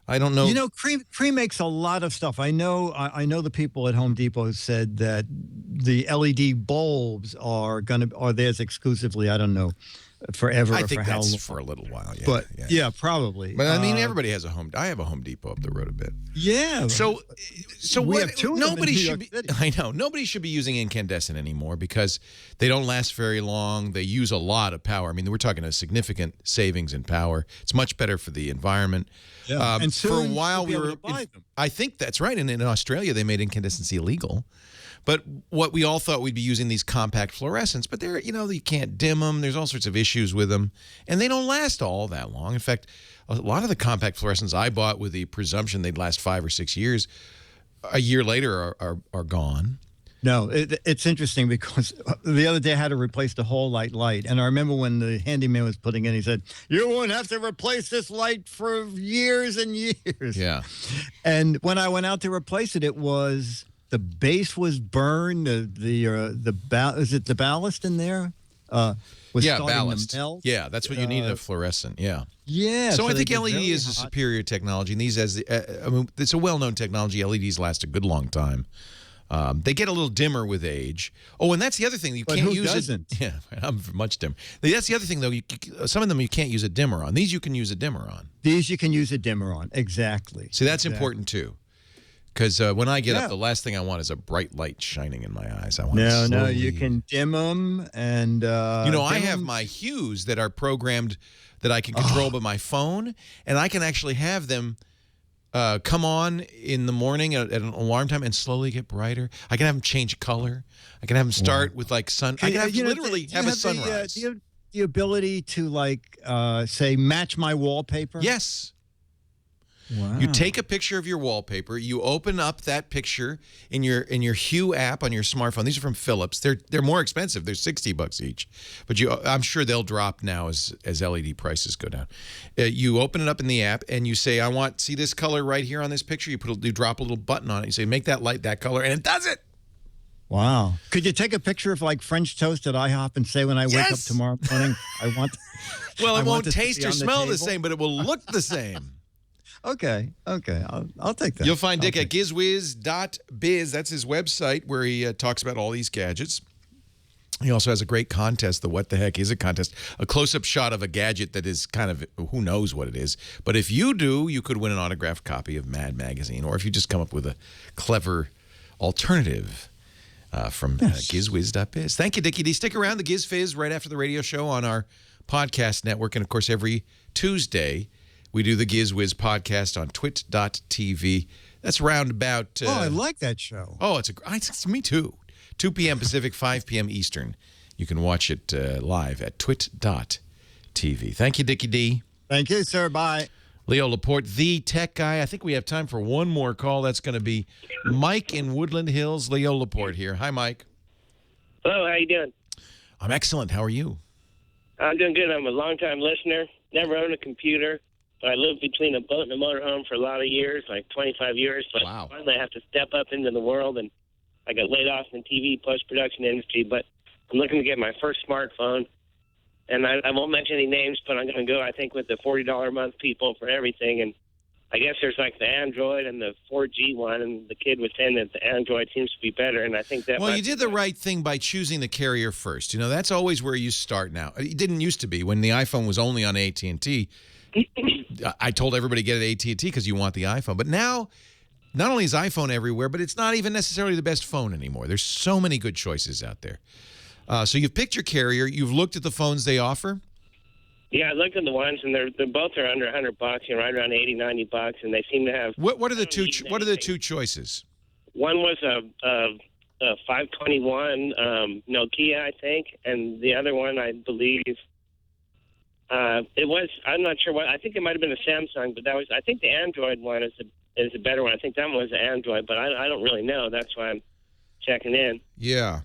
I don't know. Cree makes a lot of stuff. I know the people at Home Depot said that the LED bulbs are theirs exclusively. I don't know, forever. I think for that's how long. for a little while. Yeah, but yeah, probably. But I mean, everybody has I have a Home Depot up the road a bit. Yeah. So we have 2 of them in New York City. I know nobody should be using incandescent anymore because they don't last very long. They use a lot of power. I mean, we're talking a significant savings in power. It's much better for the environment. Yeah. And for a while I think that's right. And in Australia, they made incandescence illegal. But what we all thought we'd be using these compact fluorescents, but they're, you can't dim them. There's all sorts of issues with them, and they don't last all that long. In fact, a lot of the compact fluorescents I bought with the presumption they'd last 5 or 6 years, a year later are gone. No, it's interesting because the other day I had to replace the whole light. And I remember when the handyman was putting in, he said, you won't have to replace this light for years and years. Yeah. And when I went out to replace it, the base was burned. Is it the ballast in there? Was starting ballast. to melt. Yeah, that's what you need in a fluorescent. Yeah. Yeah. So I think they LED get is a superior technology, and these it's a well-known technology. LEDs last a good long time. They get a little dimmer with age. Oh, and that's the other thing. You can't use doesn't? it. Yeah, I'm much dimmer. That's the other thing, though. Some of them you can't use a dimmer on. These you can use a dimmer on. These you can use a dimmer on. Exactly. See, that's important, too. Because when I get up, the last thing I want is a bright light shining in my eyes. I want No, you can dim them. And, I have my hues that are programmed that I can control by my phone, and I can actually have them come on in the morning at an alarm time and slowly get brighter. I can have them change color. I can have them start with like sun. I can have literally have a sunrise. Do you have the ability to say match my wallpaper? Yes. Wow. You take a picture of your wallpaper. You open up that picture in your Hue app on your smartphone. These are from Philips. They're more expensive. They're $60 each, but I'm sure they'll drop now as LED prices go down. You open it up in the app and you say, see this color right here on this picture. You drop a little button on it. You say, make that light that color, and it does it. Wow. Could you take a picture of French toast at IHOP and say when I wake up tomorrow morning, I want? Well, it won't taste or smell the same, but it will look the same. Okay. I'll take that. You'll find Dick at gizwiz.biz. That's his website where he talks about all these gadgets. He also has a great contest, the What the Heck Is a Contest, a close-up shot of a gadget that is kind of, who knows what it is. But if you do, you could win an autographed copy of Mad Magazine, or if you just come up with a clever alternative from GizWiz.biz. Thank you, Dickie D. Stick around, the Giz Fizz, right after the radio show on our podcast network. And, of course, every Tuesday, we do the GizWiz podcast on twit.tv. That's around about... I like that show. Oh, it's me too. 2 p.m. Pacific, 5 p.m. Eastern. You can watch it live at twit.tv. Thank you, Dickie D. Thank you, sir. Bye. Leo Laporte, the tech guy. I think we have time for one more call. That's going to be Mike in Woodland Hills. Leo Laporte here. Hi, Mike. Hello, how you doing? I'm excellent. How are you? I'm doing good. I'm a long-time listener. Never owned a computer. I lived between a boat and a motorhome for a lot of years, like 25 years. But finally I have to step up into the world, and I got laid off in the TV post-production industry. But I'm looking to get my first smartphone. And I won't mention any names, but I'm going to go, I think, with the $40 a month people for everything. And I guess there's like the Android and the 4G one, and the kid was saying that the Android seems to be better, and I think that... Well, you did the right thing by choosing the carrier first. You know, that's always where you start now. It didn't used to be. When the iPhone was only on AT&T, I told everybody to get it AT&T because you want the iPhone. But now, not only is iPhone everywhere, but it's not even necessarily the best phone anymore. There's so many good choices out there. So you've picked your carrier. You've looked at the phones they offer? Yeah, I looked at the ones, and they're both are under $100, right around $80-$90, and they seem to have... What are the two choices? One was a 521 Nokia, I think, and the other one, I believe, it was... I'm not sure what... I think it might have been a Samsung, but that was... I think the Android one is a better one. I think that one was an Android, but I don't really know. That's why I'm checking in. Yeah.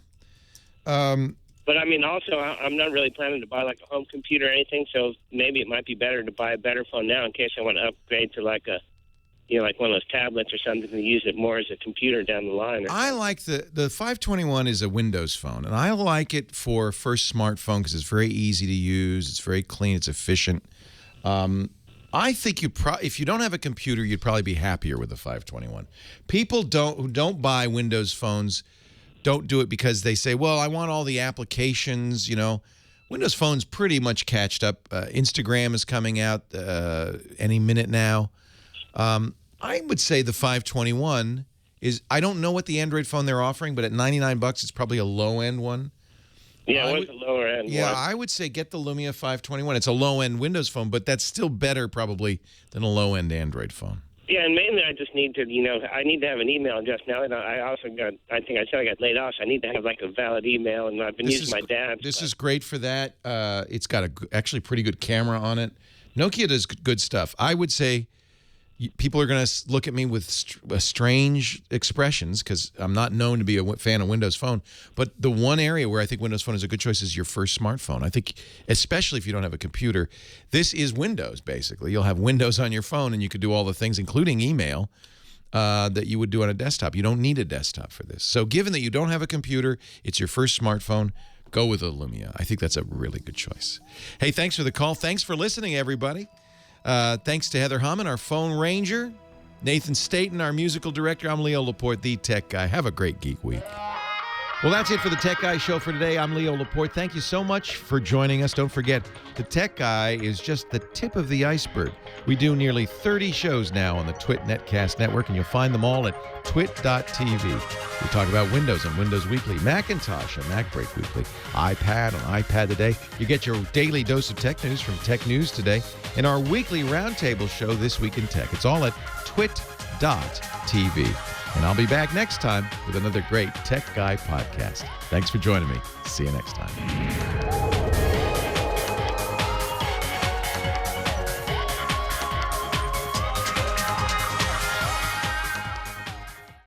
But I mean, also, I'm not really planning to buy like a home computer or anything, so maybe it might be better to buy a better phone now in case I want to upgrade to like like one of those tablets or something to use it more as a computer down the line. I like the 521 is a Windows phone, and I like it for first smartphone because it's very easy to use, it's very clean, it's efficient. I think if you don't have a computer, you'd probably be happier with the 521. People who don't buy Windows phones don't do it because they say, well, I want all the applications, you know. Windows Phone's pretty much catched up. Instagram is coming out any minute now. I would say the 521 is, I don't know what the Android phone they're offering, but at $99, it's probably a low-end one. Yeah, what's the lower end one? Yeah, I would say get the Lumia 521. It's a low-end Windows phone, but that's still better probably than a low-end Android phone. Yeah, and mainly I just need to, I need to have an email address now. And I also got, I think I said I got laid off, so I need to have like a valid email, and I've been using my dad's. This is great for that. It's got actually pretty good camera on it. Nokia does good stuff. I would say people are going to look at me with strange expressions because I'm not known to be a fan of Windows Phone. But the one area where I think Windows Phone is a good choice is your first smartphone. I think, especially if you don't have a computer, this is Windows, basically. You'll have Windows on your phone, and you could do all the things, including email, that you would do on a desktop. You don't need a desktop for this. So given that you don't have a computer, it's your first smartphone, go with a Lumia. I think that's a really good choice. Hey, thanks for the call. Thanks for listening, everybody. Thanks to Heather Hammond, our phone ranger, Nathan Staten, our musical director. I'm Leo Laporte, the Tech Guy. Have a great Geek Week. Well, that's it for the Tech Guy Show for today. I'm Leo Laporte. Thank you so much for joining us. Don't forget, the Tech Guy is just the tip of the iceberg. We do nearly 30 shows now on the Twit Netcast Network, and you'll find them all at twit.tv. We talk about Windows on Windows Weekly, Macintosh on Mac Break Weekly, iPad on iPad Today. You get your daily dose of tech news from Tech News Today, and our weekly roundtable show, This Week in Tech. It's all at twit.tv. And I'll be back next time with another great Tech Guy podcast. Thanks for joining me. See you next time.